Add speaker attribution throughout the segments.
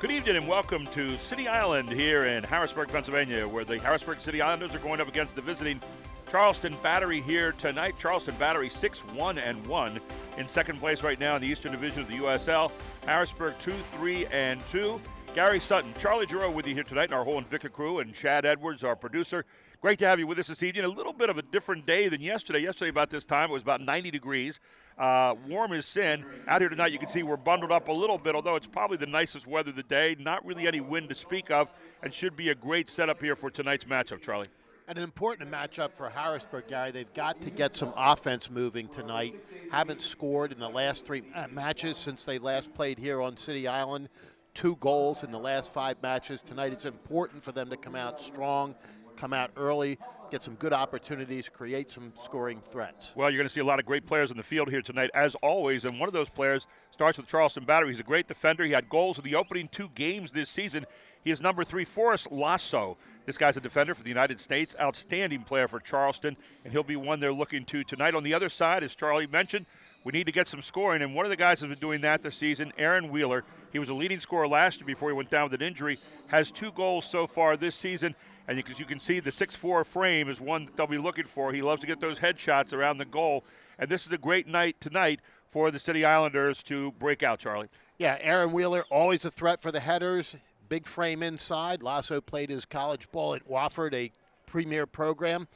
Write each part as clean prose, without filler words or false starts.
Speaker 1: Good evening and welcome to City Island here in Harrisburg, Pennsylvania, where the Harrisburg City Islanders are going up against the visiting Charleston Battery here tonight. Charleston Battery 6-1-1 in second place right now in the Eastern Division of the USL. Harrisburg 2-3-2. Gary Sutton, Charlie Giroux with you here tonight, and our whole Invicta crew, and Chad Edwards, our producer. Great to have you with us this evening. A little bit of a different day than yesterday. Yesterday about this time it was about 90 degrees. Warm as sin. Out here tonight you can see we're bundled up a little bit, although it's probably the nicest weather of the day. Not really any wind to speak of, and should be a great setup here for tonight's matchup, Charlie.
Speaker 2: And an important matchup for Harrisburg, Gary. They've got to get some offense moving tonight. Haven't scored in the last three matches since they last played here on City Island. 2 goals in the last 5 matches. Tonight it's important for them to come out strong, come out early, get some good opportunities, create some scoring threats.
Speaker 1: Well, you're going to see a lot of great players in the field here tonight, as always, and one of those players starts with Charleston Battery. He's a great defender. He had goals in the opening 2 games this season. He is number 3, Forrest Lasso. This guy's a defender for the United States, outstanding player for Charleston, and he'll be one they're looking to tonight. On the other side, as Charlie mentioned, we need to get some scoring, and one of the guys who's been doing that this season, Aaron Wheeler. He was a leading scorer last year before he went down with an injury, has 2 goals so far this season, and as you can see, the 6'4" frame is one that they'll be looking for. He loves to get those headshots around the goal, and this is a great night tonight for the City Islanders to break out, Charlie.
Speaker 2: Yeah, Aaron Wheeler, always a threat for the headers, big frame inside. Lasso played his college ball at Wofford, a premier program.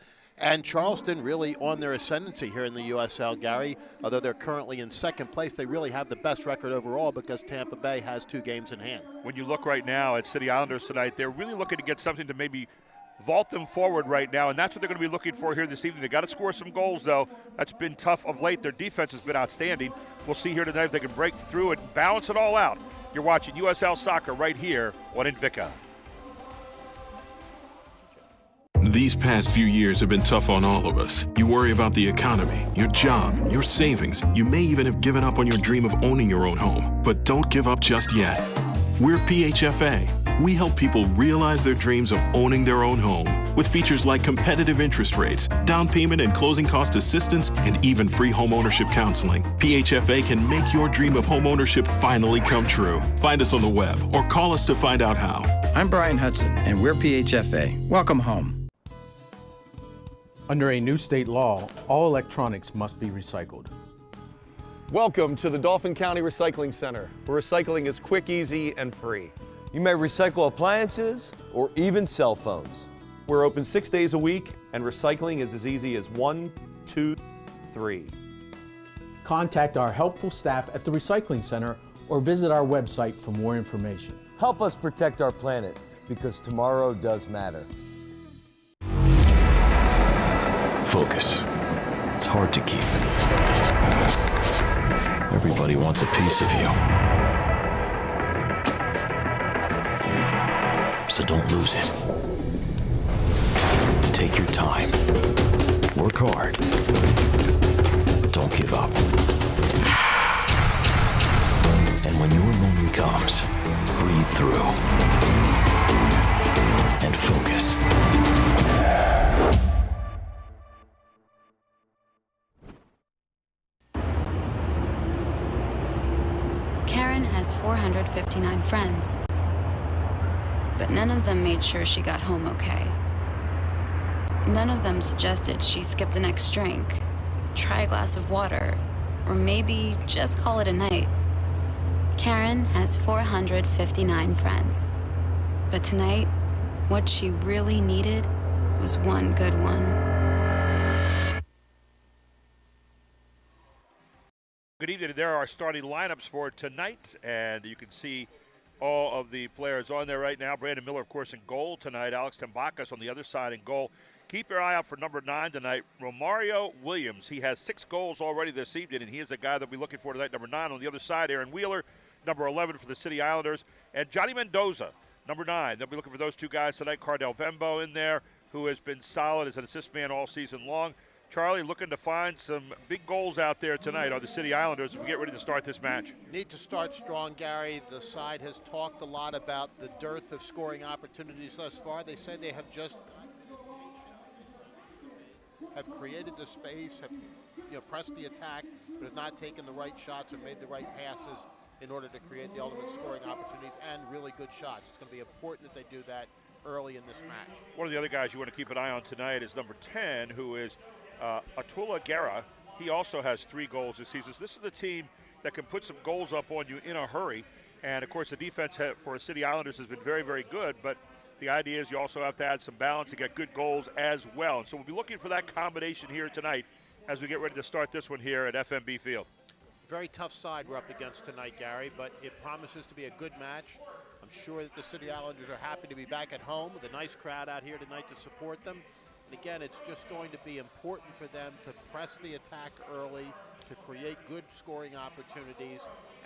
Speaker 2: And Charleston really on their ascendancy here in the USL, Gary. Although they're currently in second place, they really have the best record overall because Tampa Bay has 2 games in hand.
Speaker 1: When you look right now at City Islanders tonight, they're really looking to get something to maybe vault them forward right now, and that's what they're going to be looking for here this evening. They got to score some goals, though. That's been tough of late. Their defense has been outstanding. We'll see here tonight if they can break through it and balance it all out. You're watching USL Soccer right here on Invicta.
Speaker 3: These past few years have been tough on all of us. You worry about the economy, your job, your savings. You may even have given up on your dream of owning your own home. But don't give up just yet. We're PHFA. We help people realize their dreams of owning their own home with features like competitive interest rates, down payment and closing cost assistance, and even free home ownership counseling. PHFA can make your dream of home ownership finally come true. Find us on the web or call us to find out how.
Speaker 4: I'm Brian Hudson, and we're PHFA. Welcome home.
Speaker 5: Under a new state law, all electronics must be recycled.
Speaker 6: Welcome to the Dolphin County Recycling Center, where recycling is quick, easy, and free.
Speaker 7: You may recycle appliances or even cell phones.
Speaker 6: We're open 6 days a week, and recycling is as easy as 1, 2, 3.
Speaker 5: Contact our helpful staff at the Recycling Center or visit our website for more information.
Speaker 7: Help us protect our planet, because tomorrow does matter.
Speaker 8: Focus. It's hard to keep. Everybody wants a piece of you. So don't lose it. Take your time. Work hard. Don't give up. And when your moment comes, breathe through and focus.
Speaker 9: Karen has 459 friends, but none of them made sure she got home okay. None of them suggested she skip the next drink, try a glass of water, or maybe just call it a night. Karen has 459 friends, but tonight, what she really needed was one good one.
Speaker 1: Good evening. There are starting lineups for tonight, and you can see all of the players on there right now. Brandon Miller, of course, in goal tonight. Alex Tambakis on the other side in goal. Keep your eye out for number 9 tonight, Romario Williams. He has 6 goals already this evening, and he is a guy that we'll be looking for tonight, number 9. On the other side, Aaron Wheeler, number 11 for the City Islanders, and Johnny Mendoza, number 9. They'll be looking for those 2 guys tonight. Cardell Bembo in there, who has been solid as an assist man all season long. Charlie looking to find some big goals out there tonight on the City Islanders as we get ready to start this match.
Speaker 2: Need to start strong, Gary. The side has talked a lot about the dearth of scoring opportunities thus far. They say they have created the space, have pressed the attack, but have not taken the right shots or made the right passes in order to create the ultimate scoring opportunities and really good shots. It's going to be important that they do that early in this match.
Speaker 1: One of the other guys you want to keep an eye on tonight is number 10, who is Atula Guerra. He also has 3 goals this season. So this is the team that can put some goals up on you in a hurry. And, of course, the defense for City Islanders has been very, very good. But the idea is you also have to add some balance to get good goals as well. And so we'll be looking for that combination here tonight as we get ready to start this one here at FMB Field.
Speaker 2: Very tough side we're up against tonight, Gary, but it promises to be a good match. I'm sure that the City Islanders are happy to be back at home with a nice crowd out here tonight to support them. And again, it's just going to be important for them to press the attack early, to create good scoring opportunities,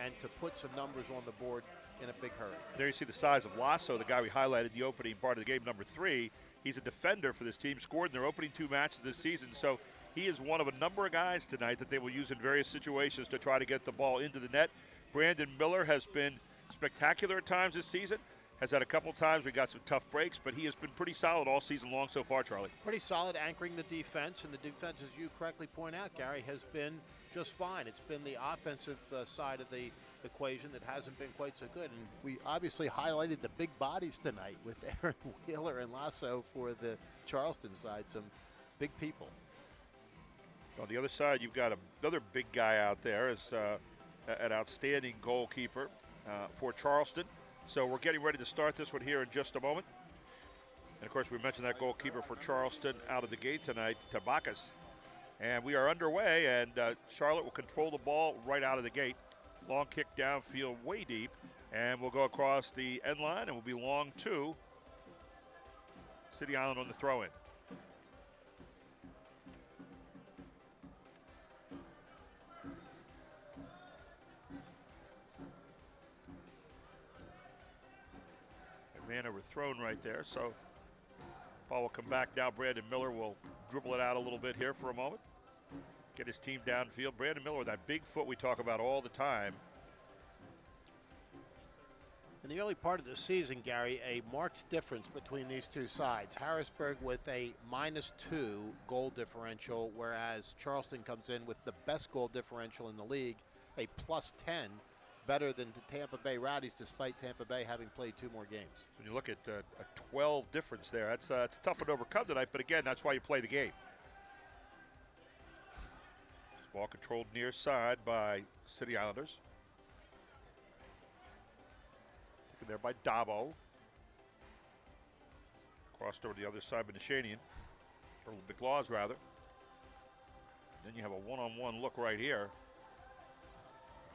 Speaker 2: and to put some numbers on the board in a big hurry.
Speaker 1: There you see the size of Lasso, the guy we highlighted the opening part of the game, number 3. He's a defender for this team, scored in their opening 2 matches this season. So he is one of a number of guys tonight that they will use in various situations to try to get the ball into the net. Brandon Miller has been spectacular at times this season. Has had a couple times we got some tough breaks, but he has been pretty solid all season long so far, Charlie.
Speaker 2: Pretty solid anchoring the defense, and the defense, as you correctly point out, Gary, has been just fine. It's been the offensive side of the equation that hasn't been quite so good, and we obviously highlighted the big bodies tonight with Aaron Wheeler and Lasso for the Charleston side, some big people.
Speaker 1: On the other side, you've got another big guy out there, is an outstanding goalkeeper for Charleston. So we're getting ready to start this one here in just a moment. And, of course, we mentioned that goalkeeper for Charleston out of the gate tonight, Tabakis. And we are underway, and Charlotte will control the ball right out of the gate. Long kick downfield way deep, and we'll go across the end line, and we'll be long 2. City Island on the throw-in. Man overthrown right there, so ball will come back now. Brandon Miller will dribble it out a little bit here for a moment, get his team downfield. Brandon Miller with that big foot we talk about all the time.
Speaker 2: In the early part of the season, Gary, a marked difference between these two sides. Harrisburg with a -2 goal differential, whereas Charleston comes in with the best goal differential in the league, a +10. Better than the Tampa Bay Rowdies, despite Tampa Bay having played 2 more games.
Speaker 1: When you look at a 12 difference there, it's a tough one to overcome tonight, but again, that's why you play the game. This ball controlled near side by City Islanders. Taken there by Dabo. Crossed over to the other side by Nishanian, or Big Laws rather. Then you have a one-on-one look right here.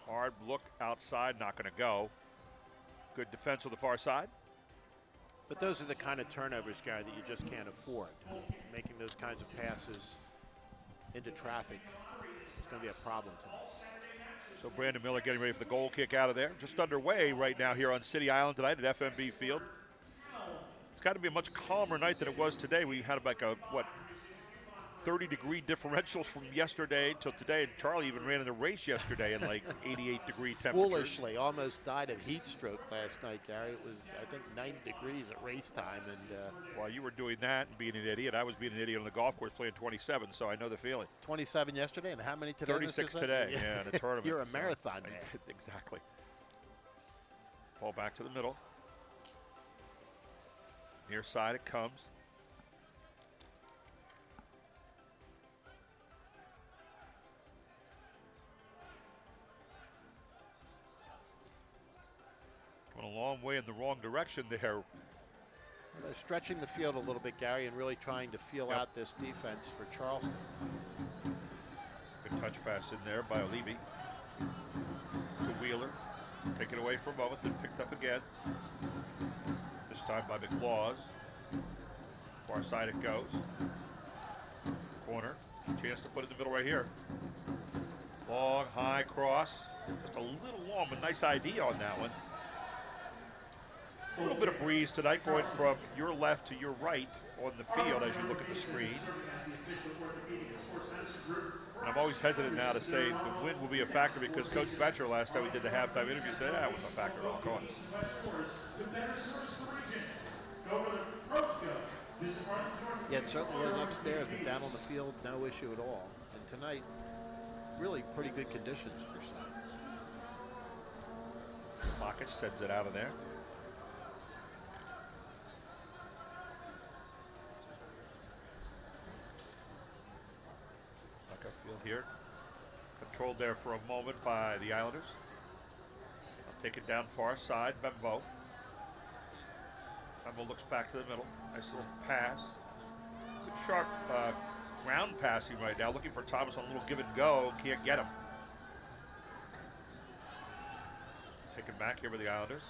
Speaker 1: Hard look outside, not going to go. Good defense on the far side.
Speaker 2: But those are the kind of turnovers, Gary, that you just can't afford. Making those kinds of passes into traffic is going to be a problem tonight.
Speaker 1: So Brandon Miller getting ready for the goal kick out of there. Just underway right now here on City Island tonight at FMB Field. It's got to be a much calmer night than it was today. We had like a, 30-degree differentials from yesterday till today. And Charlie even ran in the race yesterday in like 88-degree temperatures.
Speaker 2: Foolishly, almost died of heat stroke last night, Gary. It was, I think, 90 degrees at race time. And
Speaker 1: while you were doing that and being an idiot, I was being an idiot on the golf course playing 27, so I know the feeling.
Speaker 2: 27 yesterday, and how many today?
Speaker 1: 36 today, yeah, in a tournament.
Speaker 2: You're a marathon man.
Speaker 1: Exactly. Ball back to the middle. Near side it comes. Went a long way in the wrong direction there.
Speaker 2: They're stretching the field a little bit, Gary, and really trying to feel out this defense for Charleston.
Speaker 1: Good touch pass in there by Olivi to Wheeler. Taken away for a moment, then picked up again. This time by McLaws. Far side it goes. Corner. Chance to put it in the middle right here. Long, high cross. Just a little long, but nice idea on that one. A little bit of breeze tonight going from your left to your right on the field as you look at the screen. And I'm always hesitant now to say the wind will be a factor because Coach Betcher last time we did the halftime interview said, it wasn't a factor at all. Go on.
Speaker 2: Yeah, it certainly was upstairs, but down on the field, no issue at all. And tonight, really pretty good conditions for some.
Speaker 1: Marcus sends it out of there. Back upfield here. Controlled there for a moment by the Islanders. I'll take it down far side. Bembo. Bembo looks back to the middle. Nice little pass. Good sharp ground passing right now. Looking for Thomas on a little give and go. Can't get him. Taken back here by the Islanders.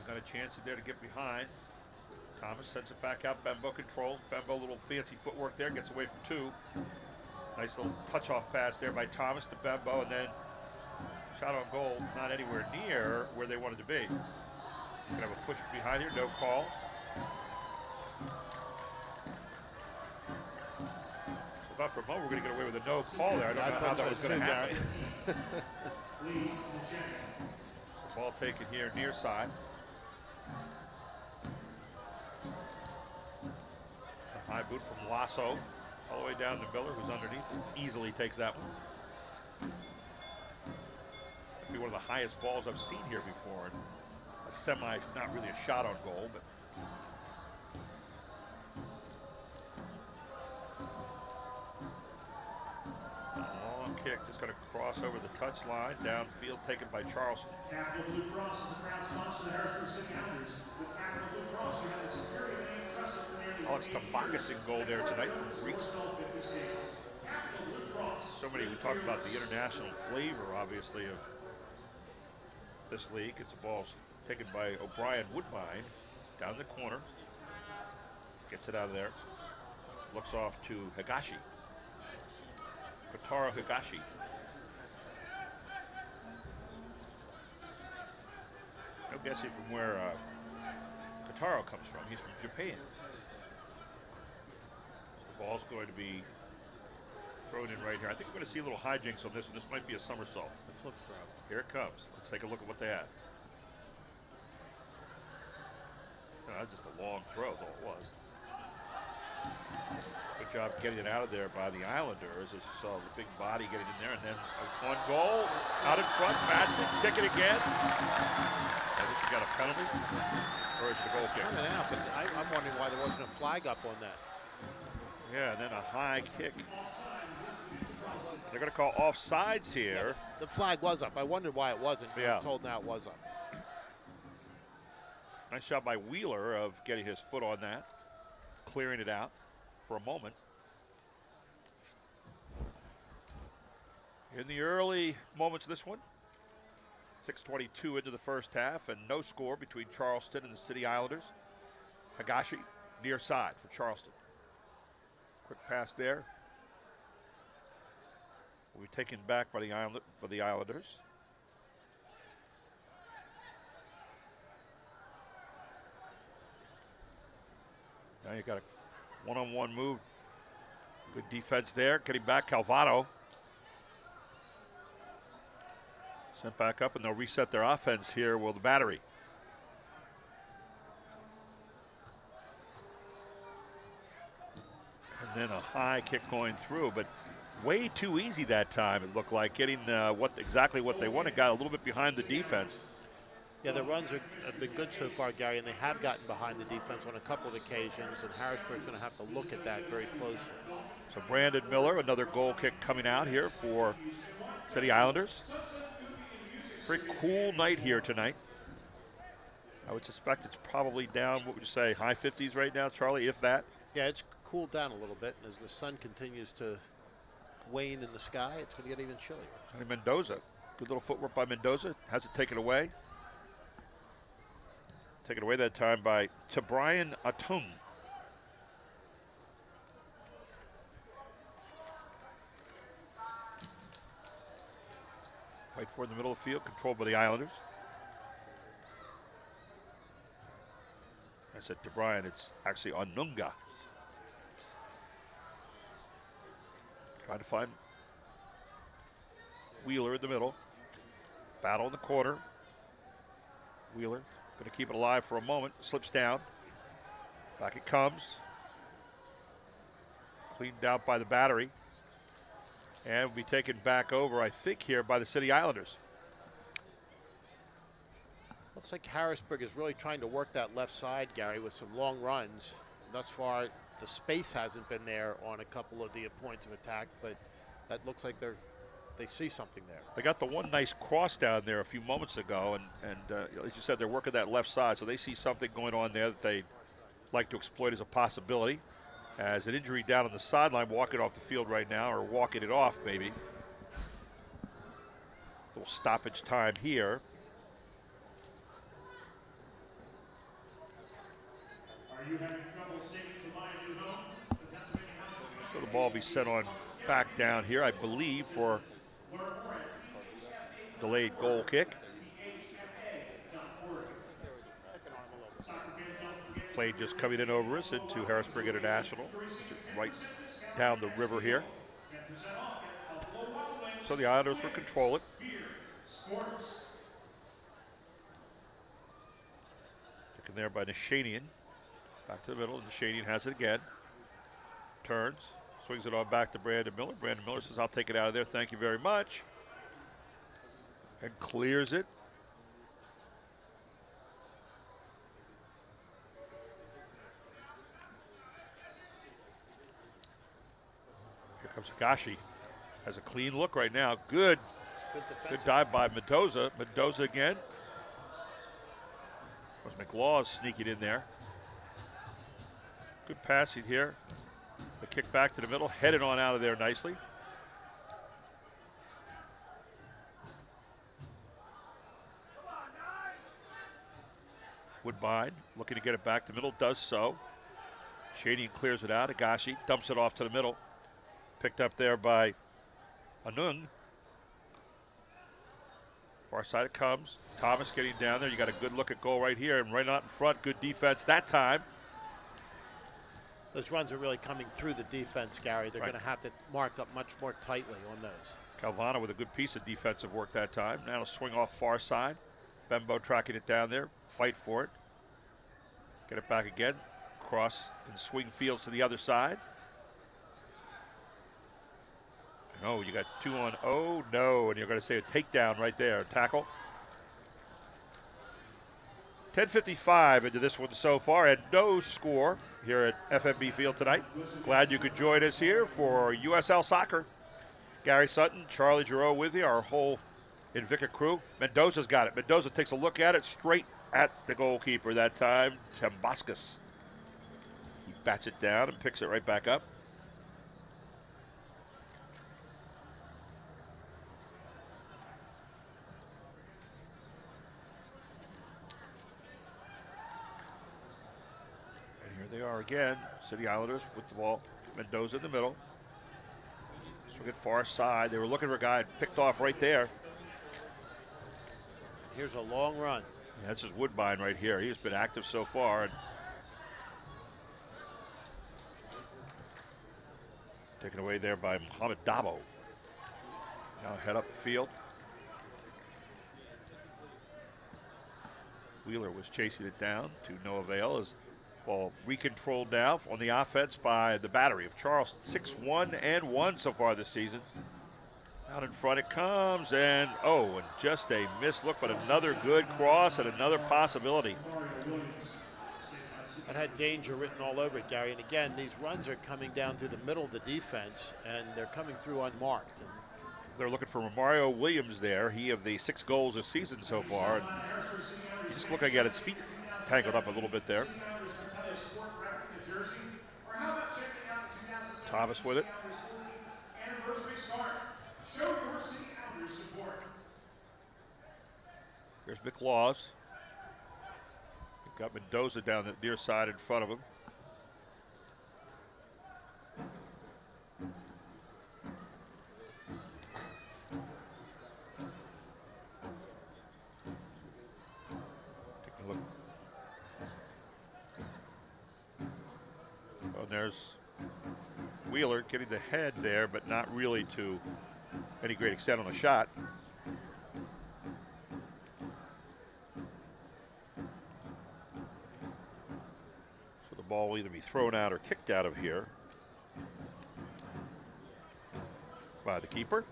Speaker 1: Got a chance in there to get behind. Thomas sends it back out. Bembo controls. Bembo, little fancy footwork there. Gets away from two. Nice little touch-off pass there by Thomas to Bembo, and then shot on goal. Not anywhere near where they wanted to be. Gonna have a push behind here. No call. So thought for a moment we're going to get away with a no call there. I don't know how that was going to happen. Ball taken here near side. A high boot from Lasso all the way down to Miller, who's underneath. Easily takes that one. Be one of the highest balls I've seen here before. And a semi, not really a shot on goal, but kick, just going to cross over the touch line, downfield, taken by Charleston.
Speaker 10: Capital Blue Cross is the proud sponsor of the Harrisburg City Islanders. With Capital Blue Cross, you have the security name trusted for nearly
Speaker 1: Alex Tamakis in goal there tonight from Greece. So many, we talked about the international flavor, obviously, of this league. It's a ball taken by O'Brien Woodbine, down the corner. Gets it out of there. Looks off to Higashi. Kotaro Higashi. No guessing from where Kotaro comes from. He's from Japan. The ball's going to be thrown in right here. I think we're going to see a little hijinks on this one. This might be a somersault.
Speaker 2: The flip throw.
Speaker 1: Here it comes. Let's take a look at what they had. No, that's just a long throw, though it was. Good job getting it out of there by the Islanders, as you saw the big body getting in there, and then one goal out in front. Madsen kick it again. I think he got a penalty, or it's the goal kick.
Speaker 2: Coming out, but I'm wondering why there wasn't a flag up on that.
Speaker 1: Yeah, and then a high kick. They're going to call offsides here.
Speaker 2: Yeah, the flag was up. I wondered why it wasn't.
Speaker 1: Yeah.
Speaker 2: I'm told now it was up.
Speaker 1: Nice job by Wheeler of getting his foot on that, clearing it out for a moment. In the early moments of this one, 6:22 into the first half, and no score between Charleston and the City Islanders. Higashi near side for Charleston. Quick pass there. Will be taken back by the Islanders. Now you got a one-on-one move. Good defense there. Getting back, Calvado. Sent back up, and they'll reset their offense here with the Battery. And then a high kick going through, but way too easy that time, it looked like. Getting exactly what they wanted. Got a little bit behind the defense.
Speaker 2: Yeah, the runs have been good so far, Gary, and they have gotten behind the defense on a couple of occasions, and Harrisburg's going to have to look at that very closely.
Speaker 1: So Brandon Miller, another goal kick coming out here for City Islanders. Pretty cool night here tonight. I would suspect it's probably down, what would you say, high 50s right now, Charlie, if that?
Speaker 2: Yeah, it's cooled down a little bit, and as the sun continues to wane in the sky, it's going to get even chillier.
Speaker 1: Tony Mendoza, good little footwork by Mendoza, has it taken away. Taken away that time by Brian Atung. Fight for in the middle of the field, controlled by the Islanders. I said to Brian, it's actually Onunga. Trying to find Wheeler in the middle. Battle in the corner. Wheeler going to keep it alive for a moment. Slips down. Back it comes. Cleaned out by the Battery. And will be taken back over, I think, here by the City Islanders.
Speaker 2: Looks like Harrisburg is really trying to work that left side, Gary, with some long runs. Thus far, the space hasn't been there on a couple of the points of attack, but that looks like they see something there.
Speaker 1: They got the one nice cross down there a few moments ago, and as you said, they're working that left side, so they see something going on there that they like to exploit as a possibility. As an injury down on the sideline, walking off the field right now, or walking it off maybe. A little stoppage time here.
Speaker 10: Are you having trouble saving to buy a new home?
Speaker 1: So the ball will be sent on back down here, I believe, for delayed goal kick. Play just coming in over us into Harrisburg International, right down the river here. So the Islanders will control it. Taken there by Nishanian. Back to the middle, and Nishanian has it again. Turns, swings it on back to Brandon Miller. Brandon Miller says, I'll take it out of there, thank you very much. And clears it. Here comes Higashi. Has a clean look right now. Good dive by Mendoza. Mendoza again. Was McLaws sneaking in there. Good passing here. The kick back to the middle, headed on out of there nicely. Woodbine looking to get it back to middle, does so. Shady clears it out. Higashi dumps it off to the middle. Picked up there by Anung. Far side it comes. Thomas getting down there. You got a good look at goal right here, and right out in front. Good defense that time.
Speaker 2: Those runs are really coming through the defense, Gary. They're going to have to mark up much more tightly on those.
Speaker 1: Calvano with a good piece of defensive work that time. Now a swing off far side. Bembo tracking it down there. Fight for it. Get it back again. Cross and swing fields to the other side. No, you got 2 on. Oh, no. And you're going to say a takedown right there. Tackle. 10:55 into this one so far, and no score here at FMB Field tonight. Glad you could join us here for USL Soccer. Gary Sutton, Charlie Giroux with you, our whole Invicta crew. Mendoza's got it. Mendoza takes a look at it, straight at the goalkeeper that time, Tambaskas. He bats it down and picks it right back up. They are again, City Islanders with the ball. Mendoza in the middle. Swing it far side. They were looking for a guy picked off right there.
Speaker 2: Here's a long run.
Speaker 1: Yeah, this is Woodbine right here. He's been active so far. And taken away there by Mohamed Dabo. Now head up the field. Wheeler was chasing it down to no avail as ball recontrolled now on the offense by the battery of Charleston. 6-1-1 so far this season. Out in front it comes, and just a missed look, but another good cross and another possibility.
Speaker 2: It had danger written all over it, Gary. And again, these runs are coming down through the middle of the defense, and they're coming through unmarked. And
Speaker 1: they're looking for Mario Williams there. He of the 6 goals this season so far. And he's just looking at his feet tangled up a little bit there. Thomas with it. Here's McLaws. Got Mendoza down the near side in front of him. Taking a look. Oh, there's Wheeler getting the head there, but not really to any great extent on the shot. So the ball will either be thrown out or kicked out of here by by the keeper.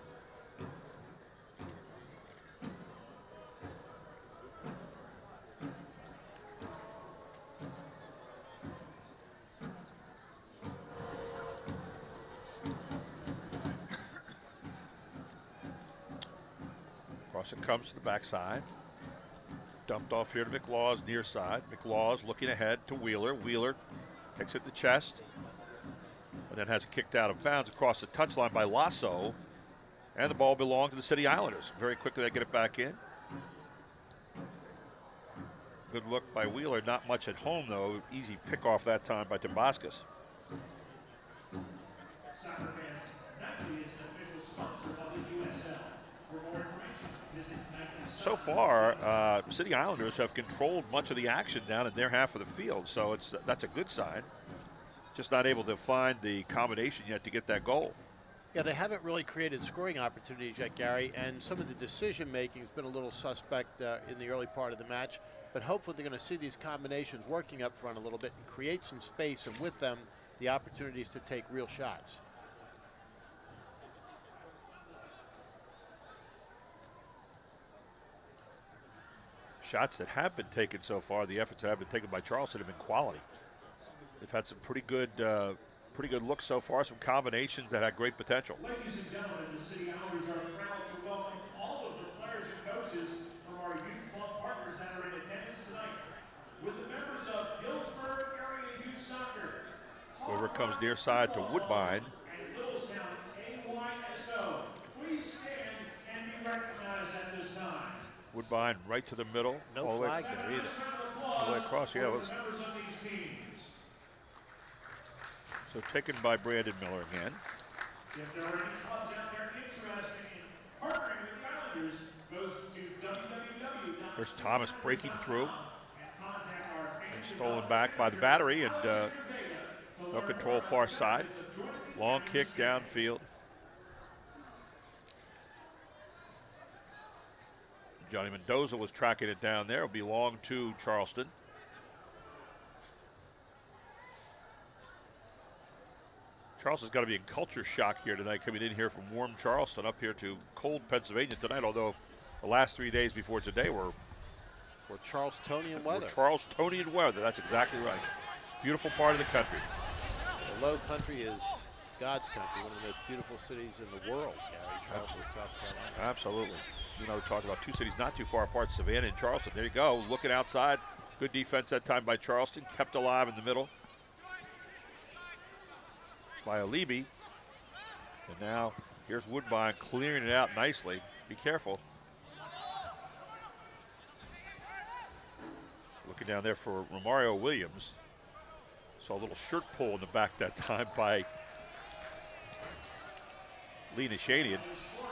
Speaker 1: Cross it comes to the backside. Dumped off here to McLaw's near side. McLaw's looking ahead to Wheeler. Wheeler kicks it in the chest. And then has it kicked out of bounds across the touchline by Lasso. And the ball belonged to the City Islanders. Very quickly they get it back in. Good look by Wheeler. Not much at home, though. Easy pick off that time by Tombaskas.
Speaker 10: Soccer fans, Nike is an official sponsor of the USL. For more information, visit Nike.
Speaker 1: So far, City Islanders have controlled much of the action down in their half of the field, so that's a good sign. Just not able to find the combination yet to get that goal.
Speaker 2: Yeah, they haven't really created scoring opportunities yet, Gary, and some of the decision-making has been a little suspect in the early part of the match, but hopefully they're going to see these combinations working up front a little bit and create some space, and with them, the opportunities to take real shots.
Speaker 1: Shots that have been taken so far, the efforts that have been taken by Charleston have been quality. They've had some pretty good looks so far, some combinations that had great potential.
Speaker 10: Ladies and gentlemen, the City Islanders are proud to welcome all of the players and coaches from our youth club partners that are in attendance tonight. With the members of Hillsburg Area Youth Soccer,
Speaker 1: Whoever comes near side to Woodbine.
Speaker 10: and Littlestown AYSO, please stand and be recognized at this time.
Speaker 1: Woodbine right to the middle.
Speaker 2: No
Speaker 1: all
Speaker 2: flag there either.
Speaker 1: All the way across, yeah.
Speaker 10: Members of these teams.
Speaker 1: So taken by Brandon Miller again.
Speaker 10: If there are any clubs out there interested in partnering with the Islanders, goes to www.
Speaker 1: There's Thomas breaking through.
Speaker 10: And contact our
Speaker 1: And stolen back by the battery, and no control far side. Long kick downfield. Johnny Mendoza was tracking it down there. It'll belong to Charleston. Charleston's got to be in culture shock here tonight, coming in here from warm Charleston up here to cold Pennsylvania tonight, although the last 3 days before today were
Speaker 2: Charlestonian weather.
Speaker 1: Charlestonian weather, that's exactly right. Beautiful part of the country.
Speaker 2: The Low Country is God's country, one of the most beautiful cities in the world, Gary, Charleston, South Carolina.
Speaker 1: Absolutely. You know, we're talking about two cities not too far apart, Savannah and Charleston. There you go, looking outside. Good defense that time by Charleston, kept alive in the middle by Alibi. And now here's Woodbine clearing it out nicely. Be careful. Looking down there for Romario Williams. Saw a little shirt pull in the back that time by Lee Nishanian.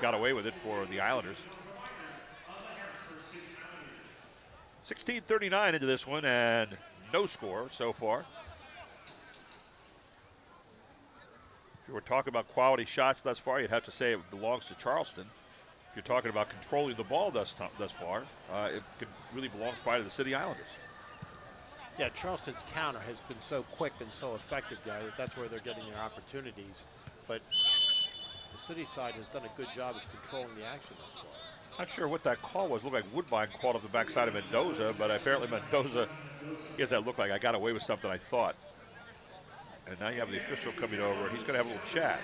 Speaker 1: Got away with it for the Islanders. 16:39 into this one, and no score so far. If you were talking about quality shots thus far, you'd have to say it belongs to Charleston. If you're talking about controlling the ball thus far, it really belongs probably to the City Islanders.
Speaker 2: Yeah, Charleston's counter has been so quick and so effective, Gary, that that's where they're getting their opportunities. But the City side has done a good job of controlling the action thus far.
Speaker 1: Not sure what that call was. Looked like Woodbine called up the backside of Mendoza, but apparently Mendoza gives that look like I got away with something, I thought. And now you have the official coming over, and he's going to have a little chat.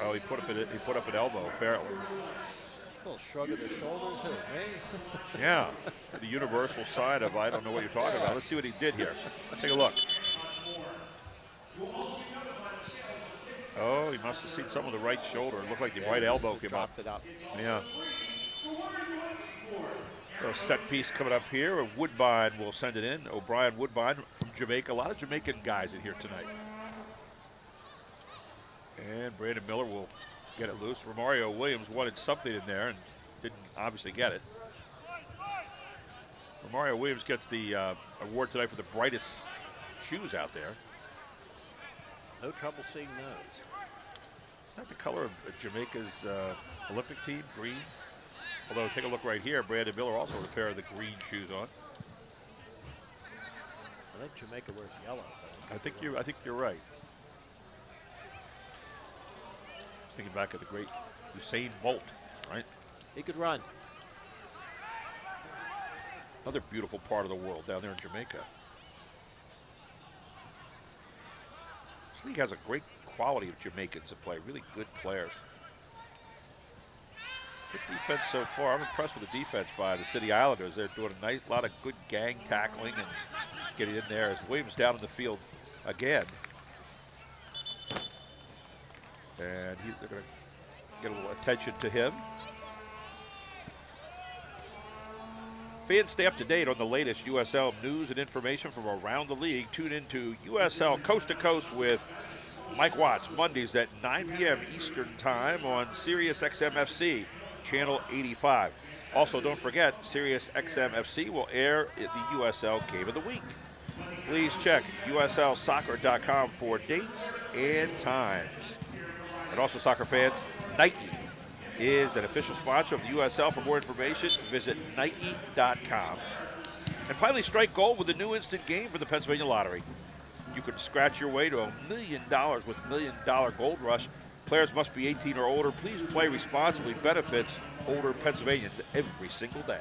Speaker 1: Oh, he put up an elbow, apparently.
Speaker 2: A little shrug of the shoulders, who, me?
Speaker 1: Yeah, the universal side of I don't know what you're talking about. Let's see what he did here. Take a look. Oh, he must have seen some of the right shoulder. It looked like the right elbow came up. Yeah. So set piece coming up here. Woodbine will send it in. O'Brien Woodbine from Jamaica. A lot of Jamaican guys in here tonight. And Brandon Miller will get it loose. Romario Williams wanted something in there and didn't obviously get it. Romario Williams gets the award tonight for the brightest shoes out there.
Speaker 2: No trouble seeing those.
Speaker 1: Not the color of Jamaica's Olympic team, green. Although, take a look right here. Brandon Miller also with a pair of the green shoes on.
Speaker 2: I think Jamaica wears yellow.
Speaker 1: I think you're right. Thinking back of the great Usain Bolt, right?
Speaker 2: He could run.
Speaker 1: Another beautiful part of the world down there in Jamaica. This league has a great quality of Jamaicans that play, really good players. Good defense so far. I'm impressed with the defense by the City Islanders. They're doing a lot of good gang tackling and getting in there as Williams down in the field again. And they're going to get a little attention to him. Fans, stay up to date on the latest USL news and information from around the league. Tune into USL Coast to Coast with Mike Watts, Mondays at 9 p.m. Eastern Time on Sirius XM FC, Channel 85. Also, don't forget, Sirius XM FC will air the USL Game of the Week. Please check uslsoccer.com for dates and times. And also, soccer fans, Nike is an official sponsor of the USL. For more information, visit Nike.com. And finally, strike gold with the new instant game for the Pennsylvania Lottery. You can scratch your way to $1 million with $1 Million Gold Rush. Players must be 18 or older. Please play responsibly. Benefits older Pennsylvanians every single day.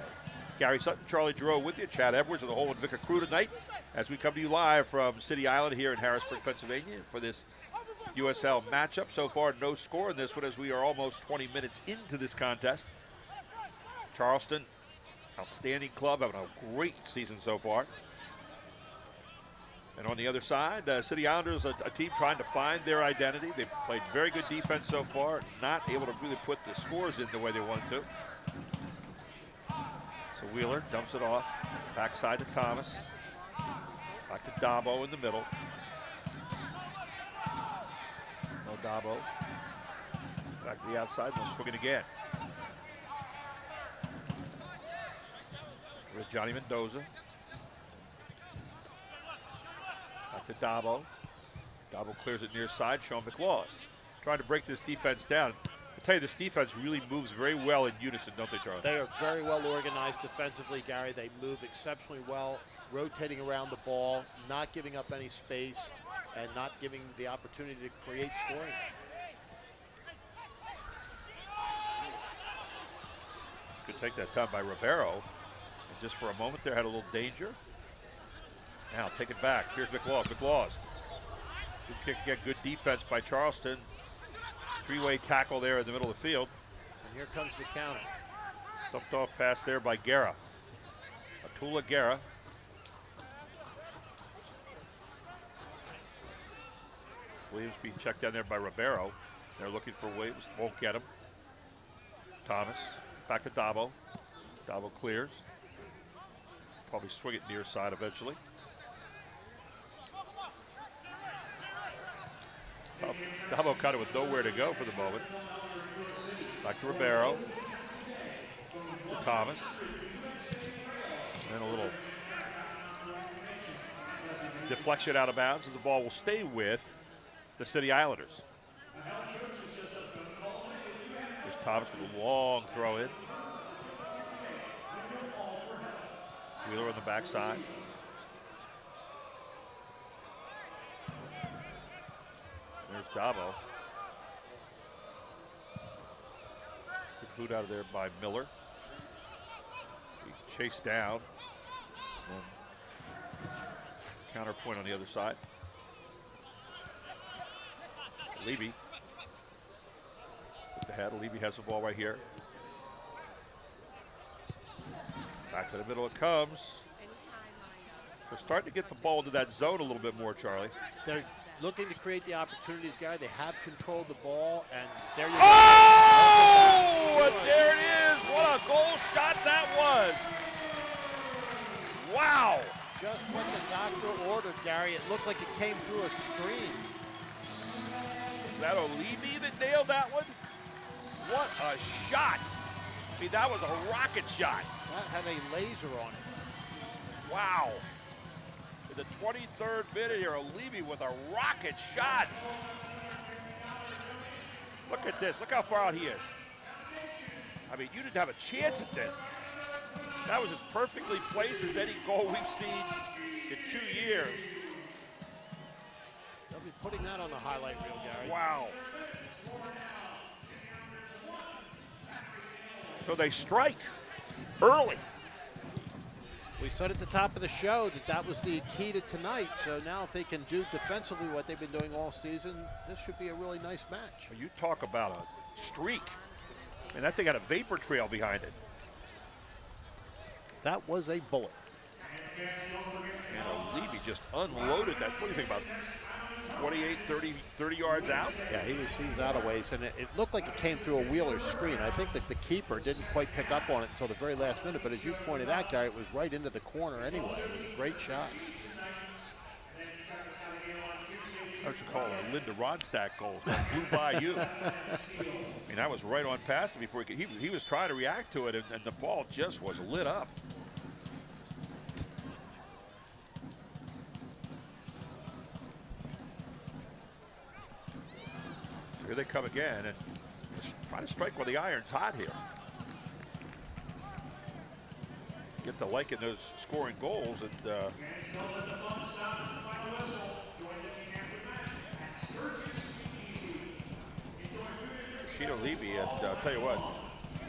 Speaker 1: Gary Sutton, Charlie Giroux with you. Chad Edwards and the whole Invicta crew tonight as we come to you live from City Island here in Harrisburg, Pennsylvania for this USL matchup. So far, no score in this one as we are almost 20 minutes into this contest. Charleston, outstanding club, having a great season so far. And on the other side, City Islanders, a team trying to find their identity. They've played very good defense so far, not able to really put the scores in the way they wanted to. So Wheeler dumps it off, backside to Thomas. Back to Dabo in the middle. No Dabo. Back to the outside, no swinging again. With Johnny Mendoza. Back to Dabo. Dabo clears it near side. Sean McLaws trying to break this defense down. I tell you, this defense really moves very well in unison, don't they, Charlie?
Speaker 2: They are very well organized defensively, Gary. They move exceptionally well, rotating around the ball, not giving up any space, and not giving the opportunity to create scoring.
Speaker 1: Good take that time by Ribeiro. And just for a moment there, had a little danger. Now take it back. Here's McLaws. McLaws. Good kick again. Good defense by Charleston. Three-way tackle there in the middle of the field.
Speaker 2: And here comes the counter.
Speaker 1: Stuffed off pass there by Guerra. Atula Guerra. Williams being checked down there by Ribeiro. They're looking for Williams. Won't get him. Thomas. Back to Dabo. Dabo clears. Probably swing it near side eventually. Dabo kind of with nowhere to go for the moment. Back to Ribeiro. To Thomas. And then a little deflection out of bounds as the ball will stay with the City Islanders. There's Thomas with a long throw in. Wheeler on the backside. There's Dabo. Good boot out of there by Miller. He chased down. And counterpoint on the other side. Levy. With the head. Levy has the ball right here. Back to the middle it comes. They're starting to get the ball into that zone a little bit more, Charlie.
Speaker 2: They're looking to create the opportunities, Gary. They have control of the ball, and there you go.
Speaker 1: Oh! And there it is. What a goal shot that was. Wow.
Speaker 2: Just what the doctor ordered, Gary. It looked like it came through a screen.
Speaker 1: Is that Olivi that nailed that one? What a shot. I mean, that was a rocket shot.
Speaker 2: That had a laser on it.
Speaker 1: Wow. In the 23rd minute here, Olivi with a rocket shot. Look at this. Look how far out he is. I mean, you didn't have a chance at this. That was as perfectly placed as any goal we've seen in 2 years.
Speaker 2: They'll be putting that on the highlight reel, Gary.
Speaker 1: Wow. So they strike early.
Speaker 2: We said at the top of the show that was the key to tonight. So now if they can do defensively what they've been doing all season, this should be a really nice match.
Speaker 1: You talk about a streak. And that thing had a vapor trail behind it.
Speaker 2: That was a bullet.
Speaker 1: And O'Leary just unloaded that. What do you think about 28, 30 yards out?
Speaker 2: Yeah, he was out of ways, and it looked like it came through a Wheeler screen. I think that the keeper didn't quite pick up on it until the very last minute, but as you pointed out, Gary, it was right into the corner anyway. It was a great shot.
Speaker 1: I would call it a Linda Ronstadt goal. Blew by you. I mean, that was right on past him before he was trying to react to it, and the ball just was lit up. Here they come again, and just trying to strike while the iron's hot here. Get to liking those scoring goals, and Rashida Levy, and I'll tell you what,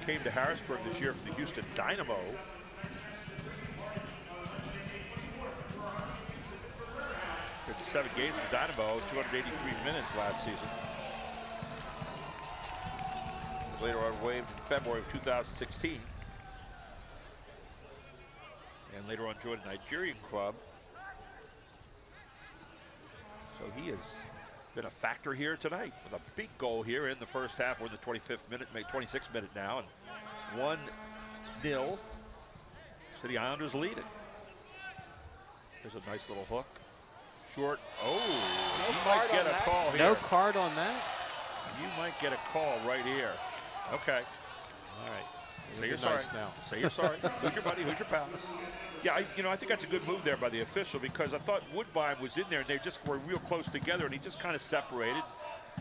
Speaker 1: came to Harrisburg this year from the Houston Dynamo. For 7 games with Dynamo, 283 minutes last season. Later on waived in February of 2016. And later on joined a Nigerian club. So he has been a factor here tonight with a big goal here in the first half. We're in the 25th minute, 26th minute now, and 1-0. City Islanders lead it. There's a nice little hook. Short. Oh, you might get a call here.
Speaker 2: No card on that?
Speaker 1: You might get a call right here. Okay.
Speaker 2: All right.
Speaker 1: Say you're sorry.
Speaker 2: Now.
Speaker 1: Say you're sorry. Who's your buddy? Who's your pal? Yeah, I think that's a good move there by the official, because I thought Woodbine was in there and they just were real close together, and he just kind of separated.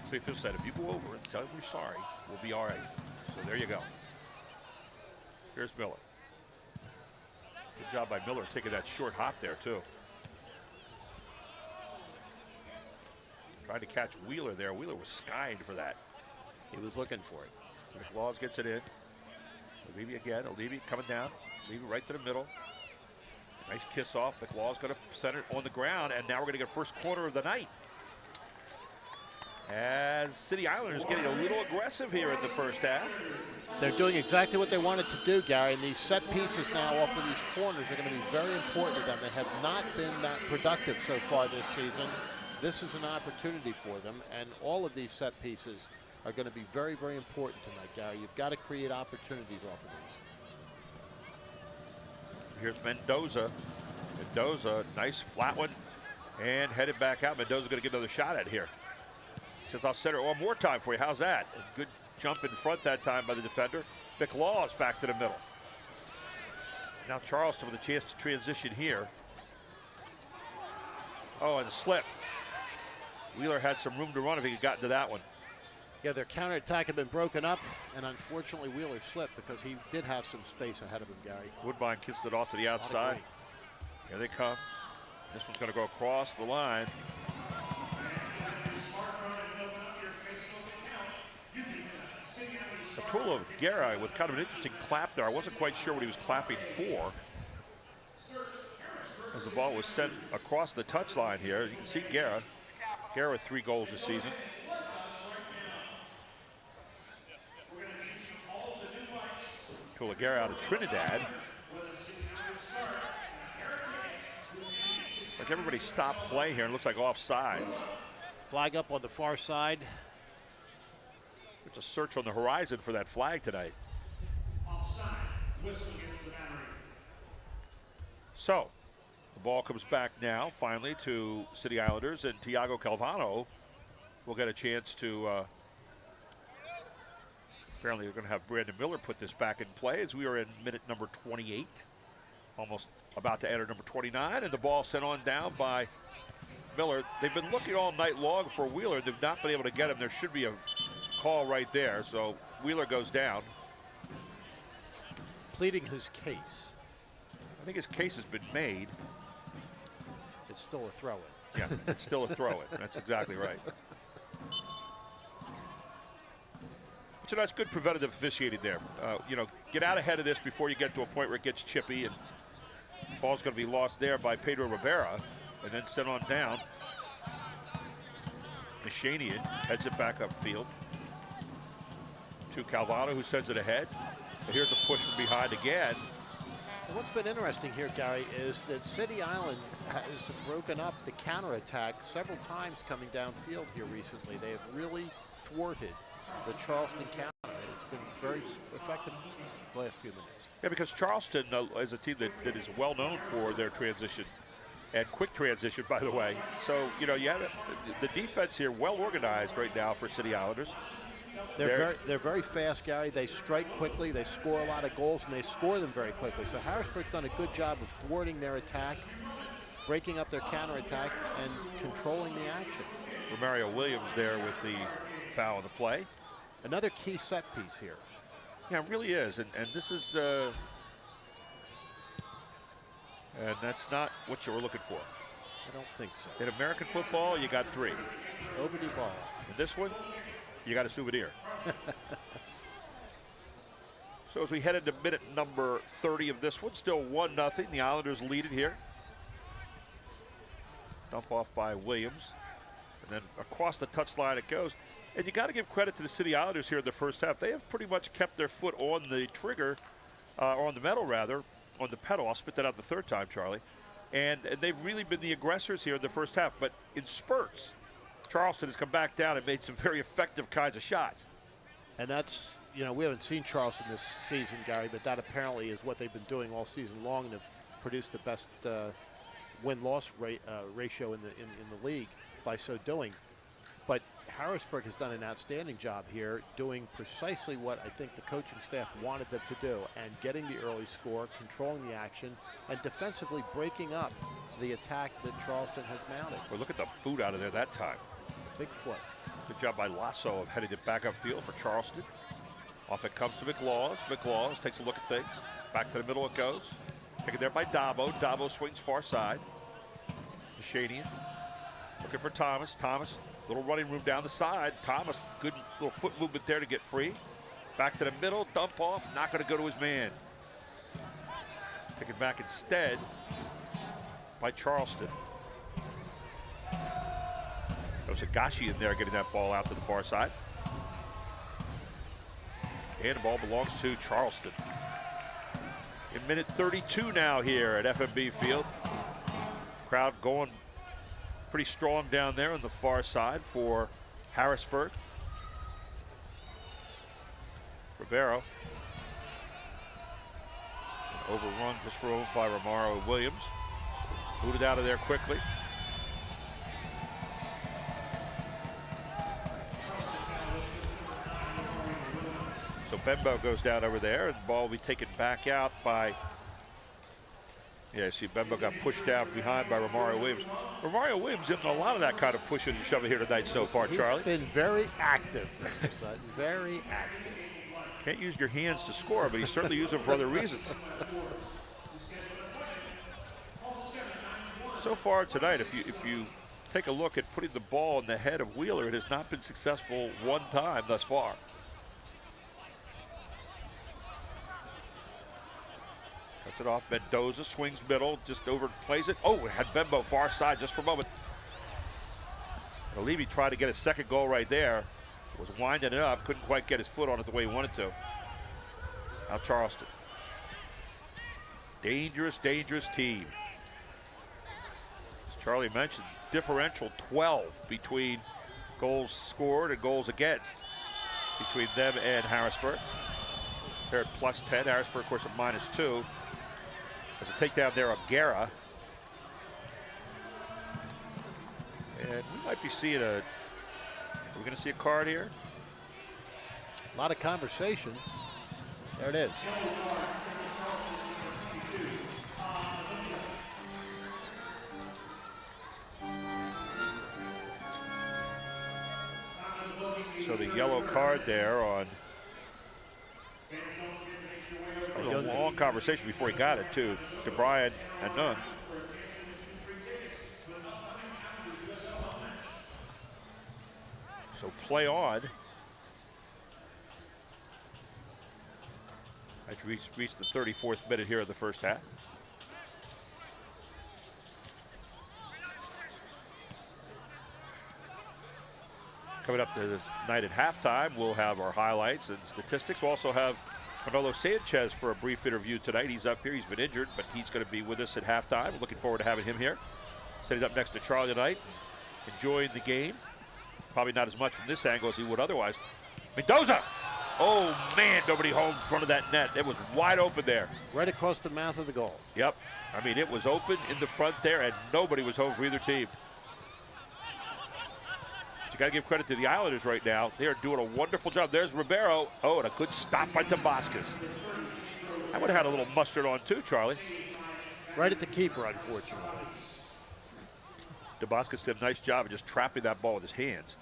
Speaker 1: So the official said, if you go over and tell him you're sorry, we'll be all right. So there you go. Here's Miller. Good job by Miller taking that short hop there, too. Trying to catch Wheeler there. Wheeler was skied for that.
Speaker 2: He was looking for it.
Speaker 1: McLaws gets it in. Levy again. Levy coming down. Levy right to the middle. Nice kiss off. McLaws going to center it on the ground, and now we're going to get first quarter of the night. As City Islanders getting a little aggressive here in the first half.
Speaker 2: They're doing exactly what they wanted to do, Gary, and these set pieces now off of these corners are going to be very important to them. They have not been that productive so far this season. This is an opportunity for them, and all of these set pieces are going to be very, very important tonight, Gary. You've got to create opportunities off of these.
Speaker 1: Here's Mendoza. Mendoza, nice flat one, and headed back out. Mendoza's going to get another shot at here. Says, I'll set it one more time for you. How's that? A good jump in front that time by the defender. McLaws back to the middle. Now Charleston with a chance to transition here. Oh, and a slip. Wheeler had some room to run if he had gotten to that one.
Speaker 2: Yeah, their counterattack had been broken up, and unfortunately Wheeler slipped because he did have some space ahead of him, Gary.
Speaker 1: Woodbine kissed it off to the outside. Here they come. This one's going to go across the line. Arturo Guerra with kind of an interesting clap there. I wasn't quite sure what he was clapping for. As the ball was sent across the touchline here, as you can see Guerra. Guerra with 3 goals this season. Guerra out of Trinidad. Like everybody stopped play here and looks like offsides.
Speaker 2: Flag up on the far side.
Speaker 1: There's a search on the horizon for that flag tonight. So, the ball comes back now, finally, to City Islanders, and Tiago Calvano will get a chance to, apparently we're going to have Brandon Miller put this back in play as we are in minute number 28, almost about to enter number 29, and the ball sent on down by Miller. They've been looking all night long for Wheeler. They've not been able to get him. There should be a call right there, so Wheeler goes down.
Speaker 2: Pleading his case.
Speaker 1: I think his case has been made.
Speaker 2: It's still a throw-in.
Speaker 1: Yeah, it's still a throw-in. That's exactly right. So that's good preventative officiating there. You know, get out ahead of this before you get to a point where it gets chippy, and the ball's going to be lost there by Pedro Rivera, and then sent on down. Mishanian heads it back upfield to Calvano, who sends it ahead. But here's a push from behind again.
Speaker 2: What's been interesting here, Gary, is that City Island has broken up the counterattack several times coming downfield here recently. They have really thwarted the Charleston counter, and it's been very effective the last few minutes.
Speaker 1: Yeah, because Charleston is a team that is well known for their transition, and quick transition, by the way. So, you know, you have the defense here well organized right now for City Islanders.
Speaker 2: They're very fast, Gary. They strike quickly, they score a lot of goals, and they score them very quickly. So Harrisburg's done a good job of thwarting their attack, breaking up their counterattack, and controlling the action.
Speaker 1: Romario Williams there with the foul in the play.
Speaker 2: Another key set piece here.
Speaker 1: Yeah, it really is, and this is, and that's not what you were looking for.
Speaker 2: I don't think so.
Speaker 1: In American football, you got 3.
Speaker 2: Over the ball.
Speaker 1: In this one, you got a souvenir. So as we head into minute number 30 of this one, still 1-0. The Islanders lead it here. Dump off by Williams. And then across the touchline it goes. And you got to give credit to the City Islanders here in the first half. They have pretty much kept their foot on the trigger, or on the metal rather, on the pedal. I'll spit that out the third time, Charlie. And they've really been the aggressors here in the first half. But in spurts, Charleston has come back down and made some very effective kinds of shots.
Speaker 2: And that's, you know, we haven't seen Charleston this season, Gary, but that apparently is what they've been doing all season long, and have produced the best win-loss ratio in the league by so doing. But Harrisburg has done an outstanding job here, doing precisely what I think the coaching staff wanted them to do, and getting the early score, controlling the action, and defensively breaking up the attack that Charleston has mounted.
Speaker 1: Well, look at the boot out of there that time.
Speaker 2: Big foot.
Speaker 1: Good job by Lasso of heading it back upfield for Charleston. Off it comes to McLaws. McLaws takes a look at things. Back to the middle it goes. Taken there by Dabo. Dabo swings far side. Mishanian looking for Thomas. Thomas, little running room down the side. Thomas, good little foot movement there to get free. Back to the middle, dump off. Not going to go to his man. Taken back instead by Charleston. There's Agashi in there getting that ball out to the far side. And the ball belongs to Charleston. In minute 32 now here at FMB Field. Crowd going pretty strong down there on the far side for Harrisburg. Rivero. An overrun just thrown by Romario Williams. Booted out of there quickly. So Bembo goes down over there, and the ball will be taken back out by, yeah, see Bembo got pushed down behind by Romario Williams. Romario Williams did a lot of that kind of pushing and shoving here tonight so far, Charlie.
Speaker 2: He's been very active, Mr. Sutton, very active.
Speaker 1: Can't use your hands to score, but he certainly used them for other reasons. So far tonight, if you take a look at putting the ball in the head of Wheeler, it has not been successful one time thus far. Cuts it off. Mendoza swings middle, just overplays it. Oh, it had Bembo far side just for a moment. Levy tried to get a second goal right there. Was winding it up, couldn't quite get his foot on it the way he wanted to. Now Charleston. Dangerous, dangerous team. As Charlie mentioned, differential 12 between goals scored and goals against between them and Harrisburg. They're at plus 10. Harrisburg, of course, at -2. There's a takedown there of Guerra. And we might be seeing are we going to see a card here?
Speaker 2: A lot of conversation. There it is.
Speaker 1: So the yellow card there on a long long conversation before he got it, too, to Brian and Nunn. So play on. I reached the 34th minute here of the first half. Coming up this night at halftime, we'll have our highlights and statistics. We'll also have Manolo Sanchez for a brief interview tonight. He's up here. He's been injured, but he's going to be with us at halftime. We're looking forward to having him here. Sitting up next to Charlie tonight, enjoying the game. Probably not as much from this angle as he would otherwise. Mendoza! Oh, man, nobody home in front of that net. It was wide open there.
Speaker 2: Right across the mouth of the goal.
Speaker 1: Yep. I mean, it was open in the front there, and nobody was home for either team. You got to give credit to the Islanders right now. They are doing a wonderful job. There's Ribeiro. Oh, and a good stop by Tabascus. I would have had a little mustard on too, Charlie.
Speaker 2: Right at the keeper, unfortunately.
Speaker 1: Tabascus did a nice job of just trapping that ball with his hands.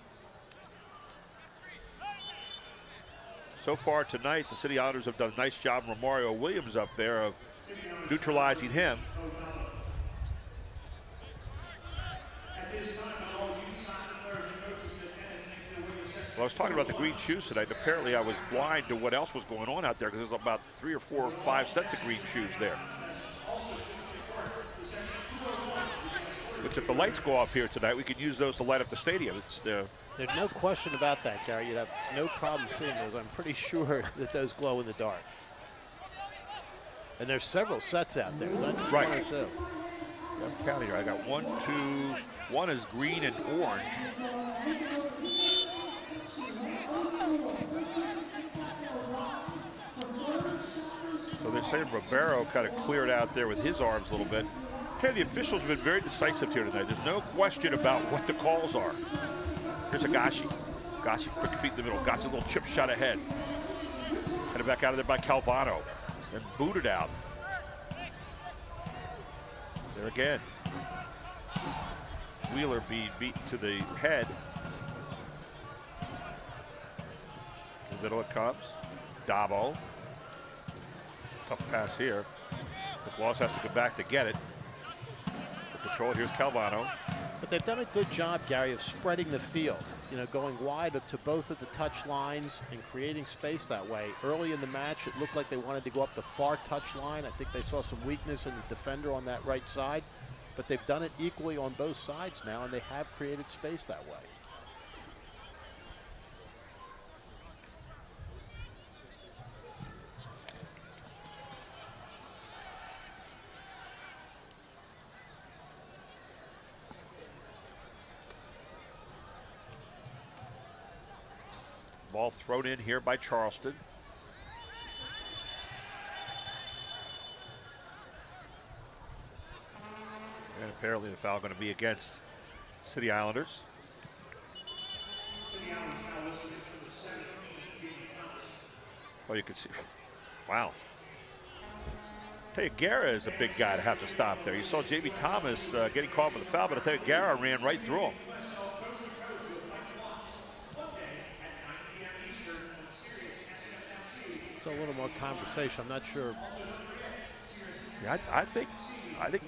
Speaker 1: So far tonight, the City Islanders have done a nice job. Romario Williams up there of neutralizing him. Well, I was talking about the green shoes tonight. Apparently, I was blind to what else was going on out there because there's about 3 or 4 or 5 sets of green shoes there. Which, if the lights go off here tonight, we can use those to light up the stadium. There's
Speaker 2: no question about that, Gary. You'd have no problem seeing those. I'm pretty sure that those glow in the dark. And there's several sets out there. Not just
Speaker 1: right.
Speaker 2: One or two.
Speaker 1: I'm counting here. I got 1, 2. One is green and orange. So they're saying Ribeiro kind of cleared out there with his arms a little bit. Okay, the officials have been very decisive here tonight. There's no question about what the calls are. Here's Agashi. Agashi, quick feet in the middle. Agashi, a little chip shot ahead. Headed back out of there by Calvano. And booted out. There again. Wheeler being beaten to the head. In the middle it comes. Dabo. Tough pass here. McLaws has to go back to get it. For control, here's Calvano.
Speaker 2: But they've done a good job, Gary, of spreading the field. You know, going wide up to both of the touch lines and creating space that way. Early in the match, it looked like they wanted to go up the far touch line. I think they saw some weakness in the defender on that right side. But they've done it equally on both sides now, and they have created space that way.
Speaker 1: Ball thrown in here by Charleston. And apparently the foul going to be against City Islanders. Well, you can see, wow. Tell you, Guerra is a big guy to have to stop there. You saw Jamie Thomas getting caught with a foul, but I tell you, Guerra ran right through him.
Speaker 2: A little more conversation. I'm not sure.
Speaker 1: Yeah, I think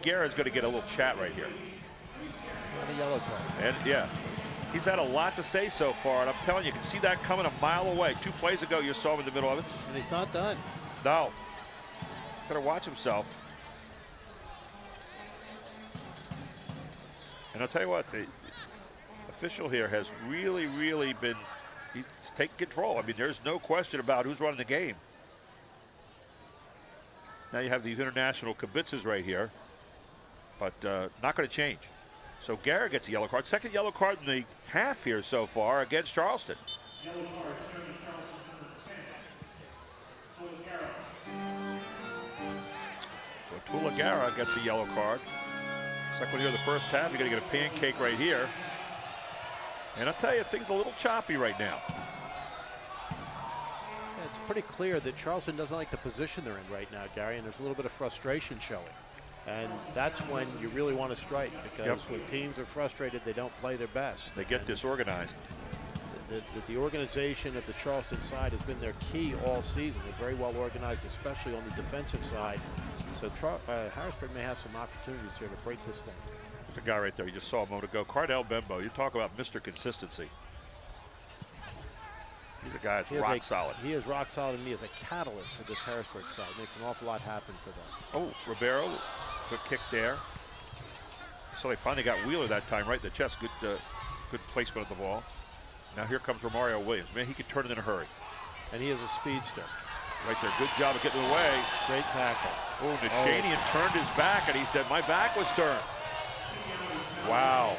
Speaker 1: Guerra's going to get a little chat right here.
Speaker 2: And a yellow card.
Speaker 1: And yeah, he's had a lot to say so far, and I'm telling you, you can see that coming a mile away. 2 plays ago, you saw him in the middle of it.
Speaker 2: And he's not done.
Speaker 1: No. Better watch himself. And I'll tell you what, the official here has really, really been. He's taking control. I mean, there's no question about who's running the game. Now you have these international kibitzes right here, but not going to change. So Guerra gets a yellow card. Second yellow card in the half here so far against Charleston. So Tula Guerra gets a yellow card. Second one here in the first half. You're going to get a pancake right here. And I'll tell you, things are a little choppy right now.
Speaker 2: Yeah, it's pretty clear that Charleston doesn't like the position they're in right now, Gary, and there's a little bit of frustration showing. And that's when you really want to strike, because when teams are frustrated, they don't play their best.
Speaker 1: They get disorganized.
Speaker 2: the organization of the Charleston side has been their key all season. They're very well organized, especially on the defensive side. So Harrisburg may have some opportunities here to break this thing.
Speaker 1: There's a guy right there you just saw a moment ago, Cardell Bembo. You talk about Mr. Consistency. He's a guy that's rock solid.
Speaker 2: He is rock solid, and he is a catalyst for this Harrisburg side. Makes an awful lot happen for them.
Speaker 1: Oh, Ribeiro, good kick there. So they finally got Wheeler that time right in the chest. Good placement of the ball. Now here comes Romario Williams. Man, he can turn it in a hurry.
Speaker 2: And he is a speedster.
Speaker 1: Right there, good job of getting away.
Speaker 2: Great tackle.
Speaker 1: Oh, Nashanian turned his back, and he said, my back was turned. Wow.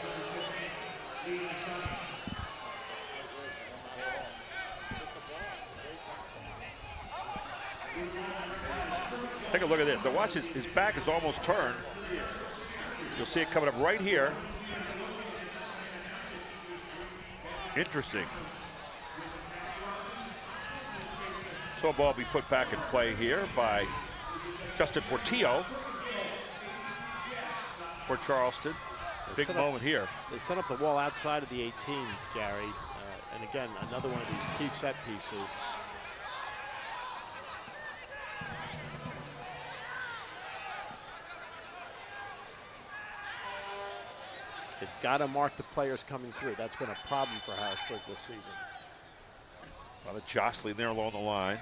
Speaker 1: Take a look at this. Now watch, his back is almost turned. You'll see it coming up right here. Interesting. So a ball be put back in play here by Justin Portillo for Charleston. Big moment here.
Speaker 2: They set up the wall outside of the 18, Gary. And again, another one of these key set pieces. They've got to mark the players coming through. That's been a problem for Harrisburg this season.
Speaker 1: A lot of jostling there along the line.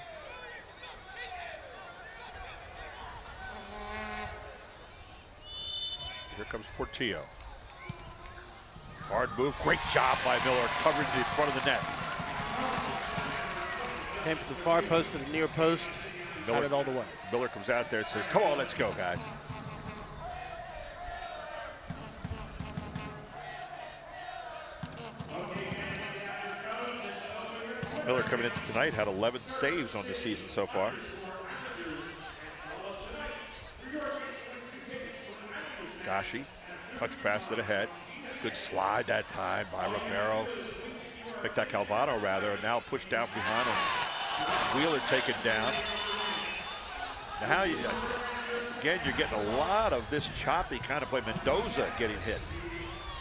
Speaker 1: Here comes Portillo. Hard move, great job by Miller, covering the front of the net.
Speaker 2: Came from the far post to the near post, got it all the way.
Speaker 1: Miller comes out there and says, come on, let's go, guys. Miller coming into tonight had 11 saves on the season so far. Gashi, touch pass to the head. Good slide that time by Ribeiro. Victor Calvado rather, and now pushed down behind him. Wheeler taken down. Now again, you're getting a lot of this choppy kind of play. Mendoza getting hit.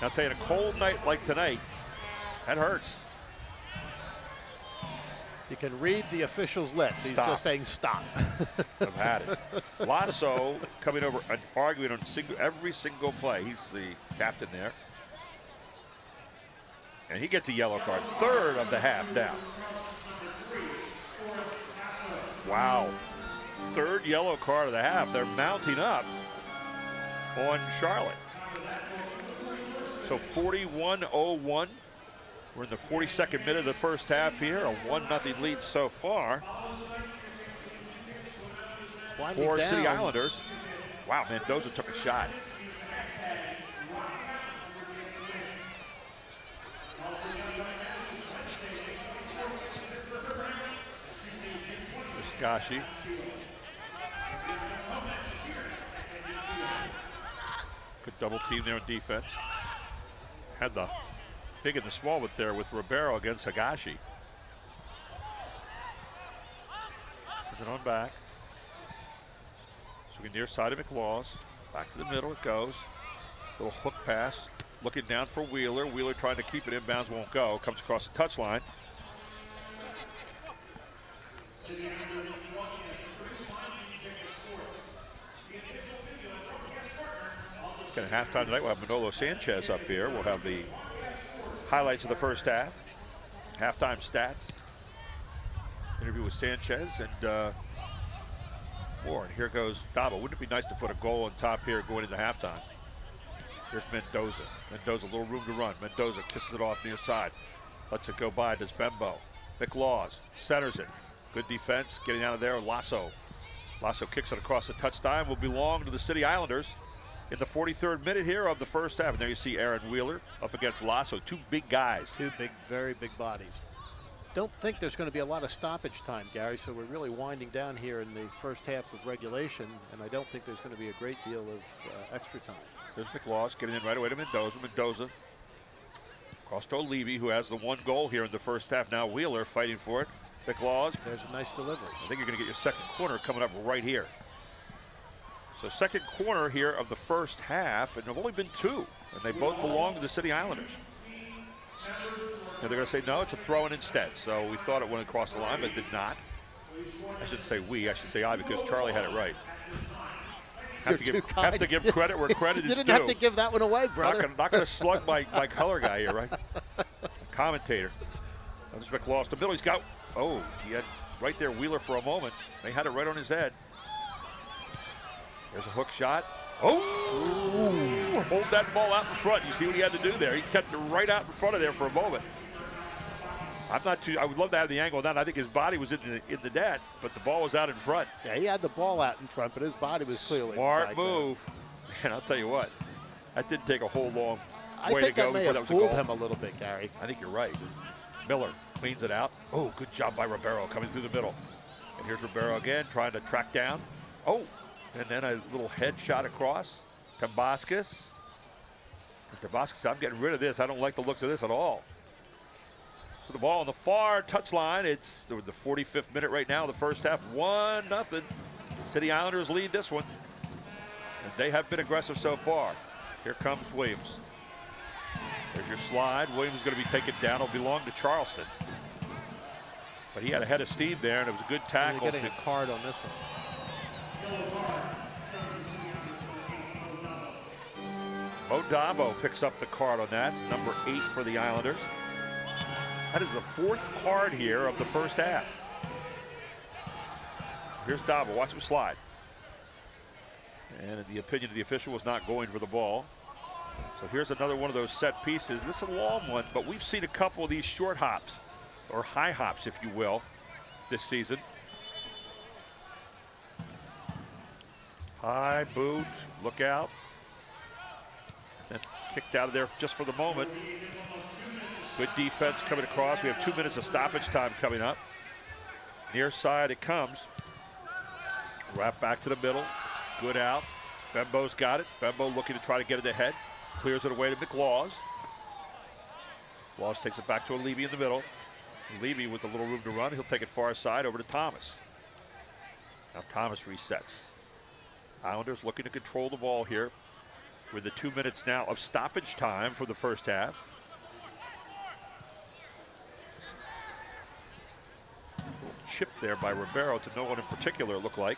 Speaker 1: Now I'll tell you, a cold night like tonight, that hurts.
Speaker 2: You can read the official's lips. He's just saying stop.
Speaker 1: I've had it. Lasso coming over and arguing on every single play. He's the captain there. And he gets a yellow card. Third of the half down. Wow. Third yellow card of the half. They're mounting up on Charlotte. So 41-01. We're in the 42nd minute of the first half here. A 1-0 lead so far for City Islanders. Wow, Mendoza took a shot. Gashi. Good double team there on defense. Had the big and the small with there with Ribeiro against Higashi. Put it on back. Swinging near side of McLaws. Back to the middle it goes. Little hook pass. Looking down for Wheeler. Wheeler trying to keep it inbounds, won't go. Comes across the touchline. At halftime tonight, we'll have Manolo Sanchez up here. We'll have the highlights of the first half, halftime stats, interview with Sanchez, and more. And here goes Dabo. Wouldn't it be nice to put a goal on top here going into halftime? Here's Mendoza. Mendoza, a little room to run. Mendoza kisses it off near side. Lets it go by. Does Bembo. McLaws centers it. Good defense. Getting out of there. Lasso. Lasso kicks it across the touchline. Will belong to the City Islanders in the 43rd minute here of the first half. And there you see Aaron Wheeler up against Lasso. Two big guys.
Speaker 2: Two big, very big bodies. Don't think there's going to be a lot of stoppage time, Gary, so we're really winding down here in the first half of regulation, and I don't think there's going to be a great deal of extra time.
Speaker 1: There's McLaws getting in right away to Mendoza. Mendoza across to Levy, who has the one goal here in the first half. Now Wheeler fighting for it. McLaws.
Speaker 2: There's a nice delivery.
Speaker 1: I think you're going to get your second corner coming up right here. So second corner here of the first half, and there have only been two, and they both belong to the City Islanders. And they're going to say, no, it's a throw-in instead. So we thought it went across the line, but did not. I shouldn't say we, I should say I, because Charlie had it right. Have to give credit where credit is due.
Speaker 2: You didn't have to give that one away, brother.
Speaker 1: Not going to slug my color guy here, right? Commentator. Harrisburg lost the middle. He's got, he had right there Wheeler for a moment. They had it right on his head. There's a hook shot. Hold that ball out in front. You see what he had to do there. He kept it right out in front of there for a moment. I would love to have the angle on that. I think his body was in the net, but the ball was out in front.
Speaker 2: Yeah, he had the ball out in front, but his body was clearly
Speaker 1: smart move. And I'll tell you what, that didn't take a whole long way to go.
Speaker 2: I think that may have fooled him a little bit, Gary.
Speaker 1: I think you're right. Miller cleans it out. Oh, good job by Ribeiro coming through the middle. And here's Ribeiro again, trying to track down. And then a little head shot across. Tambaskis. I'm getting rid of this. I don't like the looks of this at all. So the ball on the far touchline. It's the 45th minute right now, the first half, 1-0. City Islanders lead this one. And they have been aggressive so far. Here comes Williams. There's your slide. Williams is going to be taken down. It'll belong to Charleston. But he had a head of steam there, and it was a good tackle.
Speaker 2: You're getting a card on this one.
Speaker 1: Modabo picks up the card on that, number 8 for the Islanders. That is the 4th card here of the first half. Here's Dabo. Watch him slide. And in the opinion of the official, was not going for the ball. So here's another one of those set pieces. This is a long one, but we've seen a couple of these short hops, or high hops, if you will, this season. High boot, look out. And kicked out of there just for the moment. Good defense coming across. We have 2 minutes of stoppage time coming up. Near side it comes. Wrap back to the middle. Good out. Bembo's got it. Bembo looking to try to get it ahead. Clears it away to McLaws. Laws takes it back to Levy in the middle. Levy with a little room to run. He'll take it far side over to Thomas. Now Thomas resets. Islanders looking to control the ball here. With the 2 minutes now of stoppage time for the first half. Chip there by Ribeiro to no one in particular, it looked like.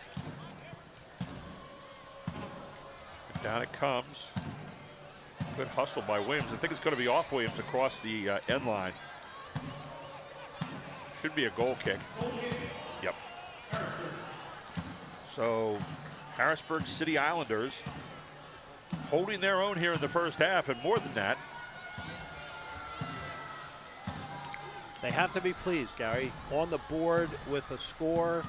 Speaker 1: And down it comes. Good hustle by Williams. I think it's going to be off Williams across the end line. Should be a goal kick. Yep. So Harrisburg City Islanders holding their own here in the first half, and more than that.
Speaker 2: They have to be pleased, Gary. On the board with a score,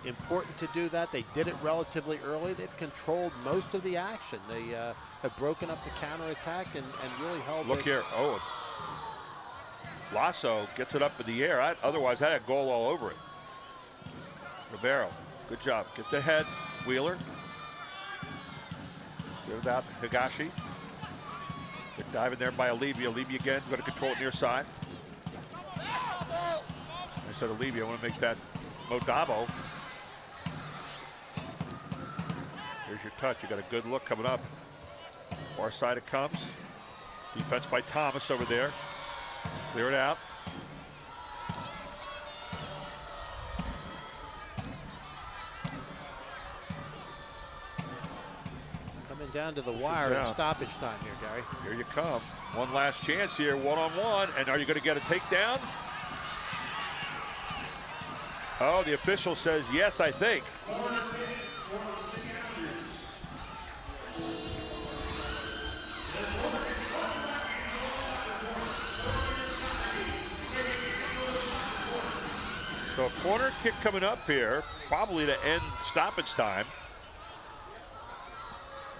Speaker 2: important to do that. They did it relatively early. They've controlled most of the action. They have broken up the counterattack and really held.
Speaker 1: Look here. Lasso gets it up in the air. Otherwise, I had a goal all over it. Ribeiro, good job. Get the head. Wheeler. Give it out to Higashi. Good dive in there by Alibi. Alibi again, going to control it near side. I said Alibi, I want to make that Modabo. Here's your touch. You got a good look coming up. Far side it comes. Defense by Thomas over there. Clear it out.
Speaker 2: Coming down to the wire in stoppage time here, Gary.
Speaker 1: Here you come. One last chance here, one-on-one. And are you going to get a takedown? Oh, the official says yes, I think. So a corner kick coming up here, probably to end stoppage time.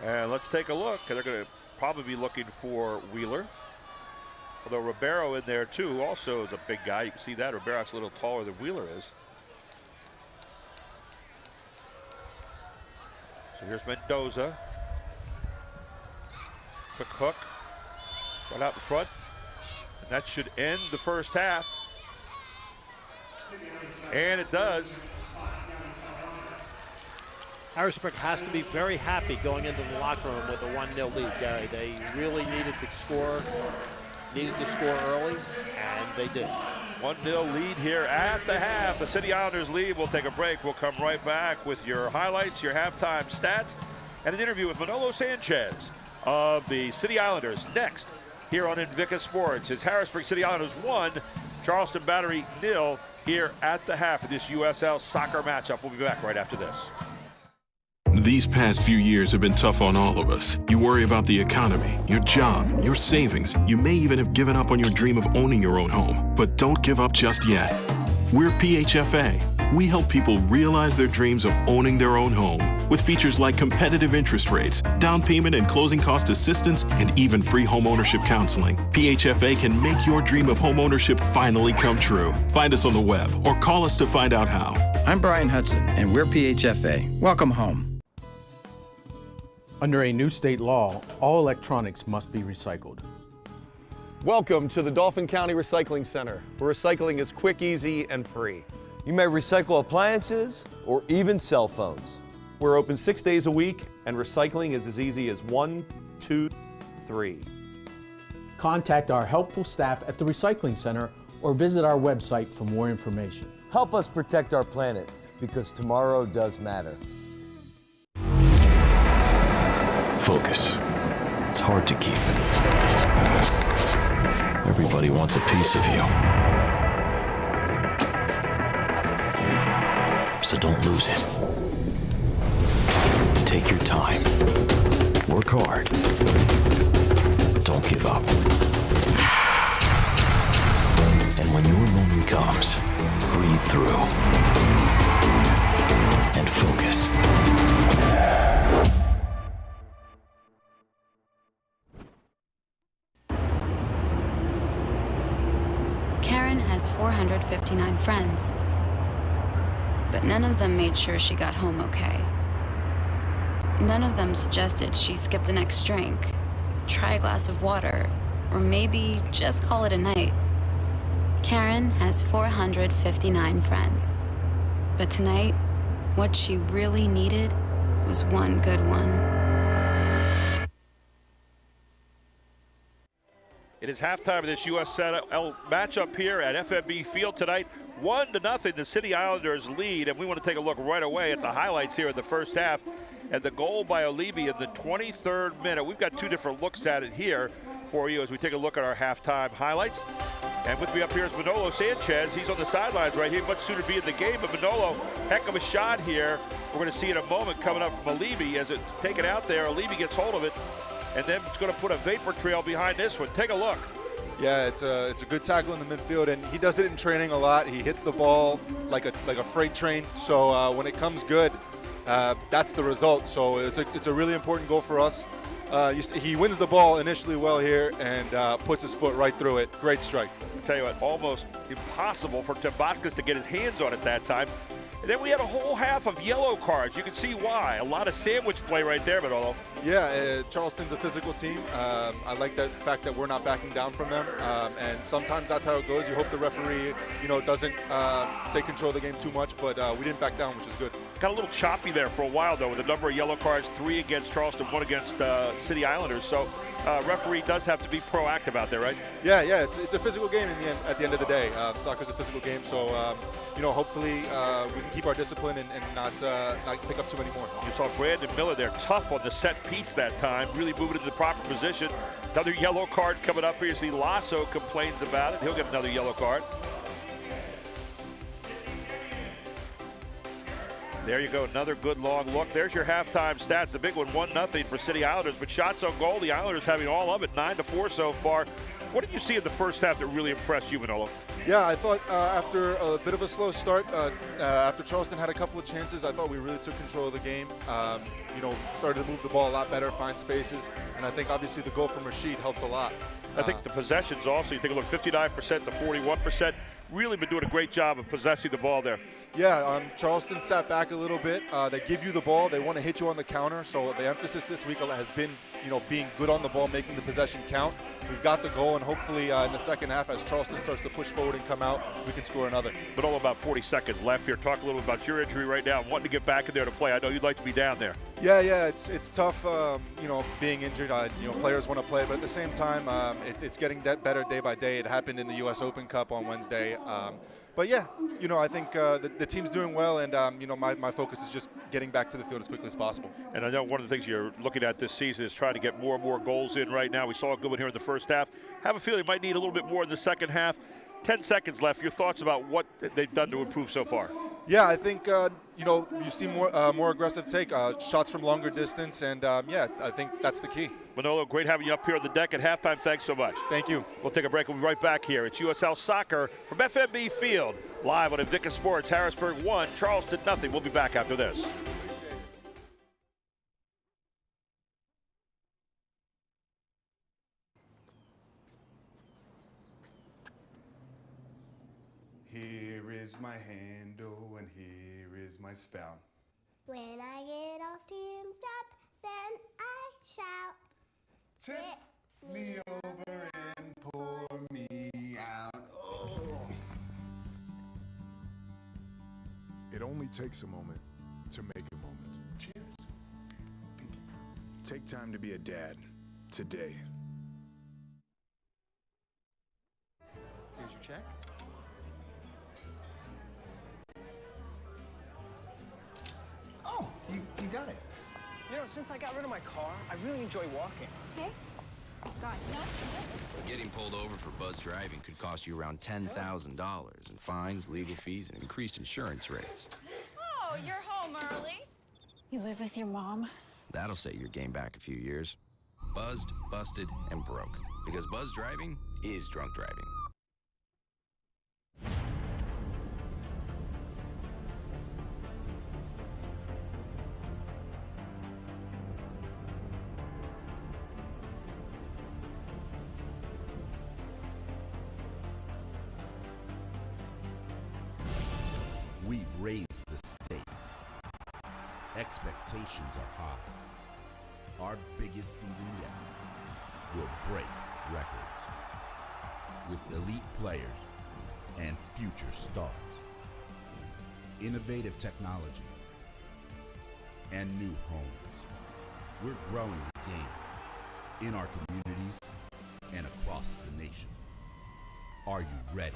Speaker 1: And let's take a look. They're going to probably be looking for Wheeler. Although Ribeiro in there too also is a big guy. You can see that. Ribeiro's a little taller than Wheeler is. So here's Mendoza. Quick hook. Right out in front. And that should end the first half. And it does.
Speaker 2: Harrisburg has to be very happy going into the locker room with a 1-0 lead, Gary. They really needed to score needed to score early, and they did.
Speaker 1: 1-0 lead here at the half. The City Islanders lead. We'll take a break. We'll come right back with your highlights, your halftime stats, and an interview with Manolo Sanchez of the City Islanders next here on Invicta Sports. It's Harrisburg City Islanders 1, Charleston Battery 0 here at the half of this USL soccer matchup. We'll be back right after this.
Speaker 3: These past few years have been tough on all of us. You worry about the economy, your job, your savings. You may even have given up on your dream of owning your own home. But don't give up just yet. We're PHFA. We help people realize their dreams of owning their own home with features like competitive interest rates, down payment and closing cost assistance, and even free home ownership counseling. PHFA can make your dream of home ownership finally come true. Find us on the web or call us to find out how.
Speaker 4: I'm Brian Hudson, and we're PHFA. Welcome home.
Speaker 5: Under a new state law, all electronics must be recycled.
Speaker 6: Welcome to the Dolphin County Recycling Center, where recycling is quick, easy, and free.
Speaker 7: You may recycle appliances or even cell phones.
Speaker 6: We're open 6 days a week, and recycling is as easy as 1, 2, 3.
Speaker 5: Contact our helpful staff at the Recycling Center or visit our website for more information.
Speaker 7: Help us protect our planet, because tomorrow does matter.
Speaker 8: Focus. It's hard to keep. Everybody wants a piece of you. So don't lose it. Take your time. Work hard. Don't give up. And when your moment comes, breathe through and focus.
Speaker 9: Karen has 459 friends, but none of them made sure she got home okay. None of them suggested she skip the next drink, try a glass of water, or maybe just call it a night. Karen has 459 friends, but tonight, what she really needed was one good one.
Speaker 1: It is halftime of this USL matchup here at FMB Field tonight. 1-0, the City Islanders lead, and we want to take a look right away at the highlights here in the first half. And the goal by Olibi in the 23rd minute. We've got two different looks at it here for you as we take a look at our halftime highlights. And with me up here is Manolo Sanchez. He's on the sidelines right here. Much sooner be in the game, but Manolo, heck of a shot here. We're going to see in a moment coming up from Olibi as it's taken out there. Olibi gets hold of it, and then it's going to put a vapor trail behind this one. Take a look.
Speaker 11: Yeah, it's a good tackle in the midfield, and he does it in training a lot. He hits the ball like a freight train. So when it comes good, that's the result. So it's a really important goal for us. He wins the ball initially well here and puts his foot right through it. Great strike.
Speaker 1: I'll tell you what, almost impossible for Tabascus to get his hands on it that time. And then we had a whole half of yellow cards. You can see why. A lot of sandwich play right there, Manolo.
Speaker 11: Yeah, Charleston's a physical team. I like the fact that we're not backing down from them. And sometimes that's how it goes. You hope the referee, doesn't take control of the game too much, but we didn't back down, which is good.
Speaker 1: Got a little choppy there for a while, though, with a number of yellow cards, 3 against Charleston, 1 against City Islanders. So referee does have to be proactive out there, right?
Speaker 11: Yeah, it's a physical game at the end of the day. Soccer's a physical game, so hopefully we can keep our discipline and not pick up too many more.
Speaker 1: You saw Brandon Miller there, tough on the set piece that time, really moving into the proper position. Another yellow card coming up here. You see Lasso complains about it. He'll get another yellow card. There you go, another good long look. There's your halftime stats. A big one, 1-0 for City Islanders. But shots on goal, the Islanders having all of it, 9-4 so far. What did you see in the first half that really impressed you, Manolo?
Speaker 11: Yeah, I thought after a bit of a slow start, after Charleston had a couple of chances, I thought we really took control of the game. Started to move the ball a lot better, find spaces, and I think obviously the goal from Rashid helps a lot.
Speaker 1: I think the possessions also, you take a look, 59% to 41%. Really been doing a great job of possessing the ball there.
Speaker 11: Yeah, Charleston sat back a little bit. They give you the ball. They want to hit you on the counter. So the emphasis this week has been, being good on the ball, making the possession count. We've got the goal, and hopefully in the second half, as Charleston starts to push forward and come out, we can score another.
Speaker 1: But all about 40 seconds left here. Talk a little about your injury right now and wanting to get back in there to play. I know you'd like to be down there.
Speaker 11: Yeah, it's tough, being injured. Players want to play, but at the same time, it's getting better day by day. It happened in the U.S. Open Cup on Wednesday. But yeah, I think the team's doing well, and my focus is just getting back to the field as quickly as possible.
Speaker 1: And I know one of the things you're looking at this season is trying to get more and more goals in right now. We saw a good one here in the first half. Have a feeling you might need a little bit more in the second half. 10 seconds left. Your thoughts about what they've done to improve so far?
Speaker 11: Yeah, I think you see more aggressive take shots from longer distance, and I think that's the key.
Speaker 1: Manolo, great having you up here on the deck at halftime. Thanks so much.
Speaker 11: Thank you.
Speaker 1: We'll take a break. We'll be right back here. It's USL Soccer from FMB Field, live on Invictus Sports. Harrisburg 1, Charleston 0. We'll be back after this.
Speaker 12: Here is my handle and here is my spout.
Speaker 13: When I get all steamed up, then I shout.
Speaker 12: Tip me over and pour me out. Oh.
Speaker 14: It only takes a moment to make a moment.
Speaker 12: Cheers.
Speaker 14: Take time to be a dad today.
Speaker 15: Here's your check.
Speaker 16: Oh, you got it. Since I got rid of my car, I really enjoy walking.
Speaker 17: Okay. Got it.
Speaker 18: Getting pulled over for buzz driving could cost you around $10,000 in fines, legal fees, and increased insurance rates.
Speaker 17: Oh, you're home early.
Speaker 19: You live with your mom?
Speaker 18: That'll set your game back a few years. Buzzed, busted, and broke. Because buzz driving is drunk driving.
Speaker 20: We've raised the stakes. Expectations are high. Our biggest season yet will break records with elite players and future stars. Innovative technology and new homes. We're growing the game in our communities and across the nation. Are you ready?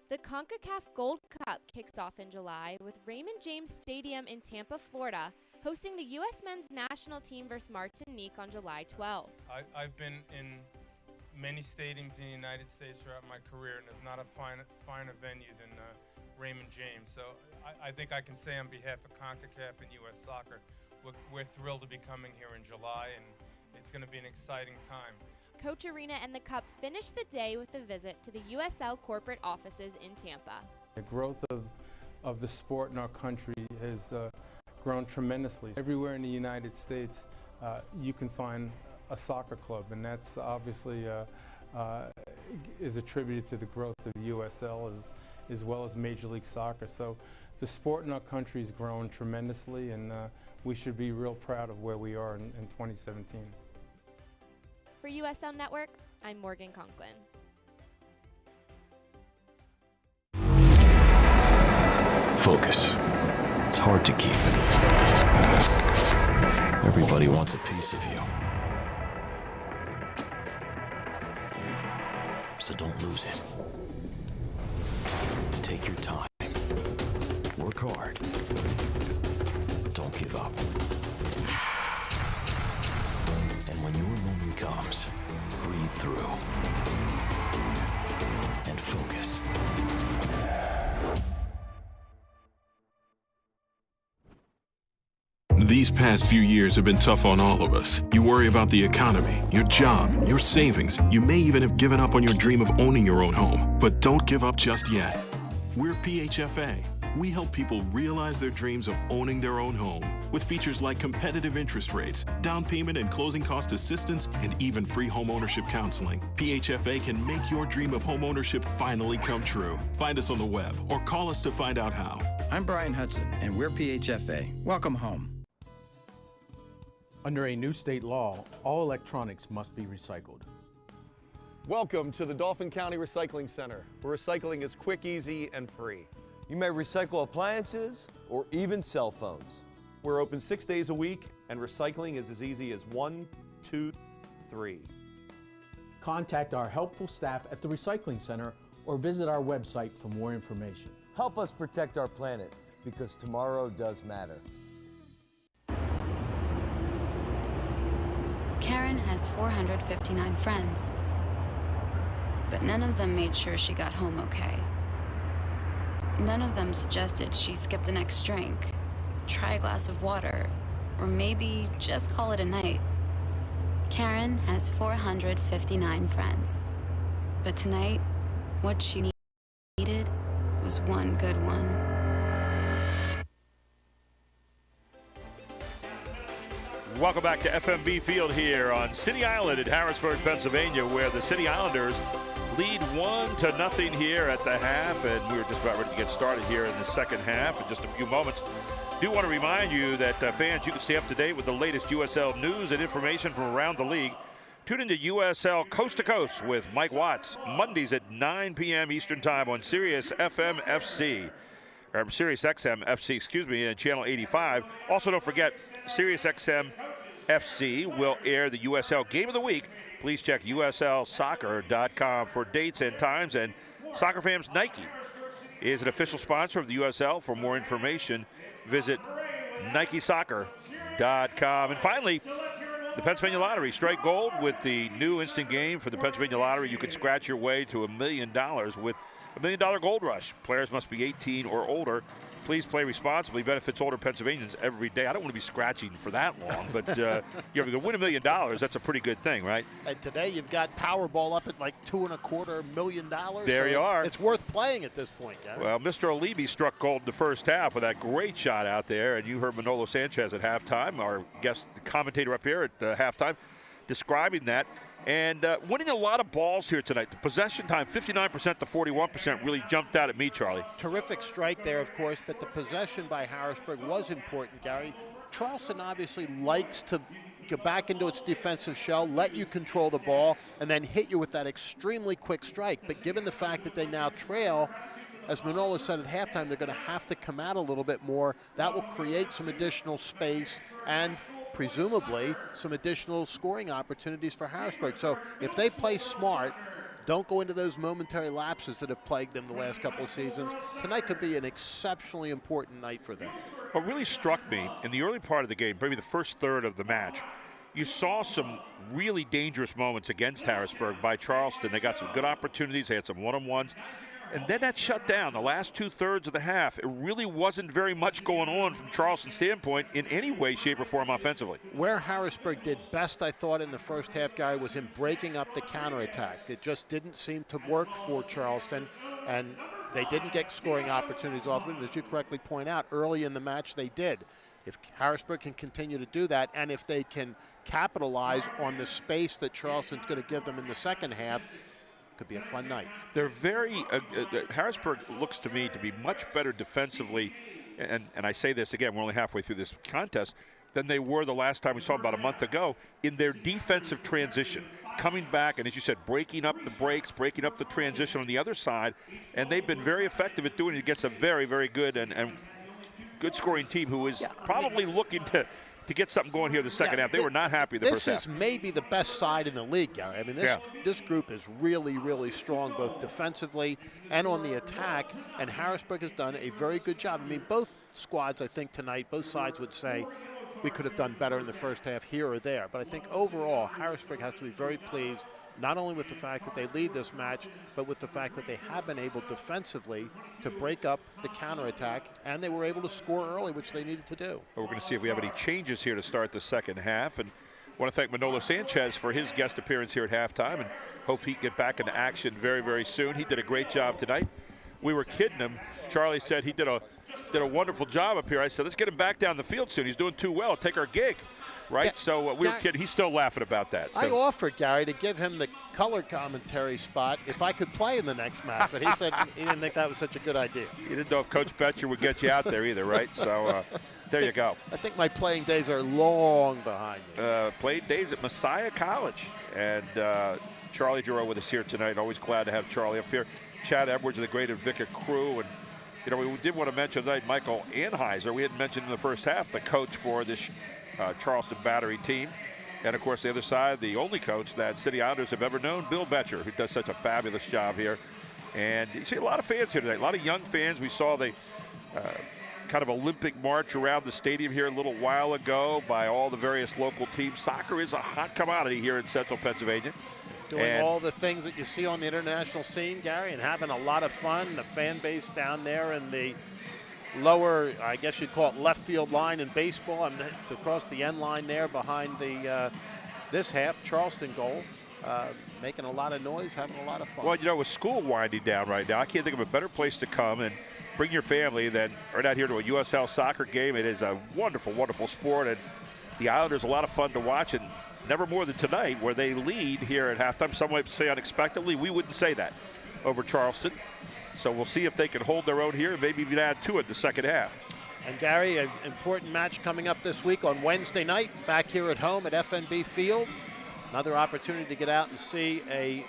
Speaker 21: The CONCACAF Gold Cup kicks off in July with Raymond James Stadium in Tampa, Florida, hosting the U.S. men's national team versus Martinique on July 12th.
Speaker 22: I've been in many stadiums in the United States throughout my career, and there's not a finer venue than Raymond James. So I think I can say on behalf of CONCACAF and U.S. Soccer, we're thrilled to be coming here in July, and it's going to be an exciting time.
Speaker 21: Coach Arena and the Cup finished the day with a visit to the USL corporate offices in Tampa.
Speaker 5: The growth of the sport in our country has grown tremendously. Everywhere in the United States, you can find a soccer club, and that's obviously is attributed to the growth of the USL as well as Major League Soccer. So the sport in our country has grown tremendously, and we should be real proud of where we are in 2017.
Speaker 21: For USL Network, I'm Morgan Conklin.
Speaker 8: Focus. It's hard to keep. Everybody wants a piece of you. so don't lose it. Take your time. Work hard. Don't give up. And when your moment comes, breathe through and focus.
Speaker 3: These past few years have been tough on all of us. You worry about the economy, your job, your savings. You may even have given up on your dream of owning your own home. But don't give up just yet. We're PHFA. We help people realize their dreams of owning their own home with features like competitive interest rates, down payment and closing cost assistance, and even free home ownership counseling. PHFA can make your dream of home ownership finally come true. Find us on the web or call us to find out how.
Speaker 4: I'm Brian Hudson, and we're PHFA. Welcome home.
Speaker 2: Under a new state law, all electronics must be recycled.
Speaker 6: Welcome to the Dolphin County Recycling Center, where recycling is quick, easy, and free.
Speaker 7: You may recycle appliances or even cell phones.
Speaker 6: We're open 6 days a week, and recycling is as easy as 1, 2, 3.
Speaker 2: Contact our helpful staff at the Recycling Center or visit our website for more information.
Speaker 7: Help us protect our planet, because tomorrow does matter.
Speaker 9: Karen has 459 friends, but none of them made sure she got home okay. None of them suggested she skip the next drink, try a glass of water, or maybe just call it a night. Karen has 459 friends, but tonight, what she needed was one good one.
Speaker 1: Welcome back to FMB Field here on City Island in Harrisburg, Pennsylvania, where the City Islanders lead 1-0 here at the half, and we're just about ready to get started here in the second half in just a few moments. Do want to remind you that fans, you can stay up to date with the latest USL news and information from around the league. Tune into USL Coast to Coast with Mike Watts, Mondays at 9 p.m. Eastern Time on Sirius XM FC, and Channel 85. Also, don't forget, Sirius XM FC will air the USL Game of the Week. Please check USLsoccer.com for dates and times. And soccer fans, Nike is an official sponsor of the USL. For more information, visit NikeSoccer.com. And finally, the Pennsylvania Lottery. Strike gold with the new instant game for the Pennsylvania Lottery. You can scratch your way to $1 million with $1 million gold rush. Players must be 18 or older. Please play responsibly. Benefits older Pennsylvanians every day. I don't want to be scratching for that long, but you're going to win $1 million. That's a pretty good thing, right?
Speaker 10: And today you've got Powerball up at like $2.25 million.
Speaker 1: There you are.
Speaker 10: It's worth playing at this point, Gary.
Speaker 1: Well, Mr. Alibi struck gold in the first half with that great shot out there, and you heard Manolo Sanchez at halftime, our guest commentator up here at halftime, describing that. And winning a lot of balls here tonight. The possession time, 59% to 41%, really jumped out at me, Charlie.
Speaker 10: Terrific strike there, of course, but the possession by Harrisburg was important, Gary. Charleston obviously likes to get back into its defensive shell, let you control the ball, and then hit you with that extremely quick strike. But given the fact that they now trail, as Manolo said at halftime, they're going to have to come out a little bit more. That will create some additional space and presumably some additional scoring opportunities for Harrisburg. So if they play smart, don't go into those momentary lapses that have plagued them the last couple of seasons, tonight could be an exceptionally important night for them.
Speaker 1: What really struck me in the early part of the game, maybe the first third of the match, you saw some really dangerous moments against Harrisburg by Charleston. They got some good opportunities. They had some one-on-ones. And then that shut down the last two-thirds of the half. It really wasn't very much going on from Charleston's standpoint in any way, shape, or form offensively.
Speaker 10: Where Harrisburg did best, I thought, in the first half, Gary, was in breaking up the counterattack. It just didn't seem to work for Charleston, and they didn't get scoring opportunities off of it. As you correctly point out, early in the match they did. If Harrisburg can continue to do that, and if they can capitalize on the space that Charleston's going to give them in the second half, could be a fun night.
Speaker 1: They're very Harrisburg looks to me to be much better defensively, and I say this again, we're only halfway through this contest, than they were the last time we saw them about a month ago in their defensive transition. Coming back, and as you said, breaking up the breaks, breaking up the transition on the other side, and they've been very effective at doing it against a very, very good and good scoring team who is probably looking to to get something going here in the second half. They were not happy the first half.
Speaker 10: This is maybe the best side in the league, Gary. I mean, this group is really, really strong, both defensively and on the attack, and Harrisburg has done a very good job. I mean, both squads, I think, tonight, both sides would say we could have done better in the first half here or there. But I think overall, Harrisburg has to be very pleased, not only with the fact that they lead this match, but with the fact that they have been able defensively to break up the counterattack, and they were able to score early, which they needed to do.
Speaker 1: Well, we're going to see if we have any changes here to start the second half. And I want to thank Manolo Sanchez for his guest appearance here at halftime, and hope he can get back into action very, very soon. He did a great job tonight. We were kidding him. Charlie said he did a wonderful job up here. I said, let's get him back down the field soon. He's doing too well. Take our gig. Right? So we were kidding. He's still laughing about that. So.
Speaker 10: I offered Gary to give him the color commentary spot if I could play in the next match, but he said he didn't think that was such a good idea.
Speaker 1: You didn't know if Coach Betcher would get you out there either, right? So there you go.
Speaker 10: I think my playing days are long behind me.
Speaker 1: Played days at Messiah College. And Charlie Giroux with us here tonight. Always glad to have Charlie up here. Chad Edwards of the great Invicta crew. And, you know, we did want to mention tonight Michael Anheuser. We hadn't mentioned in the first half the coach for this Charleston Battery team. And, of course, the other side, the only coach that City Islanders have ever known, Bill Betcher, who does such a fabulous job here. And you see a lot of fans here tonight, a lot of young fans. We saw the kind of Olympic march around the stadium here a little while ago by all the various local teams. Soccer is a hot commodity here in central Pennsylvania.
Speaker 10: Doing all the things that you see on the international scene, Gary, and having a lot of fun. The fan base down there in the lower, I guess you'd call it left field line in baseball. I'm across the end line there behind the this half Charleston goal, making a lot of noise, having a lot of fun.
Speaker 1: Well, you know, with school winding down right now, I can't think of a better place to come and bring your family than right out here to a USL soccer game. It is a wonderful, wonderful sport, and the Islanders a lot of fun to watch, and never more than tonight where they lead here at halftime. Some might say unexpectedly. We wouldn't say that over Charleston. So we'll see if they can hold their own here and maybe even add to it in the second half.
Speaker 10: And Gary, an important match coming up this week on Wednesday night back here at home at FNB Field. Another opportunity to get out and see a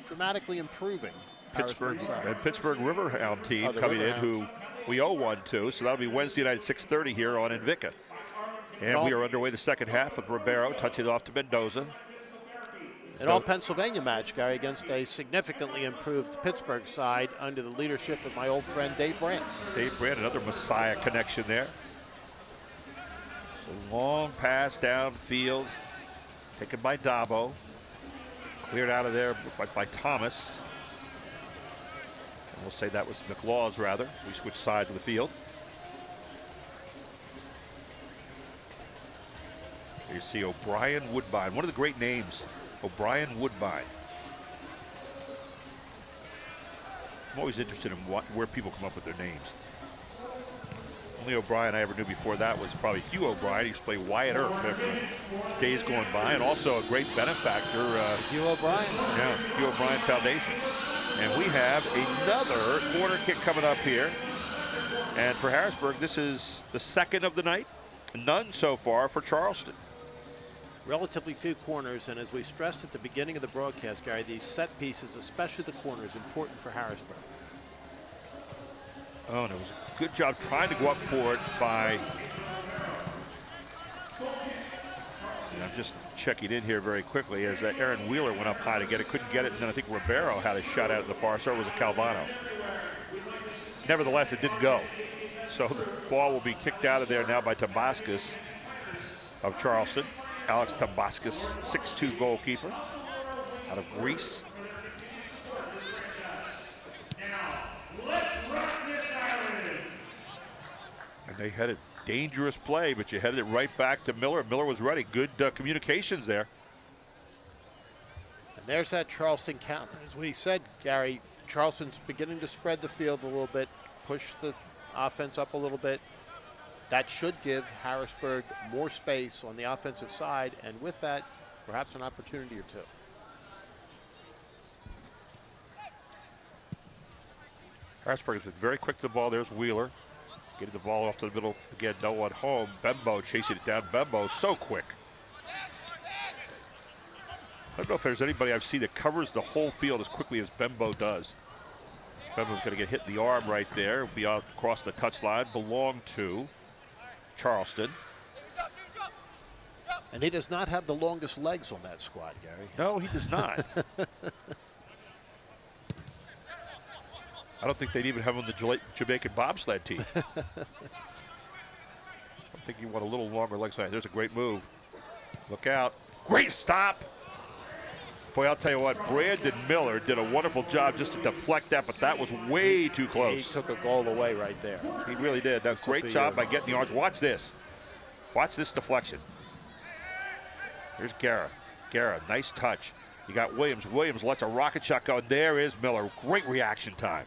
Speaker 10: dramatically improving
Speaker 1: Pittsburgh Riverhound team coming in, who we owe one to. So that'll be Wednesday night at 6:30 here on Invicta. And we are underway the second half with Ribeiro touching it off to Mendoza.
Speaker 10: An all-Pennsylvania match, Gary, against a significantly improved Pittsburgh side under the leadership of my old friend Dave Brandt.
Speaker 1: Dave Brandt, another Messiah connection there. A long pass downfield, taken by Dabo. Cleared out of there by Thomas. And we'll say that was McLaws, rather. We switched sides of the field. You see O'Brien Woodbine, one of the great names, O'Brien Woodbine. I'm always interested in where people come up with their names. Only O'Brien I ever knew before that was probably Hugh O'Brien. He used to play Wyatt Earp days going by, and also a great benefactor.
Speaker 10: Hugh O'Brien.
Speaker 1: Yeah, Hugh O'Brien Foundation. And we have another corner kick coming up here. And for Harrisburg, this is the second of the night. None so far for Charleston.
Speaker 10: Relatively few corners, and as we stressed at the beginning of the broadcast, Gary, these set pieces, especially the corners, important for Harrisburg.
Speaker 1: Oh, and it was a good job trying to go up for it by... And I'm just checking in here very quickly as Aaron Wheeler went up high to get it, couldn't get it, and then I think Ribeiro had a shot out at the far side. It was a Calvano. Nevertheless, it didn't go. So the ball will be kicked out of there now by Tambaskas of Charleston. Alex Tambaskas, 6'2" goalkeeper out of Greece. And they had a dangerous play, but you headed it right back to Miller. Miller was ready. Good communications there.
Speaker 10: And there's that Charleston count. As we said, Gary, Charleston's beginning to spread the field a little bit, push the offense up a little bit. That should give Harrisburg more space on the offensive side, and with that, perhaps an opportunity or two.
Speaker 1: Harrisburg has been very quick to the ball. There's Wheeler. Getting the ball off to the middle. Again, no one home. Bembo chasing it down. Bembo so quick. I don't know if there's anybody I've seen that covers the whole field as quickly as Bembo does. Bembo's going to get hit in the arm right there. It'll be out across the touchline. Belong to Charleston.
Speaker 10: And he does not have the longest legs on that squad, Gary.
Speaker 1: No, he does not. I don't think they'd even have him on the Jamaican bobsled team. I think you want a little longer legs. There's a great move. Look out. Great stop. Boy, I'll tell you what, Brandon Miller did a wonderful job just to deflect that, but that was way too close.
Speaker 10: He took a goal away right there.
Speaker 1: He really did. That's a great job by getting the arms. Watch this. Watch this deflection. Here's Guerra. Guerra, nice touch. You got Williams. Williams lets a rocket shot go. There is Miller. Great reaction time.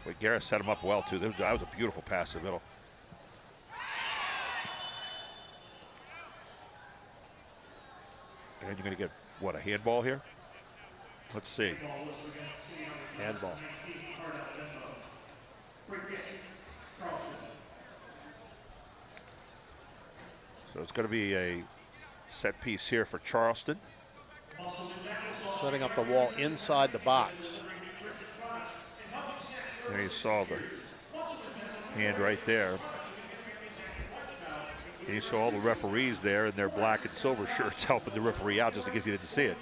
Speaker 1: Wait, Guerra set him up well, too. That was a beautiful pass to the middle. And you're going to get, what, a handball here? Let's see.
Speaker 10: Handball.
Speaker 1: So it's going to be a set piece here for Charleston.
Speaker 10: Setting up the wall inside the box.
Speaker 1: There you saw the hand right there. And you saw all the referees there in their black and silver shirts helping the referee out just in case you didn't see it.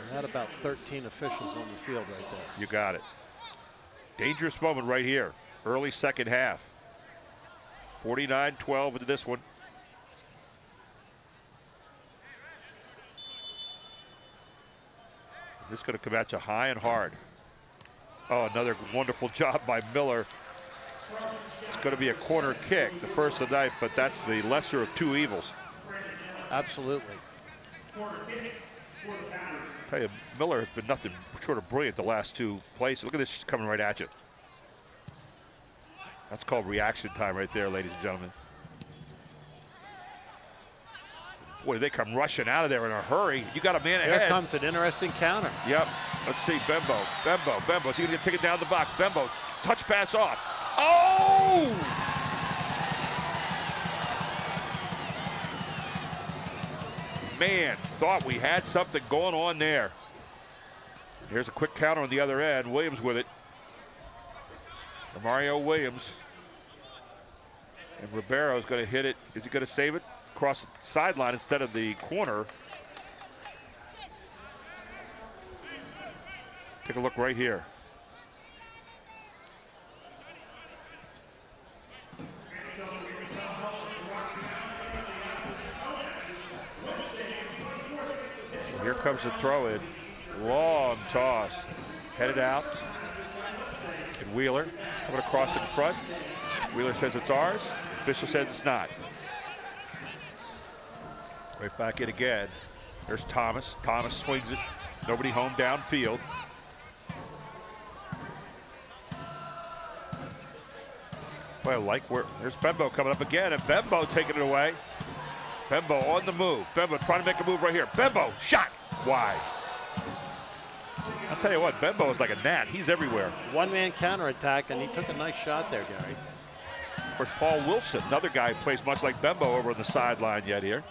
Speaker 10: We had about 13 officials on the field right there.
Speaker 1: You got it. Dangerous moment right here. Early second half. 49-12 into this one. This is going to come at you high and hard. Oh, another wonderful job by Miller. It's going to be a corner kick, the first of the night, but that's the lesser of two evils.
Speaker 10: Absolutely.
Speaker 1: I tell you, Miller has been nothing short of brilliant the last two plays. Look at this coming right at you. That's called reaction time right there, ladies and gentlemen. Boy, they come rushing out of there in a hurry. You got a man ahead.
Speaker 10: Here comes an interesting counter.
Speaker 1: Yep. Let's see, Bembo. Bembo. Is he going to take it down the box? Bembo, touch pass off. Oh! Man, thought we had something going on there. Here's a quick counter on the other end. Williams with it. Mario Williams. And Ribeiro's going to hit it. Is he going to save it? Across the sideline instead of the corner. Take a look right here. Here comes the throw in. Long toss. Headed out. And Wheeler coming across in front. Wheeler says it's ours. Official says it's not. Right back in again. There's Thomas. Thomas swings it. Nobody home downfield. Well, I like where there's Bembo coming up again, and Bembo taking it away. Bembo on the move. Bembo trying to make a move right here. Bembo shot wide. I'll tell you what, Bembo is like a gnat. He's everywhere.
Speaker 10: One-man counterattack, and he took a nice shot there, Gary.
Speaker 1: Of course, Paul Wilson, another guy who plays much like Bembo over on the sideline yet here.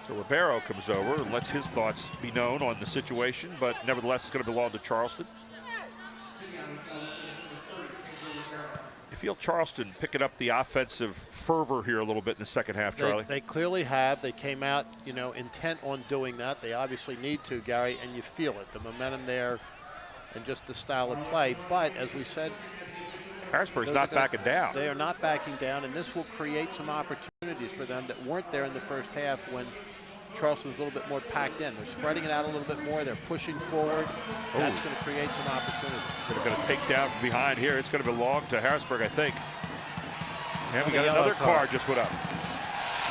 Speaker 1: So Ribeiro comes over and lets his thoughts be known on the situation, but nevertheless, it's going to belong to Charleston. You feel Charleston picking up the offensive fervor here a little bit in the second half, Charlie?
Speaker 10: They clearly have. They came out, intent on doing that. They obviously need to, Gary, and you feel it. The momentum there and just the style of play. But as we said,
Speaker 1: Harrisburg's not backing down.
Speaker 10: They are not backing down, and this will create some opportunities for them that weren't there in the first half when Charleston was a little bit more packed in. They're spreading it out a little bit more. They're pushing forward. That's going to create some opportunities.
Speaker 1: They're going to take down from behind here. It's going to belong to Harrisburg, I think. And we got another card just went up.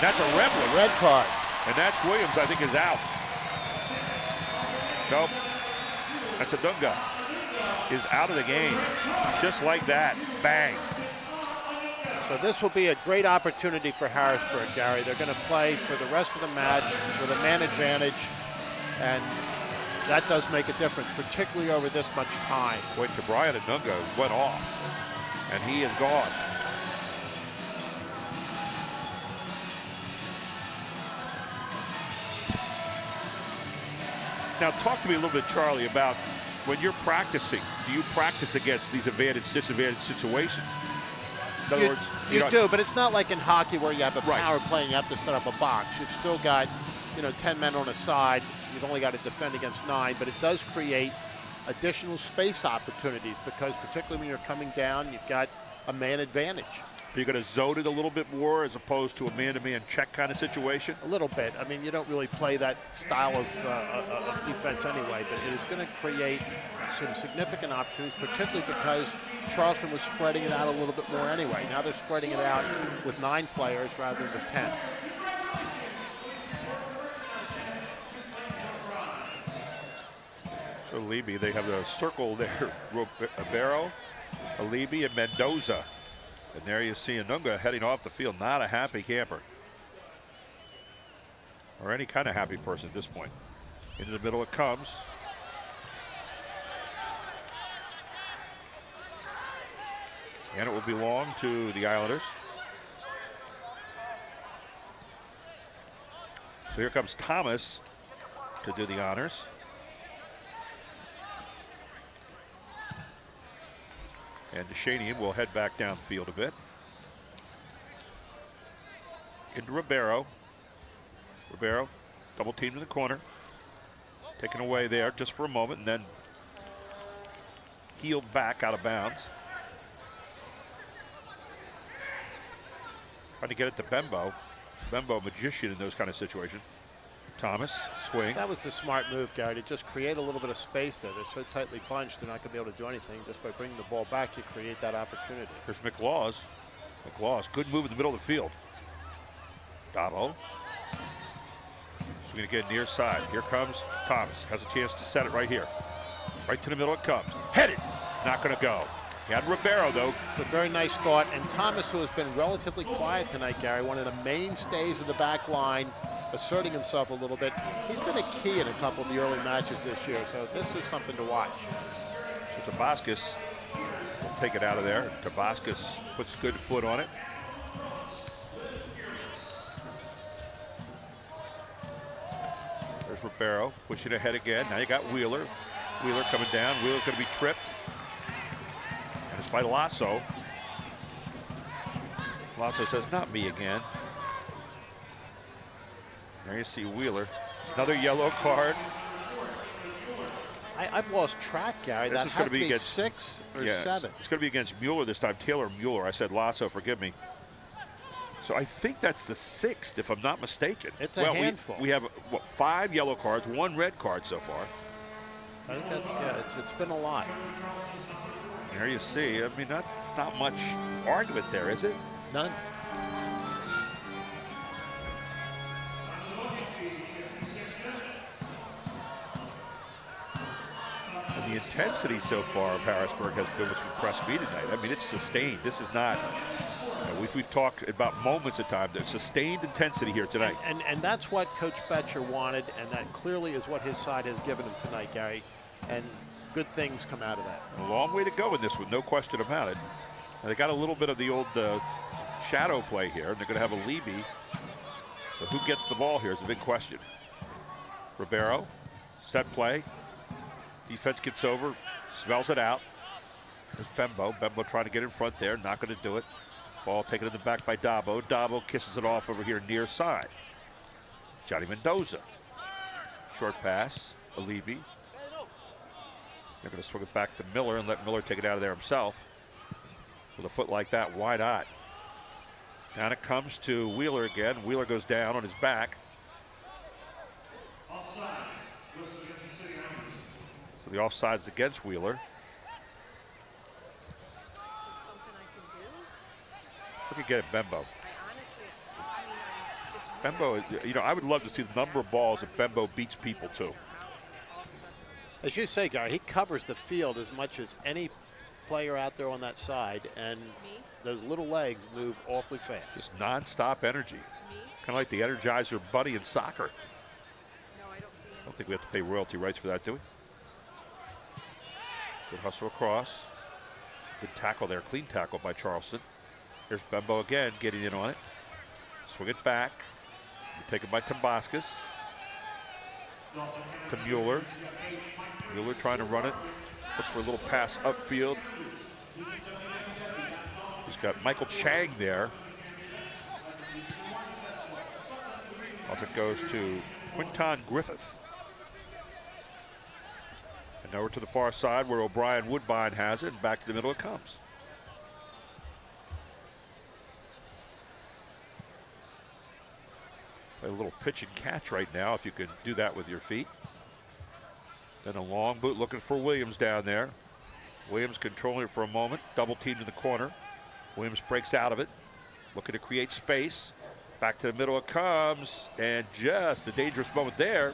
Speaker 1: That's a red
Speaker 10: card.
Speaker 1: And that's Williams, I think, is out. Nope. That's a Dunga. Is out of the game. Just like that. Bang.
Speaker 10: So this will be a great opportunity for Harrisburg, Gary. They're going to play for the rest of the match with a man advantage, and that does make a difference, particularly over this much time.
Speaker 1: Wait, Brian Adunga went off, and he is gone. Now, talk to me a little bit, Charlie, about when you're practicing. Do you practice against these advantage, disadvantage situations? In other words,
Speaker 10: you do, but it's not like in hockey where you have a power play and you have to set up a box. You've still got, 10 men on a side. You've only got to defend against 9, but it does create additional space opportunities because particularly when you're coming down, you've got a man advantage.
Speaker 1: Are you going to zone it a little bit more as opposed to a man-to-man check kind of situation?
Speaker 10: A little bit. I mean, you don't really play that style of defense anyway, but it is going to create some significant opportunities, particularly because Charleston was spreading it out a little bit more anyway. Now they're spreading it out with 9 players rather than with 10.
Speaker 1: So Alibi, they have the circle there. Ribeiro, Alibi, and Mendoza. And there you see Anunga heading off the field. Not a happy camper. Or any kind of happy person at this point. Into the middle it comes. And it will belong to the Islanders. So here comes Thomas to do the honors. And Deshanian will head back downfield a bit. Into Ribeiro. Ribeiro, double teamed in the corner. Taken away there just for a moment and then heeled back out of bounds. Trying to get it to Bembo. Bembo, magician in those kind of situations. Thomas, swing.
Speaker 10: That was the smart move, Gary, to just create a little bit of space there. They're so tightly bunched, they're not going to be able to do anything. Just by bringing the ball back, you create that opportunity.
Speaker 1: Here's McLaws. McLaws, good move in the middle of the field. Dabo. Swing again near side. Here comes Thomas. Has a chance to set it right here. Right to the middle it comes. Headed. Not going to go. He had Ribeiro, though.
Speaker 10: But very nice thought. And Thomas, who has been relatively quiet tonight, Gary, one of the mainstays of the back line, asserting himself a little bit. He's been a key in a couple of the early matches this year, so this is something to watch.
Speaker 1: So Tabascus will take it out of there. Tabascus puts good foot on it. There's Ribeiro pushing ahead again. Now you got Wheeler. Wheeler coming down. Wheeler's going to be tripped. And it's by Lasso. Lasso says, not me again. There you see Wheeler. Another yellow card.
Speaker 10: I've lost track, Gary.
Speaker 1: This
Speaker 10: that
Speaker 1: is
Speaker 10: has
Speaker 1: going to be
Speaker 10: to be
Speaker 1: against
Speaker 10: 6 or 7.
Speaker 1: It's going to be against Mueller this time. Taylor Mueller. I said Lasso, forgive me. So I think that's the 6th, if I'm not mistaken.
Speaker 10: It's a handful.
Speaker 1: We have, what, 5 yellow cards, 1 red card so far.
Speaker 10: I think that's, it's been a lot.
Speaker 1: There you see. I mean, that's not much argument there, is it?
Speaker 10: None.
Speaker 1: And the intensity so far of Harrisburg has been what's impressed me tonight. I mean, it's sustained. This is not, we've talked about moments at time. There's sustained intensity here tonight.
Speaker 10: And that's what Coach Betcher wanted, and that clearly is what his side has given him tonight, Gary. And good things come out of that.
Speaker 1: A long way to go in this one, no question about it. And they got a little bit of the old shadow play here, and they're going to have a Levy. So who gets the ball here is a big question. Ribeiro, set play. Defense gets over, smells it out. There's Bembo. Bembo trying to get in front there, not going to do it. Ball taken in the back by Dabo. Dabo kisses it off over here near side. Johnny Mendoza. Short pass, Alibi. They're going to swing it back to Miller and let Miller take it out of there himself. With a foot like that, why not? Down it comes to Wheeler again. Wheeler goes down on his back. So the offside's against Wheeler. Look at get Bembo. Bembo, I would love to see the number of balls that Bembo beats people to.
Speaker 10: As you say, Gary, he covers the field as much as any player out there on that side, and those little legs move awfully fast.
Speaker 1: Just non-stop energy. Kind of like the Energizer Bunny in soccer. I don't think we have to pay royalty rights for that, do we? Good hustle across. Good tackle there. Clean tackle by Charleston. Here's Bembo again, getting in on it. Swing it back. Taken by Tabascus. to Mueller. Mueller trying to run it. Looks for a little pass upfield. He's got Michael Chang there. Off it goes to Quinton Griffith. And over to the far side where O'Brien Woodbine has it, and back to the middle it comes. A little pitch and catch right now, if you could do that with your feet. Then a long boot looking for Williams down there. Williams controlling it for a moment, double teamed in the corner. Williams breaks out of it, looking to create space. Back to the middle it comes, and just a dangerous moment there.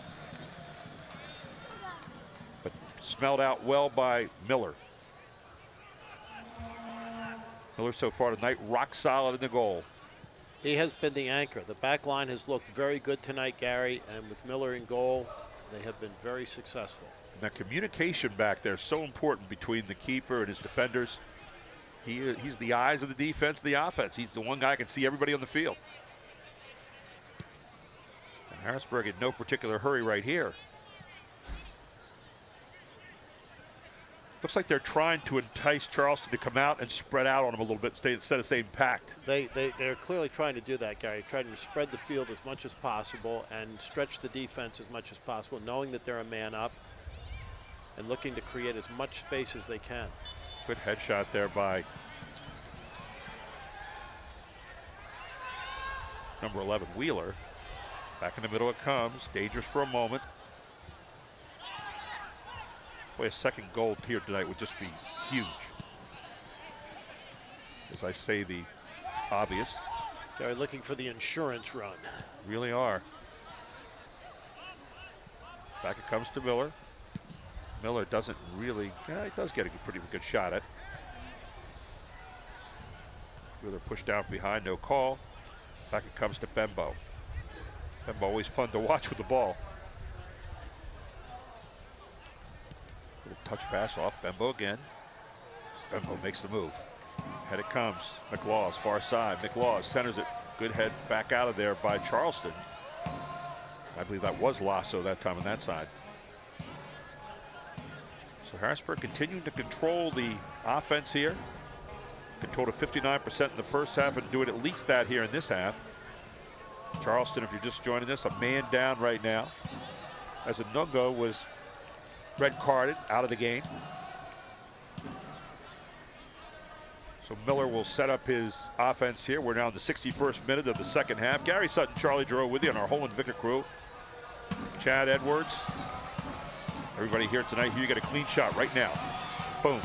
Speaker 1: But smelled out well by Miller. Miller so far tonight, rock solid in the goal.
Speaker 10: He has been the anchor. The back line has looked very good tonight, Gary, and with Miller in goal, they have been very successful.
Speaker 1: And that communication back there is so important between the keeper and his defenders. He's the eyes of the defense, the offense. He's the one guy who can see everybody on the field. And Harrisburg in no particular hurry right here. Looks like they're trying to entice Charleston to come out and spread out on them a little bit instead of staying packed.
Speaker 10: They're clearly trying to do that, Gary, trying to spread the field as much as possible and stretch the defense as much as possible, knowing that they're a man up and looking to create as much space as they can.
Speaker 1: Good headshot there by number 11, Wheeler. Back in the middle it comes, dangerous for a moment. Boy, a second goal here tonight would just be huge. As I say the obvious.
Speaker 10: They're looking for the insurance run.
Speaker 1: Really are. Back it comes to Miller. Miller doesn't really, he does get a pretty good shot at. Wheeler pushed down from behind, no call. Back it comes to Bembo. Bembo always fun to watch with the ball. Little touch pass off, Bembo again. Bembo makes the move. Head it comes, McLaws, far side. McLaws centers it, good head back out of there by Charleston. I believe that was Lasso that time on that side. So Harrisburg continuing to control the offense here. Controlled it 59% in the first half and doing at least that here in this half. Charleston, if you're just joining us, a man down right now, as Anungo was red carded out of the game. So Miller will set up his offense here. We're now in the 61st minute of the second half. Gary Sutton, Charlie Giroux with you on our Holland Vicar crew. Chad Edwards. Everybody here tonight, here you get a clean shot right now. Boom.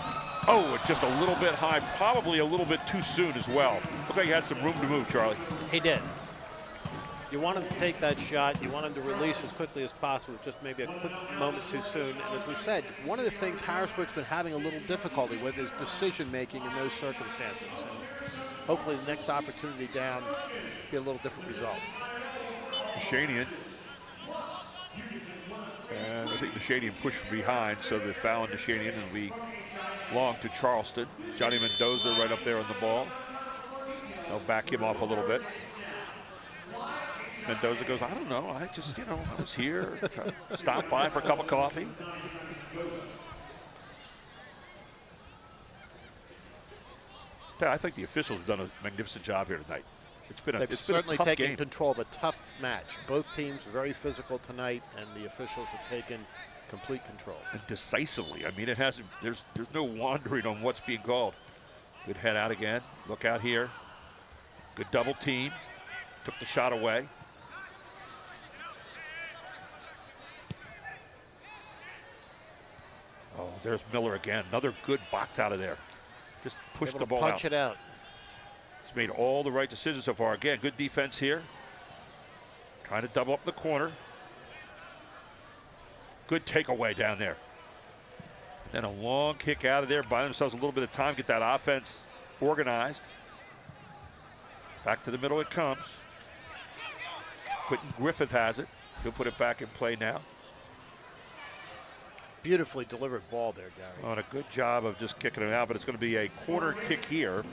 Speaker 1: Oh, it's just a little bit high, probably a little bit too soon as well. Looked like he had some room to move, Charlie.
Speaker 10: He did. You want him to take that shot. You want him to release as quickly as possible, just maybe a quick moment too soon. And as we've said, one of the things Harrisburg's been having a little difficulty with is decision-making in those circumstances. And hopefully the next opportunity down be a little different result.
Speaker 1: Nashanian. And I think Nashanian pushed from behind, so the foul on Nashanian, and we long to Charleston. Johnny Mendoza right up there on the ball. They'll back him off a little bit. Mendoza goes, I don't know, I just, I was here, stopped by for a cup of coffee. I think the officials have done a magnificent job here tonight.
Speaker 10: They've certainly taken control of a tough match. Both teams very physical tonight, and the officials have taken complete control.
Speaker 1: And decisively. I mean, it hasn't. There's no wandering on what's being called. Good head out again. Look out here. Good double team. Took the shot away. Oh, there's Miller again. Another good box out of there. Just pushed the ball out.
Speaker 10: Punch it out.
Speaker 1: He's made all the right decisions so far. Again, good defense here. Trying to double up the corner. Good takeaway down there. Then a long kick out of there. Buy themselves a little bit of time, get that offense organized. Back to the middle it comes. Quinton Griffith has it. He'll put it back in play now.
Speaker 10: Beautifully delivered ball there, Gary.
Speaker 1: Oh, and a good job of just kicking it out, but it's going to be a corner kick here.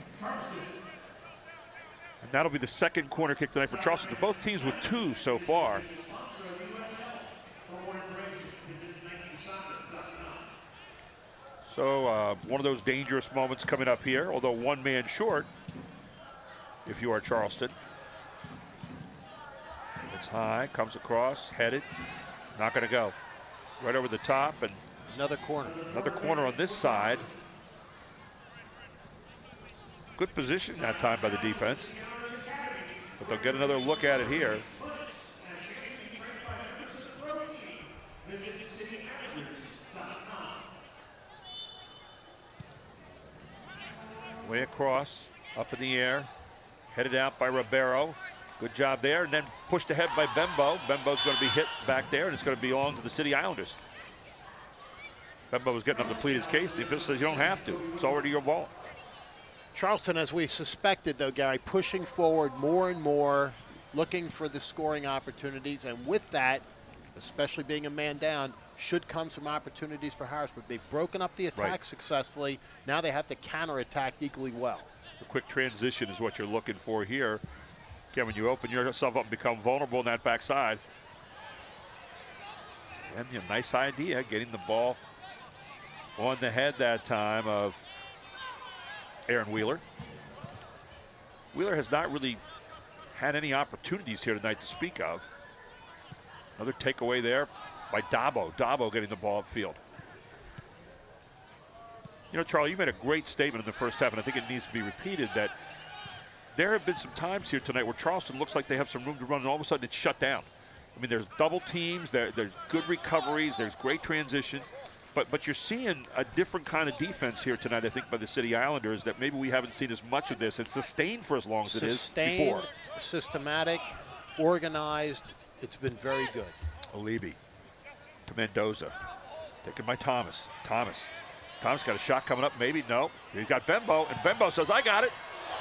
Speaker 1: And that'll be the second corner kick tonight for Charleston. Both teams with two so far. So one of those dangerous moments coming up here, although one man short if you are Charleston. It's high, comes across, headed, not going to go. Right over the top, and
Speaker 10: another corner.
Speaker 1: Another corner on this side. Good position that time by the defense. But they'll get another look at it here. Way across, up in the air, headed out by Ribeiro. Good job there, and then pushed ahead by Bembo. Bembo's going to be hit back there, and it's going to belong to the City Islanders. Bembo was getting up to plead his case. The official says you don't have to. It's already your ball.
Speaker 10: Charleston, as we suspected, though, Gary, pushing forward more and more, looking for the scoring opportunities, and with that, especially being a man down, should come some opportunities for Harrisburg. They've broken up the attack successfully. Now they have to counterattack equally well.
Speaker 1: The quick transition is what you're looking for here. Again, when you open yourself up and become vulnerable on that backside. And a nice idea, getting the ball on the head that time of Aaron Wheeler. Wheeler has not really had any opportunities here tonight to speak of. Another takeaway there by Dabo. Dabo getting the ball upfield. You know, Charlie, you made a great statement in the first half, and I think it needs to be repeated, that there have been some times here tonight where Charleston looks like they have some room to run, and all of a sudden it's shut down. I mean, there's double teams, there's good recoveries, there's great transition, but you're seeing a different kind of defense here tonight, I think, by the City Islanders, that maybe we haven't seen as much of this. It's sustained for as long as it is before.
Speaker 10: Systematic, organized. It's been very good.
Speaker 1: Alibi to Mendoza. Taken by Thomas. Thomas got a shot coming up, maybe. No. He's got Bembo, and Bembo says, I got it.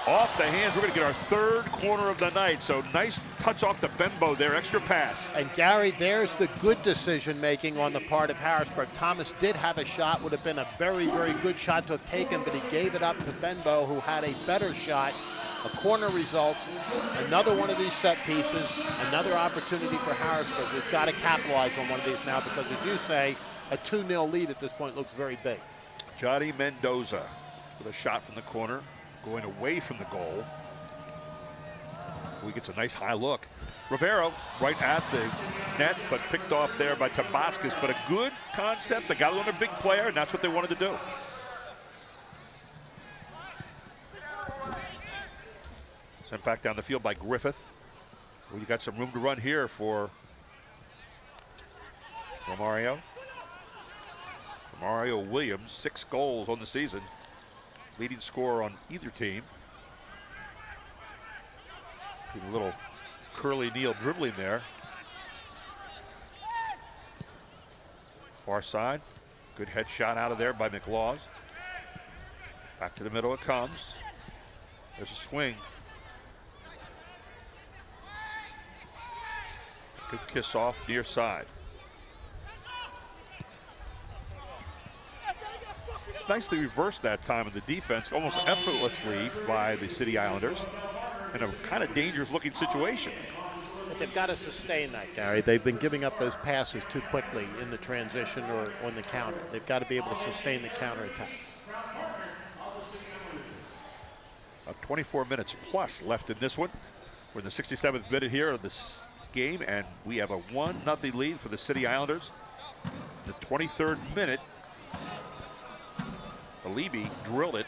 Speaker 1: Off the hands. We're going to get our third corner of the night. So nice touch off the Bembo there, extra pass.
Speaker 10: And Gary, there's the good decision making on the part of Harrisburg. Thomas did have a shot, would have been a very, very good shot to have taken, but he gave it up to Bembo, who had a better shot. A corner results. Another one of these set pieces. Another opportunity for Harrisburg. We've got to capitalize on one of these now, because as you say, a 2-0 lead at this point looks very big.
Speaker 1: Johnny Mendoza with a shot from the corner, going away from the goal. He gets a nice high look. Ribeiro right at the net, but picked off there by Tabascus. But a good concept. They got on a big player, and that's what they wanted to do. Sent back down the field by Griffith. Well, you got some room to run here for Romario. Romario Williams, 6 goals on the season. Leading scorer on either team. A little curly Neal dribbling there. Far side. Good head shot out of there by McLaws. Back to the middle it comes. There's a swing. Good kiss off near side. It's nicely reversed that time in the defense, almost effortlessly by the City Islanders in a kind of dangerous looking situation.
Speaker 10: But they've got to sustain that, Gary. They've been giving up those passes too quickly in the transition or on the counter. They've got to be able to sustain the counterattack.
Speaker 1: 24 minutes plus left in this one. We're in the 67th minute here of this game, and we have a 1-0 lead for the City Islanders. The 23rd minute, Alibi drilled it.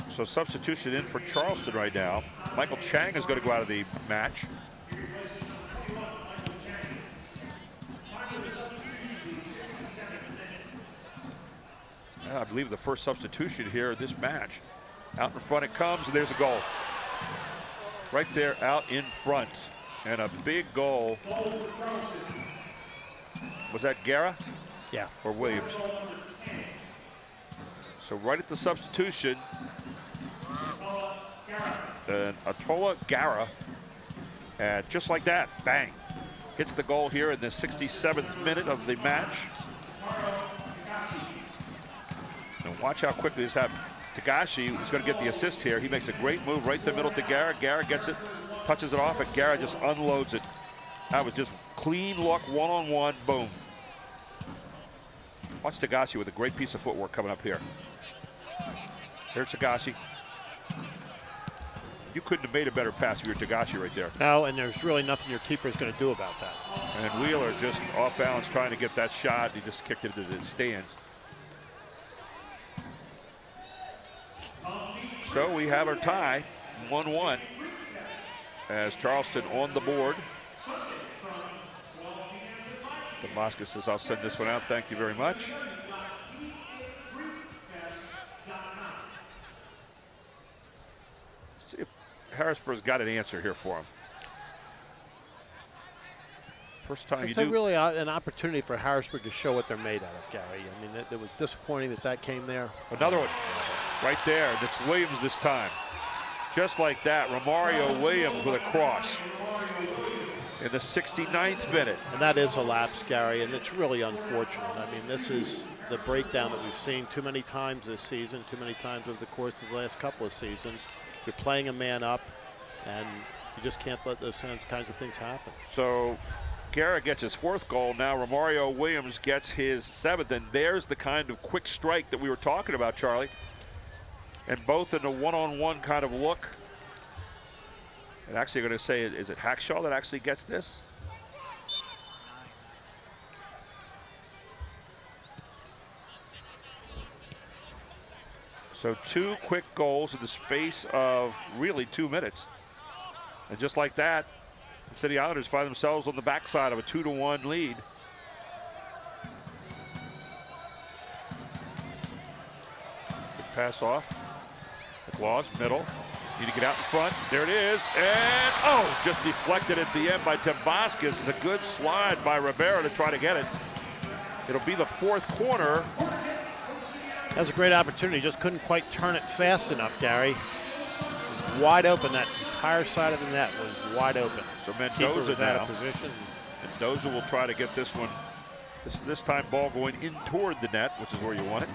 Speaker 1: So substitution in for Charleston right now. Michael Chang is going to go out of the match. I believe the first substitution here in this match. Out in front it comes, and there's a goal. Right there out in front. And a big goal. Was that Guerra?
Speaker 10: Yeah.
Speaker 1: Or Williams? So right at the substitution, Atola Guerra, and just like that, bang. Hits the goal here in the 67th minute of the match. And watch how quickly this happened. Tagashi is going to get the assist here. He makes a great move right to the middle to Garrett. Garrett gets it, touches it off, and Garrett just unloads it. That was just clean look, one-on-one, boom. Watch Tagashi with a great piece of footwork coming up here. Here's Tagashi. You couldn't have made a better pass if you were Tagashi right there.
Speaker 10: No, and there's really nothing your keeper is going to do about that.
Speaker 1: And Wheeler just off balance trying to get that shot. He just kicked it into the stands. So we have our tie, 1-1, as Charleston on the board. Damascus says, I'll send this one out. Thank you very much. See if Harrisburg's got an answer here for him. First time
Speaker 10: it's
Speaker 1: you do.
Speaker 10: Really an opportunity for Harrisburg to show what they're made out of, Gary. I mean, it was disappointing that came there.
Speaker 1: Another one right there. That's Williams this time. Just like that, Romario Williams with a cross in the 69th minute.
Speaker 10: And that is a lapse, Gary, and it's really unfortunate. I mean, this is the breakdown that we've seen too many times this season, too many times over the course of the last couple of seasons. You're playing a man up, and you just can't let those kinds of things happen.
Speaker 1: So Garrett gets his 4th goal. Now Romario Williams gets his 7th, and there's the kind of quick strike that we were talking about, Charlie. And both in a one-on-one kind of look. And actually, I'm going to say, is it Hackshaw that actually gets this? So 2 quick goals in the space of really 2 minutes. And just like that, the City Islanders find themselves on the backside of a 2-1 lead. Good pass off. Claus, middle. Need to get out in front. There it is. And, oh, just deflected at the end by Temboscus. It's a good slide by Rivera to try to get it. It'll be the 4th corner.
Speaker 10: That was a great opportunity. Just couldn't quite turn it fast enough, Gary. It was wide open. That entire side of the net was wide open.
Speaker 1: So Mendoza now.
Speaker 10: Out of position.
Speaker 1: Mendoza will try to get this one. This time ball going in toward the net, which is where you want it.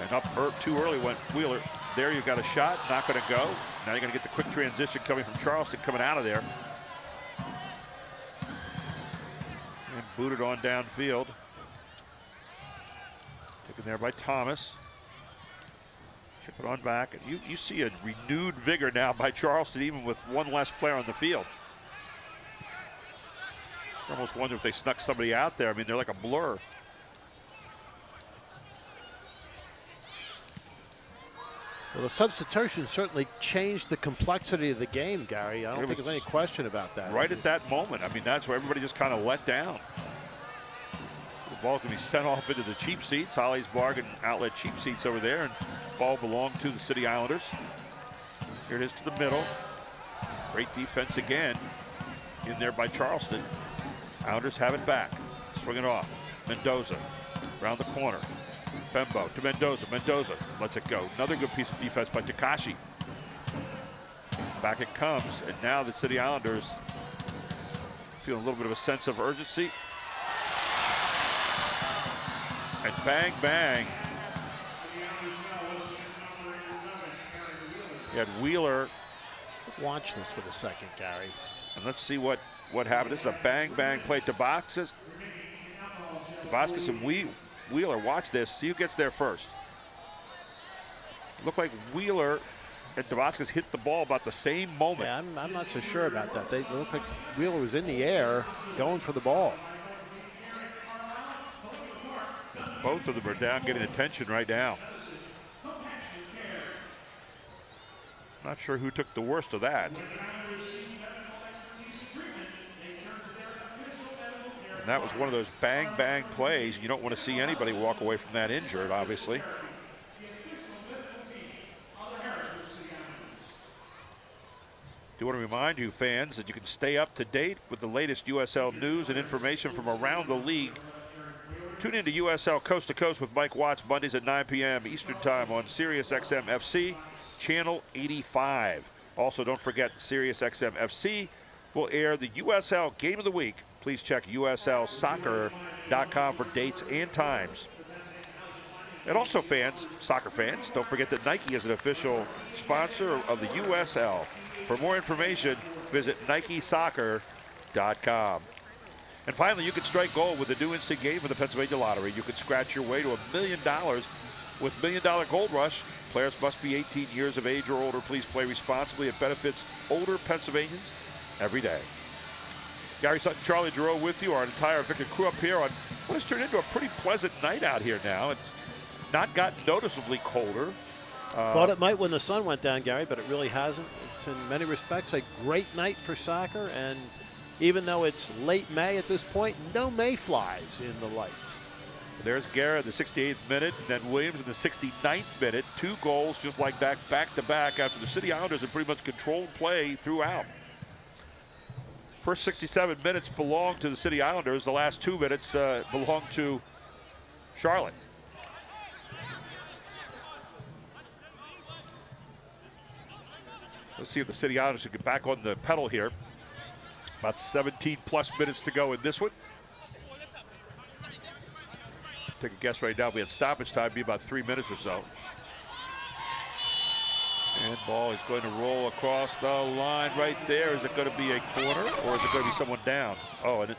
Speaker 1: And up too early went Wheeler. There you've got a shot, not going to go. Now you're going to get the quick transition coming from Charleston coming out of there. And booted on downfield. Taken there by Thomas. Chip it on back. And you see a renewed vigor now by Charleston, even with one less player on the field. You almost wonder if they snuck somebody out there. I mean, they're like a blur.
Speaker 10: Well, the substitution certainly changed the complexity of the game, Gary. I don't think there's any question about that.
Speaker 1: Right at that moment. I mean, that's where everybody just kind of let down. The ball can be sent off into the cheap seats. Holly's Bargain Outlet cheap seats over there. And ball belonged to the City Islanders. Here it is to the middle. Great defense again in there by Charleston. Islanders have it back. Swing it off. Mendoza around the corner. Bembo to Mendoza. Mendoza lets it go. Another good piece of defense by Takashi. Back it comes, and now the City Islanders feeling a little bit of a sense of urgency. And bang, bang. You had Wheeler.
Speaker 10: Watch this for a second, Gary.
Speaker 1: And let's see what happened. This is a bang, bang play. Tabascus and Wheeler, watch this. See who gets there first. Looked like Wheeler and Tabascus hit the ball about the same moment.
Speaker 10: Yeah, I'm not so sure about that. They looked like Wheeler was in the air going for the ball.
Speaker 1: Both of them are down getting attention right now. Not sure who took the worst of that. And that was one of those bang, bang plays. You don't want to see anybody walk away from that injured, obviously. Do want to remind you, fans, that you can stay up to date with the latest USL news and information from around the league. Tune in to USL Coast to Coast with Mike Watts Mondays at 9 p.m. Eastern Time on Sirius XM FC, Channel 85. Also, don't forget Sirius XM FC will air the USL Game of the Week, Please check USLsoccer.com for dates and times. And also fans, soccer fans, don't forget that Nike is an official sponsor of the USL. For more information, visit NikeSoccer.com. And finally, you can strike gold with the new instant game of the Pennsylvania Lottery. You can scratch your way to $1 million with $1 Million Gold Rush. Players must be 18 years of age or older. Please play responsibly. It benefits older Pennsylvanians every day. Gary Sutton, Charlie Giroux with you. Our entire Victor crew up here on what has turned into a pretty pleasant night out here now. It's not gotten noticeably colder.
Speaker 10: Thought it might when the sun went down, Gary, but it really hasn't. It's in many respects a great night for soccer, and even though it's late May at this point, no mayflies in the lights.
Speaker 1: There's Garrett in the 68th minute, and then Williams in the 69th minute. 2 goals just like that, back-to-back, after the City Islanders have pretty much controlled play throughout. First 67 minutes belong to the City Islanders. The last 2 minutes belong to Charlotte. Let's see if the City Islanders can get back on the pedal here. About 17-plus minutes to go in this one. Take a guess right now. If we had stoppage time, it'd be about 3 minutes or so. And ball is going to roll across the line right there. Is it going to be a corner, or is it going to be someone down? Oh, and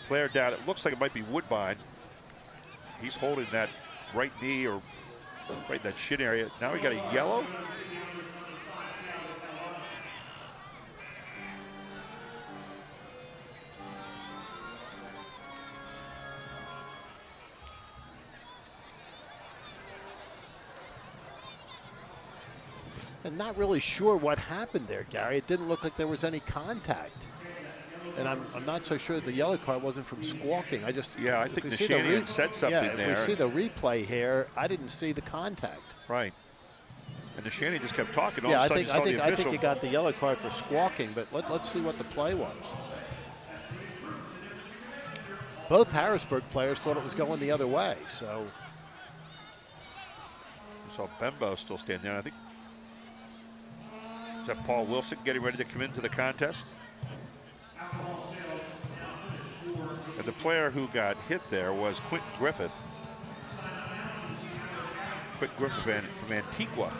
Speaker 1: player down. It looks like it might be Woodbine. He's holding that right knee or right in that shin area. Now we got a yellow.
Speaker 10: And not really sure what happened there, Gary. It didn't look like there was any contact. And I'm not so sure that the yellow card wasn't from squawking. I think
Speaker 1: Neshanian said something there.
Speaker 10: If we see the replay here, I didn't see the contact.
Speaker 1: Right. And Neshanian just kept talking.
Speaker 10: Yeah, I think you got the yellow card for squawking, but let's see what the play was. Both Harrisburg players thought it was going the other way, so.
Speaker 1: So Bembo still standing there, I think. Is that Paul Wilson getting ready to come into the contest? And the player who got hit there was Quentin Griffith. Quentin Griffith from Antigua.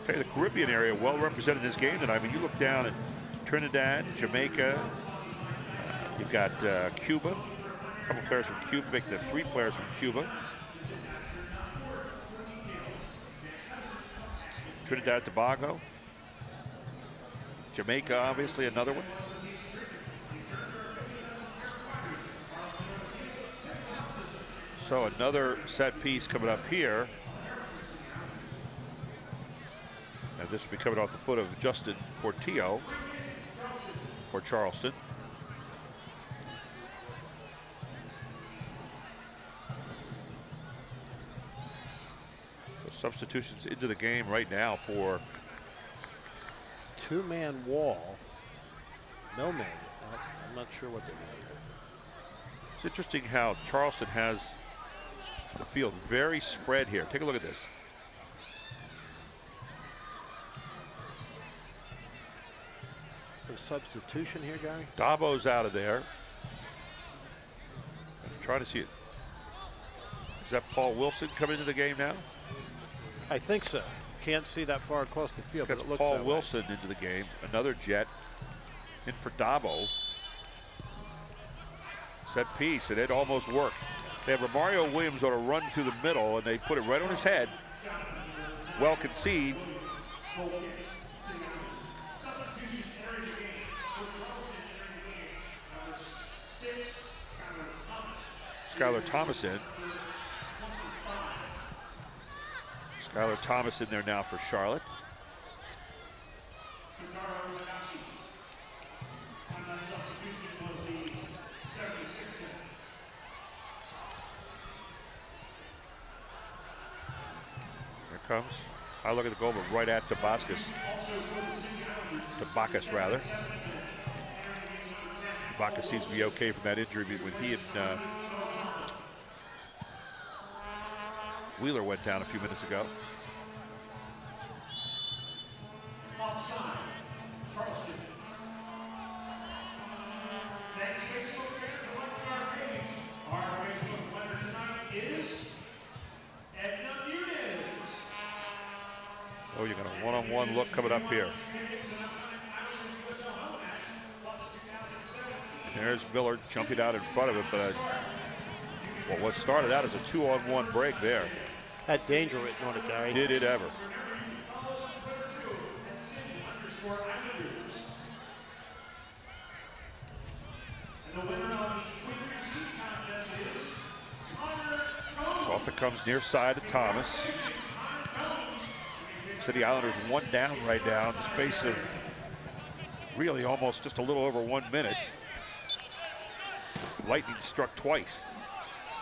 Speaker 1: Okay, the Caribbean area well represented in this game tonight. I mean, you look down at Trinidad, Jamaica, you've got Cuba. A couple players from Cuba, make the 3 players from Cuba. Trinidad, Tobago. Jamaica, obviously, another one. So another set piece coming up here. And this will be coming off the foot of Justin Portillo for Charleston. Substitutions into the game right now for
Speaker 10: 2-man wall. No man. I'm not sure what they're doing.
Speaker 1: It's interesting how Charleston has the field very spread here. Take a look at this.
Speaker 10: The substitution here, Gary?
Speaker 1: Dabo's out of there. I'm trying to see it. Is that Paul Wilson coming into the game now?
Speaker 10: I think so. Can't see that far across the field, but it looks
Speaker 1: Paul
Speaker 10: that
Speaker 1: Wilson
Speaker 10: way.
Speaker 1: into the game. Another jet in for Dabo. Set piece, and it almost worked. They have Romario Williams on a run through the middle, and they put it right on his head. Well conceived. Skylar Thomas in. Skylar Thomas in there now for Charlotte. Here comes. I look at the goal, but right at Tabakis. Tabakis, rather. Tabakis seems to be okay from that injury when he and Wheeler went down a few minutes ago.
Speaker 11: Offside, Charleston. Next Facebook fans, the one on our page. Our Facebook winner tonight is Edna Muniz.
Speaker 1: Oh, you got a one-on-one look coming up here. There's Miller jumping out in front of it, but what was started out as a 2-on-1 break there.
Speaker 10: Had danger written on it, Gary.
Speaker 1: Did it ever. Off it comes near side to Thomas. City Islanders one down right now in the space of really almost just a little over 1 minute. Lightning struck twice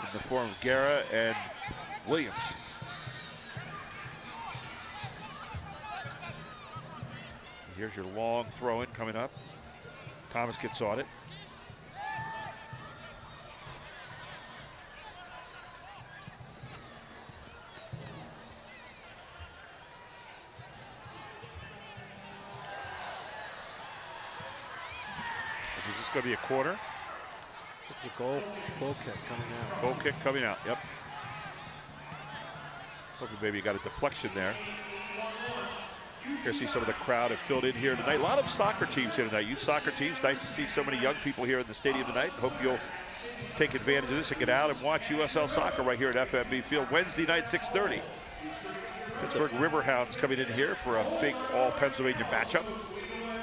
Speaker 1: in the form of Guerra and Williams. Here's your long throw-in coming up. Thomas gets on it. Is this going to be a corner?
Speaker 10: It's a goal kick coming out.
Speaker 1: Goal kick coming out, yep. Hoping maybe you got a deflection there. Here, see some of the crowd have filled in here tonight. A lot of soccer teams here tonight, youth soccer teams. Nice to see so many young people here in the stadium tonight. Hope you'll take advantage of this and get out and watch USL soccer right here at FMB Field. Wednesday night, 6:30. Pittsburgh Riverhounds coming in here for a big all-Pennsylvania matchup.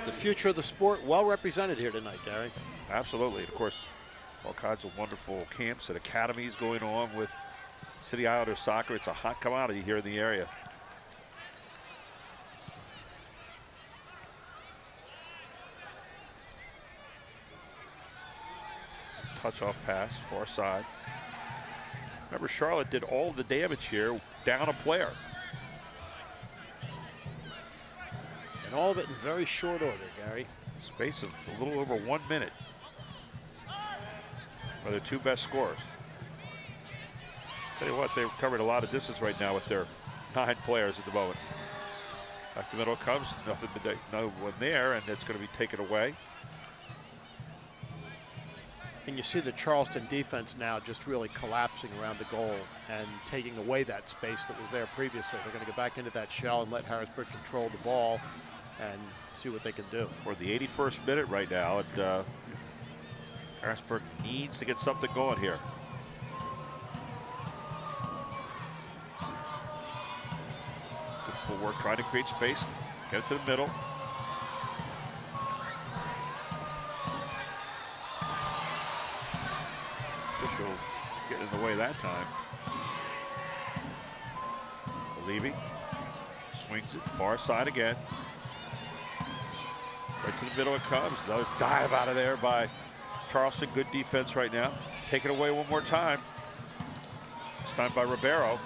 Speaker 10: The future of the sport well represented here tonight, Gary.
Speaker 1: Absolutely. Of course, all kinds of wonderful camps and academies going on with City Islander soccer. It's a hot commodity here in the area. Touch-off pass, far side. Remember, Charlotte did all the damage here, down a player.
Speaker 10: And all of it in very short order, Gary.
Speaker 1: Space of a little over 1 minute. Are their two best scorers. Tell you what, they've covered a lot of distance right now with their 9 players at the moment. Back the middle comes, nothing, no one there, and it's going to be taken away.
Speaker 10: And you see the Charleston defense now just really collapsing around the goal and taking away that space that was there previously. They're going to go back into that shell and let Harrisburg control the ball and see what they can do.
Speaker 1: We're the 81st minute right now, and Harrisburg needs to get something going here. Good full work, trying to create space, get it to the middle. Official getting in the way that time. Levy swings it far side again. Right to the middle it comes. Another dive out of there by Charleston. Good defense right now. Take it away one more time. This time by Ribeiro.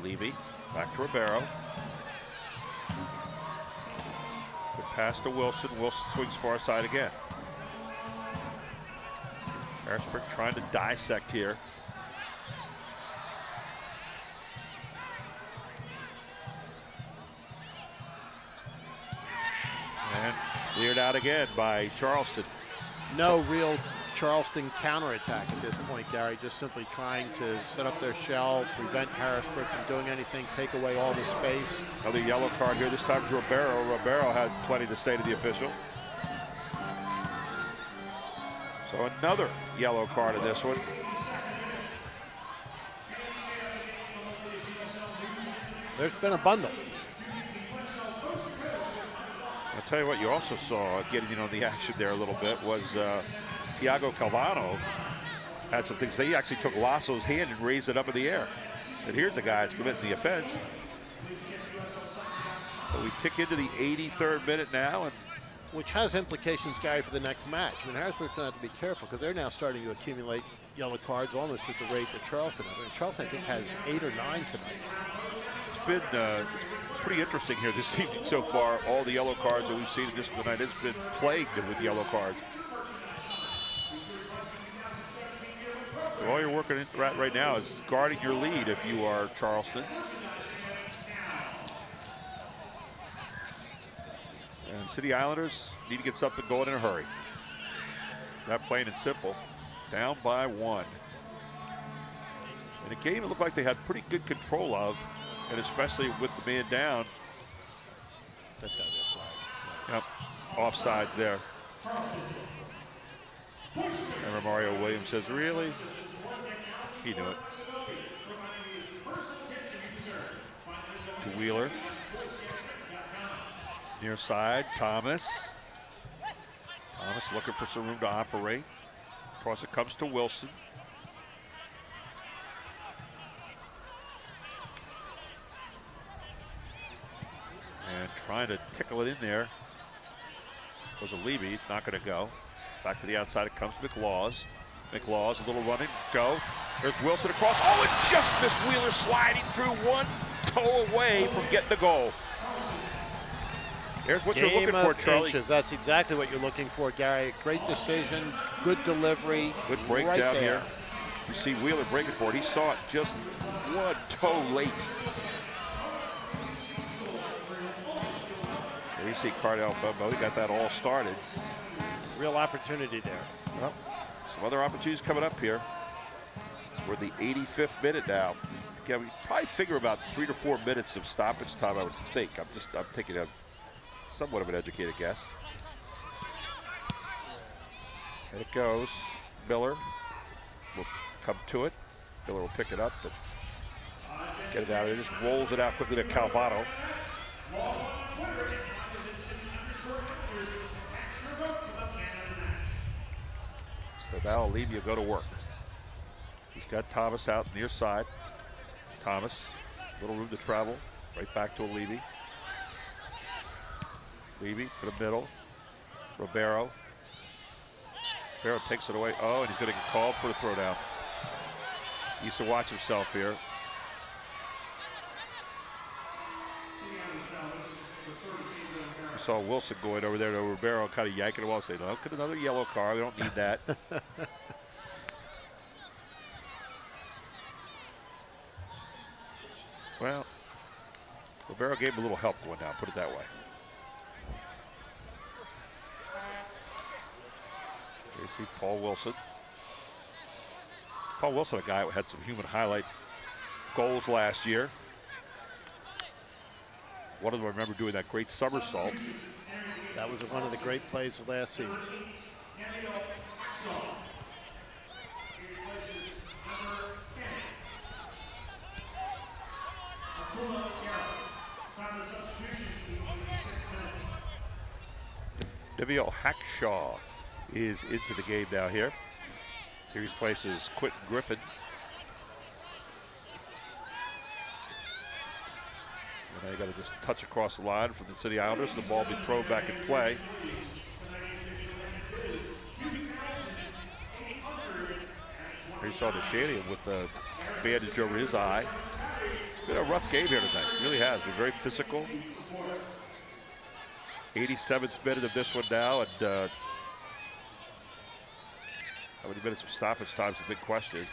Speaker 1: Levy back to Ribeiro. Good pass to Wilson. Wilson swings far side again. Harrisburg trying to dissect here. And cleared out again by Charleston.
Speaker 10: No real Charleston counterattack at this point, Gary. Just simply trying to set up their shell, prevent Harrisburg from doing anything, take away all the space.
Speaker 1: Another yellow card here. This time to Ribeiro. Ribeiro had plenty to say to the official. So another yellow card in this one.
Speaker 10: There's been a bundle.
Speaker 1: I'll tell you what, you also saw getting in on the action there a little bit was Thiago Calvano had some things. He actually took Lasso's hand and raised it up in the air. And here's a guy that's committing the offense. So we tick into the 83rd minute now, and
Speaker 10: which has implications, Gary, for the next match. I mean, Harrisburg's going to have to be careful because they're now starting to accumulate yellow cards almost at the rate that Charleston has. I mean, Charleston, I think, has 8 or 9 tonight.
Speaker 1: It's been pretty interesting here this evening so far. All the yellow cards that we've seen in this tonight, it's been plagued with yellow cards. So all you're working at right now is guarding your lead if you are Charleston. And City Islanders need to get something going in a hurry. That plain and simple. Down by 1. In a game it looked like they had pretty good control of, and especially with the man down.
Speaker 10: That's got to be a flag.
Speaker 1: Yep, offsides there. Remember Mario Williams says, really? He knew it. To Wheeler. Near side, Thomas. Thomas looking for some room to operate. Across it comes to Wilson. And trying to tickle it in there was a Levy, not going to go. Back to the outside it comes McLaws. McLaws, a little running, go. There's Wilson across. Oh, it just missed Wheeler sliding through, one toe away from getting the goal. Here's what you're looking for, Charlie.
Speaker 10: Inches. That's exactly what you're looking for, Gary. Great decision, good delivery.
Speaker 1: Good breakdown here. You see Wheeler breaking for it. He saw it just one toe late. There you see Cardell Bumbo. He got that all started.
Speaker 10: Real opportunity there.
Speaker 1: Well, some other opportunities coming up here. We're the 85th minute now. Yeah, we probably figure about 3 to 4 minutes of stoppage time, I would think. I'm taking a somewhat of an educated guess. And it goes. Miller will come to it. Miller will pick it up, but get it out of there. Just rolls it out quickly to Calvano. So now Levy will go to work. He's got Thomas out near side. Thomas, little room to travel. Right back to a Levy. Levy to the middle. Ribeiro. Ribeiro takes it away. Oh, and he's going to get called for the throwdown. He needs to watch himself here. We saw Wilson going over there to Ribeiro, kind of yanking him off, saying, "No, get another yellow card. We don't need that." Well, Ribeiro gave him a little help going down, put it that way. You see Paul Wilson. Paul Wilson, a guy who had some human highlight goals last year. One of them I remember doing that great somersault.
Speaker 10: That was one of the great plays of last season.
Speaker 1: Devio Hackshaw is into the game now here. He replaces Quentin Griffin. And now you got to just touch across the line from the City Islanders. The ball be thrown back in play. Here you saw Neshanian with the bandage over his eye. It's been a rough game here tonight. It really has. Been very physical. 87th minute of this one now, and how many minutes of stoppage time is a big question.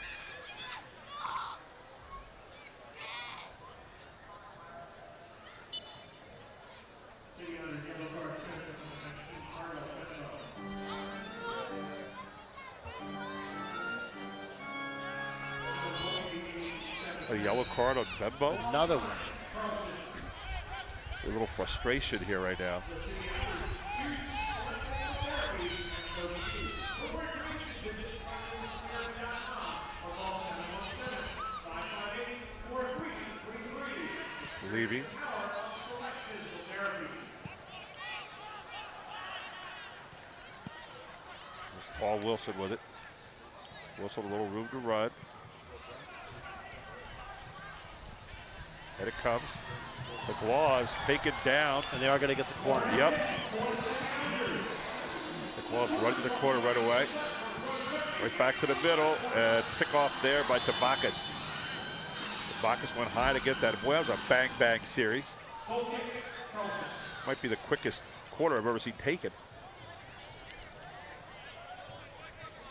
Speaker 1: A yellow card on Bembo.
Speaker 10: Another one.
Speaker 1: A little frustration here right now. Levy. Paul Wilson with it. Wilson a little room to run. And it comes. The claws taken down.
Speaker 10: And they are going to get the corner.
Speaker 1: Yep. The claws run to the corner right away. Right back to the middle. And pick off there by Tabakis. Tabakis went high to get that. Boy, that was a bang-bang series. Might be the quickest corner I've ever seen taken.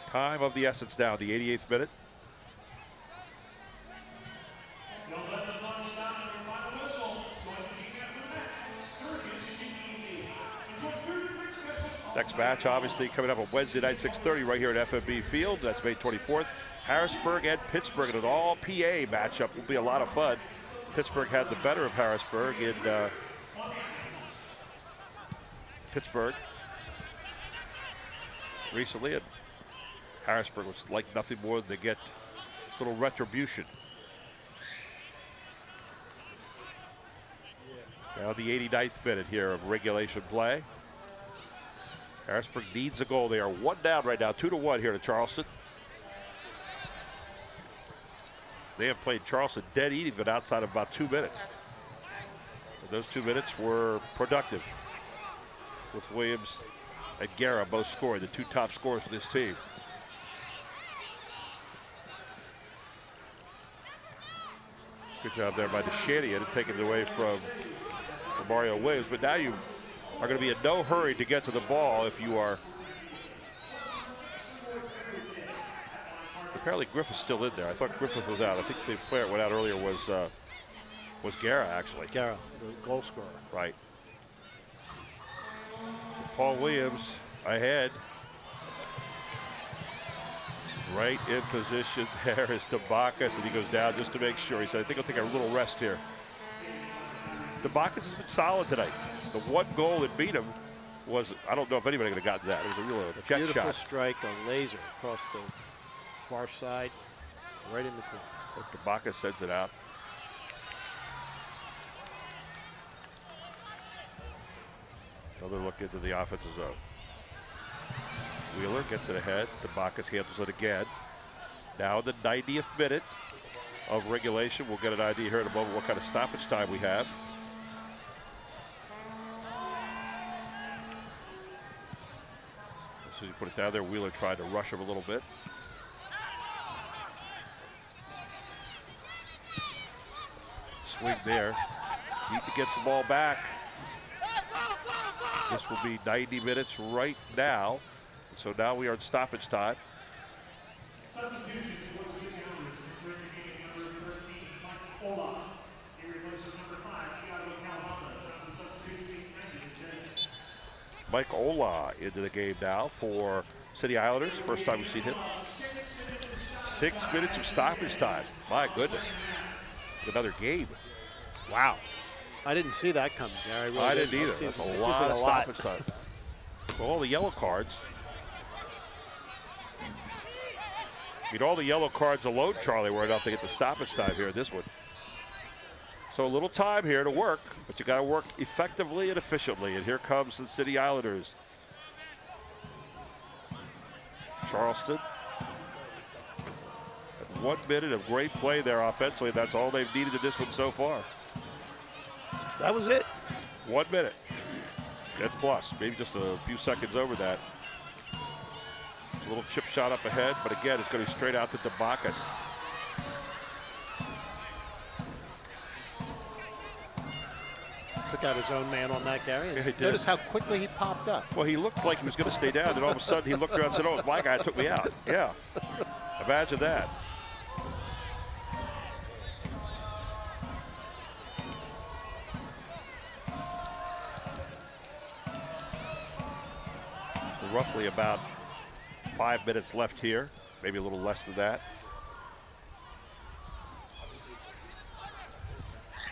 Speaker 1: Time of the essence now, the 88th minute. Next match, obviously, coming up on Wednesday night, 6:30, right here at FMB Field. That's May 24th. Harrisburg and Pittsburgh in an all-PA matchup. Will be a lot of fun. Pittsburgh had the better of Harrisburg in Pittsburgh recently, and Harrisburg was like nothing more than to get a little retribution. Now the 89th minute here of regulation play. Harrisburg needs a goal. They are one down right now, 2-1 here to Charleston. They have played Charleston dead even outside of about 2 minutes. And those 2 minutes were productive, with Williams and Guerra both scoring, the two top scorers for this team. Good job there by DeShanian to take it away from Mario Williams. But now you are going to be in no hurry to get to the ball if you are. Apparently Griffith's still in there. I thought Griffith was out. I think the player that went out earlier was Guerra, actually.
Speaker 10: Guerra, the goal scorer.
Speaker 1: Right. Paul Williams ahead. Right in position there is Tabakis, and he goes down just to make sure. He said, I think I'll take a little rest here. Tabakis has been solid tonight. The one goal that beat him was, I don't know if anybody could have gotten that. It was a real jet shot.
Speaker 10: Beautiful strike, a laser across the far side, right in the corner.
Speaker 1: Tabakis sends it out. Another look into the offensive zone. Wheeler gets it ahead. Tabakis handles it again. Now the 90th minute of regulation. We'll get an idea here in a moment what kind of stoppage time we have. As soon as you put it down there, Wheeler tried to rush him a little bit. Swing there. Need to get the ball back. This will be 90 minutes right now. So now we are in stoppage time.
Speaker 11: Substitution for the City Islanders. Entering the game, number 13, Mike Ola. He replaces number 5, Thiago Calvanda. The substitution being 90
Speaker 1: Mike Ola into the game now for City Islanders. First time we've seen him. 6 minutes of stoppage time. My goodness. Another game.
Speaker 10: Wow. I didn't see that coming, Gary. Really
Speaker 1: I didn't either. That's a lot of stoppage time. Well, all the yellow cards. All the yellow cards alone, Charlie, were enough to get the stoppage time here in this one. So a little time here to work, but you got to work effectively and efficiently. And here comes the City Islanders. Charleston. 1 minute of great play there offensively. That's all they've needed in this one so far.
Speaker 10: That was it.
Speaker 1: 1 minute. Good plus. Maybe just a few seconds over that. A little chip shot up ahead, but again, it's going to be straight out to Tabakis.
Speaker 10: Took out his own man on that, Gary.
Speaker 1: Yeah, he did.
Speaker 10: Notice how quickly he popped up.
Speaker 1: Well, he looked like he was going to stay down, and all of a sudden he looked around and said, oh, it's my guy, took me out. Yeah. Imagine that. Roughly about 5 minutes left here, maybe a little less than that.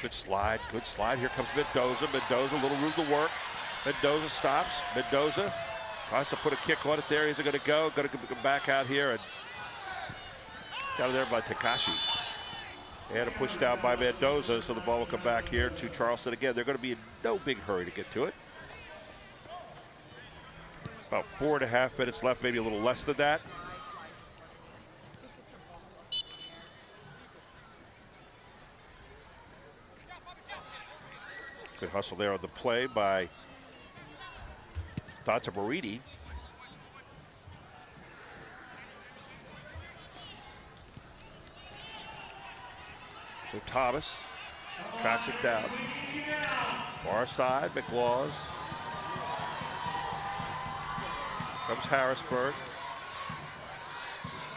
Speaker 1: Good slide, good slide. Here comes Mendoza. Mendoza, a little room to work. Mendoza stops. Mendoza tries to put a kick on it there. He's going to go. Going to come back out here and got it there by Takashi. And a push down by Mendoza, so the ball will come back here to Charleston again. They're going to be in no big hurry to get to it. About 4.5 minutes left, maybe a little less than that. Good hustle there on the play by Dante Marini. So Thomas tracks it down. Far side, McLaws. Comes Harrisburg.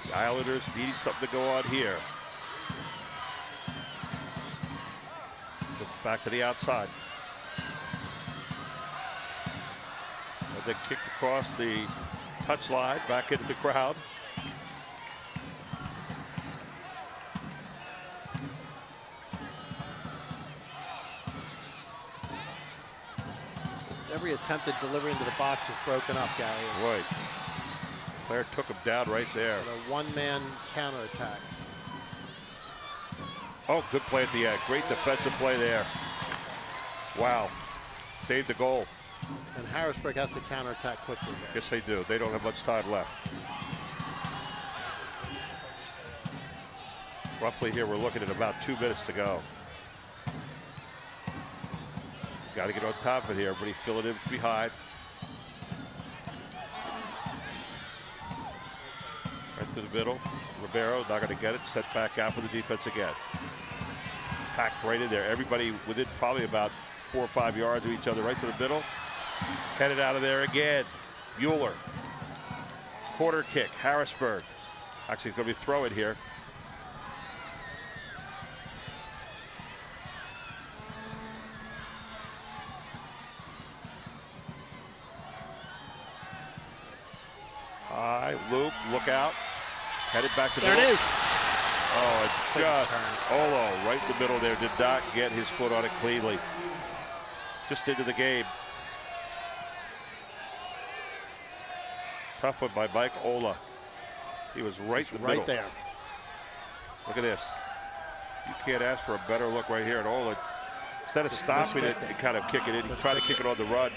Speaker 1: The Islanders needing something to go on here. Back to the outside. that kicked across the touchline back into the crowd.
Speaker 10: Every attempted delivery into the box is broken up, Gary.
Speaker 1: Right. Player took him down right there.
Speaker 10: A one-man counterattack.
Speaker 1: Oh, good play at the end. Great defensive play there. Wow. Saved the goal.
Speaker 10: And Harrisburg has to counterattack quickly.
Speaker 1: Yes, they do. They don't have much time left. Roughly here, we're looking at about 2 minutes to go. Got to get on top of it here. Everybody fill it in from behind. Right through the middle. Ribeiro not going to get it. Set back out for the defense again. Packed right in there. Everybody within probably about 4 or 5 yards of each other. Right to the middle. Headed out of there again. Mueller. Quarter kick. Harrisburg. Actually, it's going to be throw it here. High loop, look out. Headed back to the middle.
Speaker 10: There it is.
Speaker 1: Oh, it's just Olo right in the middle there. Did not get his foot on it cleanly. Just into the game. Tough one by Mike Ola. He was right in the middle.
Speaker 10: Right there.
Speaker 1: Look at this. You can't ask for a better look right here at Ola. Instead of stopping it and kind of kicking it, he tried to kick it on the run.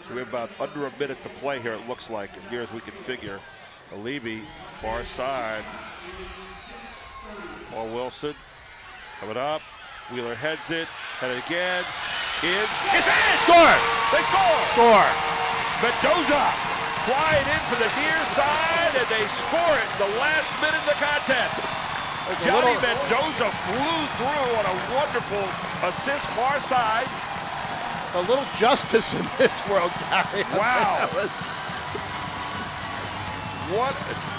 Speaker 1: So we have about under a minute to play here, it looks like, as near as we can figure. Alibi, far side. Paul Wilson coming up. Wheeler heads it, headed again. In. It's in! Score! They score!
Speaker 10: Score!
Speaker 1: Mendoza flying in for the near side, and they score it in the last minute of the contest. Johnny Mendoza flew through on a wonderful assist far side.
Speaker 10: A little justice in this world, Gary.
Speaker 1: Wow. What?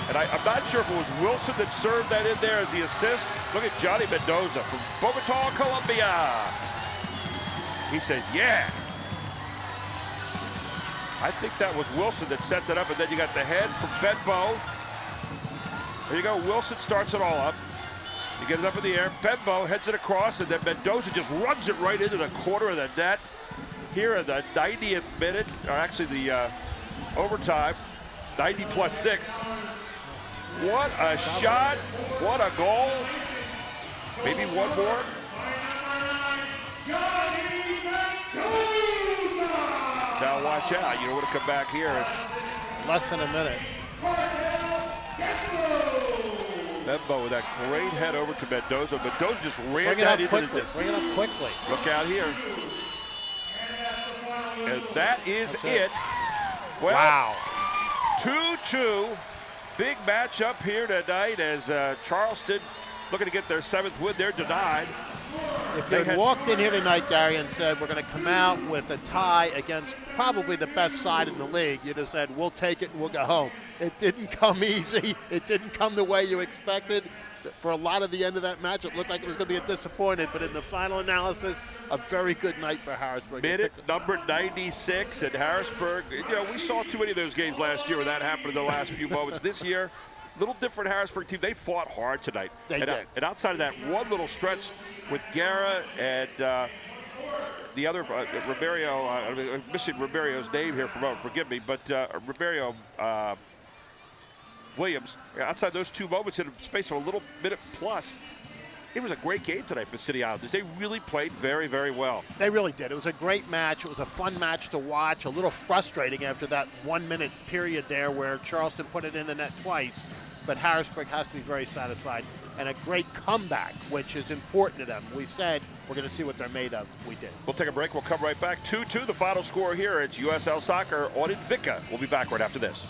Speaker 1: And I'm not sure if it was Wilson that served that in there as the assist. Look at Johnny Mendoza from Bogota, Colombia. He says, yeah. I think that was Wilson that set that up, and then you got the head from Benbow. There you go. Wilson starts it all up. You get it up in the air. Benbow heads it across, and then Mendoza just runs it right into the corner of the net. Here in the 90th minute, or actually the overtime, 90 plus 6. What a shot, what a goal. Maybe one more. Now watch out, you don't want to come back here.
Speaker 10: Less than a minute.
Speaker 1: Benbow with that great head over to Mendoza. Mendoza just ran that into the net.
Speaker 10: Bring it up quickly.
Speaker 1: Look out here. And that is it. Well,
Speaker 10: wow.
Speaker 1: 2-2. Big matchup here tonight as Charleston looking to get their 7th win. They're denied.
Speaker 10: If you had walked in here tonight, Gary, and said we're going to come out with a tie against probably the best side in the league, you'd have said we'll take it and we'll go home. It didn't come easy. It didn't come the way you expected. For a lot of the end of that match, it looked like it was going to be a disappointment, but in the final analysis, a very good night for Harrisburg.
Speaker 1: Minute number 96 at Harrisburg. You know, we saw too many of those games last year where that happened in the last few moments. This year, little different Harrisburg team. They fought hard tonight.
Speaker 10: They did.
Speaker 1: And outside of that one little stretch with Guerra and the other, Ribeiro, I'm missing Ribeiro's name here, forgive me, but Ribeiro Williams, outside those two moments in a space of a little minute plus, it was a great game tonight for City Islanders. They really played very, very well.
Speaker 10: They really did. It was a great match. It was a fun match to watch. A little frustrating after that 1 minute period there where Charleston put it in the net twice. But Harrisburg has to be very satisfied. And a great comeback, which is important to them. We said we're going to see what they're made of. We did.
Speaker 1: We'll take a break. We'll come right back. 2-2, the final score here. It's USL Soccer on Invicta. We'll be back right after this.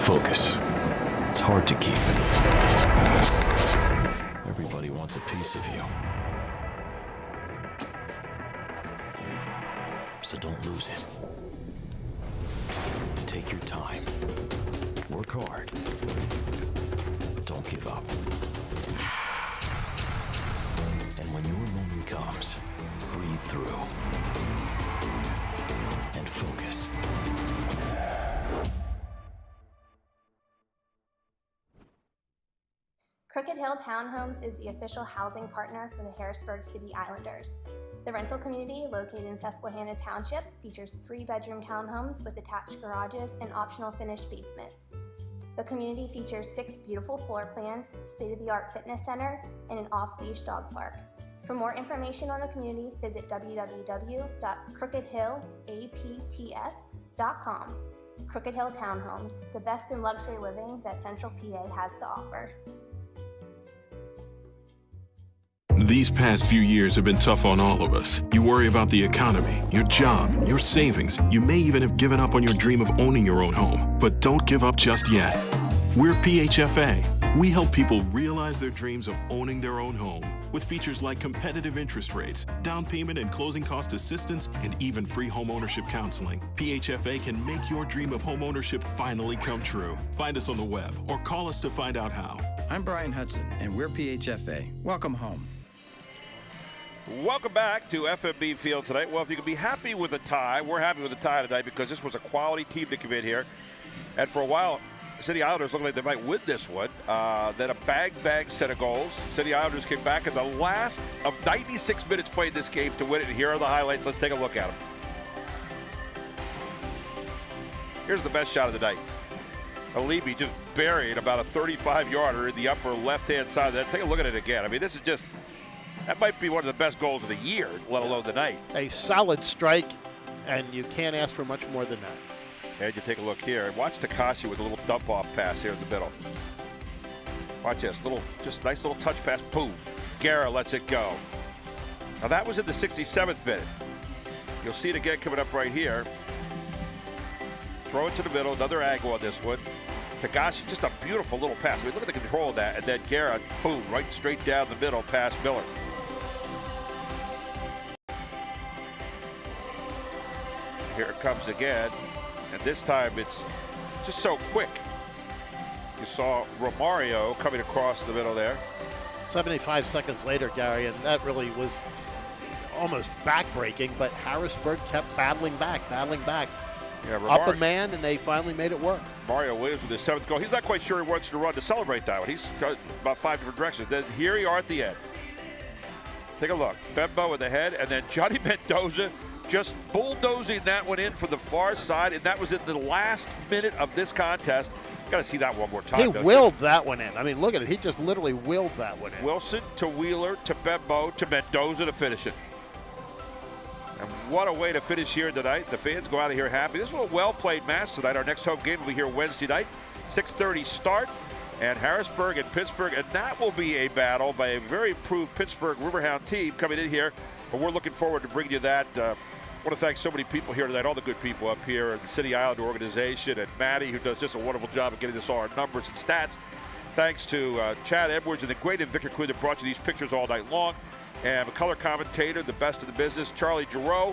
Speaker 8: Focus. It's hard to keep. Everybody wants a piece of you. So don't lose it. Take your time. Work hard. Don't give up.
Speaker 12: Crooked Hill Townhomes is the official housing partner for the Harrisburg City Islanders. The rental community, located in Susquehanna Township, features 3-bedroom townhomes with attached garages and optional finished basements. The community features 6 beautiful floor plans, state-of-the-art fitness center, and an off-leash dog park. For more information on the community, visit www.crookedhillapts.com. Crooked Hill Townhomes, the best in luxury living that Central PA has to offer.
Speaker 3: These past few years have been tough on all of us. You worry about the economy, your job, your savings. You may even have given up on your dream of owning your own home. But don't give up just yet. We're PHFA. We help people realize their dreams of owning their own home with features like competitive interest rates, down payment and closing cost assistance, and even free home ownership counseling. PHFA can make your dream of home ownership finally come true. Find us on the web or call us to find out how.
Speaker 4: I'm Brian Hudson, and we're PHFA. Welcome home.
Speaker 1: Welcome back to FMB Field tonight. Well, if you can be happy with a tie, we're happy with a tie tonight because this was a quality team to come in here. And for a while, City Islanders looked like they might win this one. Then a bang set of goals. City Islanders came back in the last of 96 minutes played this game to win it. And here are the highlights. Let's take a look at them. Here's the best shot of the night. Alibi just buried about a 35-yarder in the upper left-hand side of that. Take a look at it again. I mean, this is just... that might be one of the best goals of the year, let alone the night.
Speaker 10: A solid strike, and you can't ask for much more than that.
Speaker 1: And you take a look here. Watch Takashi with a little dump-off pass here in the middle. Watch this. Just nice little touch pass. Boom. Guerra lets it go. Now, that was in the 67th minute. You'll see it again coming up right here. Throw it to the middle. Another angle on this one. Tagashi, just a beautiful little pass. I mean, look at the control of that. And then Guerra, boom, right straight down the middle past Miller. Here it comes again. And this time it's just so quick. You saw Romario coming across the middle there.
Speaker 10: 75 seconds later, Gary, and that really was almost back-breaking, but Harrisburg kept battling back.
Speaker 1: Yeah,
Speaker 10: Up a man, and they finally made it work.
Speaker 1: Mario Williams with his 7th goal. He's not quite sure he wants to run to celebrate that one. He's got about 5 different directions. Then here you are at the end. Take a look. Bembo with the head, and then Johnny Mendoza just bulldozing that one in from the far side, and that was in the last minute of this contest. Got to see that one more time.
Speaker 10: He willed that one in. I mean, look at it. He just literally willed that one in.
Speaker 1: Wilson to Wheeler to Bembo to Mendoza to finish it. And what a way to finish here tonight. The fans go out of here happy. This was a well-played match tonight. Our next home game will be here Wednesday night, 6:30 start. And Harrisburg and Pittsburgh, and that will be a battle by a very improved Pittsburgh Riverhound team coming in here. But we're looking forward to bringing you that. I want to thank so many people here tonight, all the good people up here, and the City Islander organization, and Maddie, who does just a wonderful job of getting us all our numbers and stats. Thanks to Chad Edwards and the great Victor Quinn that brought you these pictures all night long. And the color commentator, the best of the business, Charlie Giroux.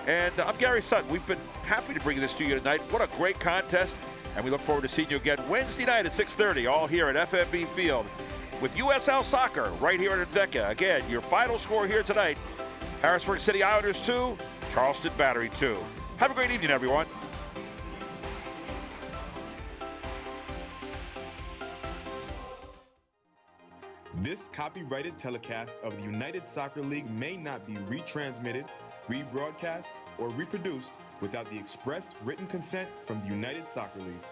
Speaker 1: And I'm Gary Sutton. We've been happy to bring this to you tonight. What a great contest. And we look forward to seeing you again Wednesday night at 6:30, all here at FMB Field with USL Soccer right here in Advecca. Again, your final score here tonight, Harrisburg City Islanders 2, Charleston Battery 2. Have a great evening, everyone.
Speaker 13: This copyrighted telecast of the United Soccer League may not be retransmitted, rebroadcast, or reproduced without the express written consent from the United Soccer League.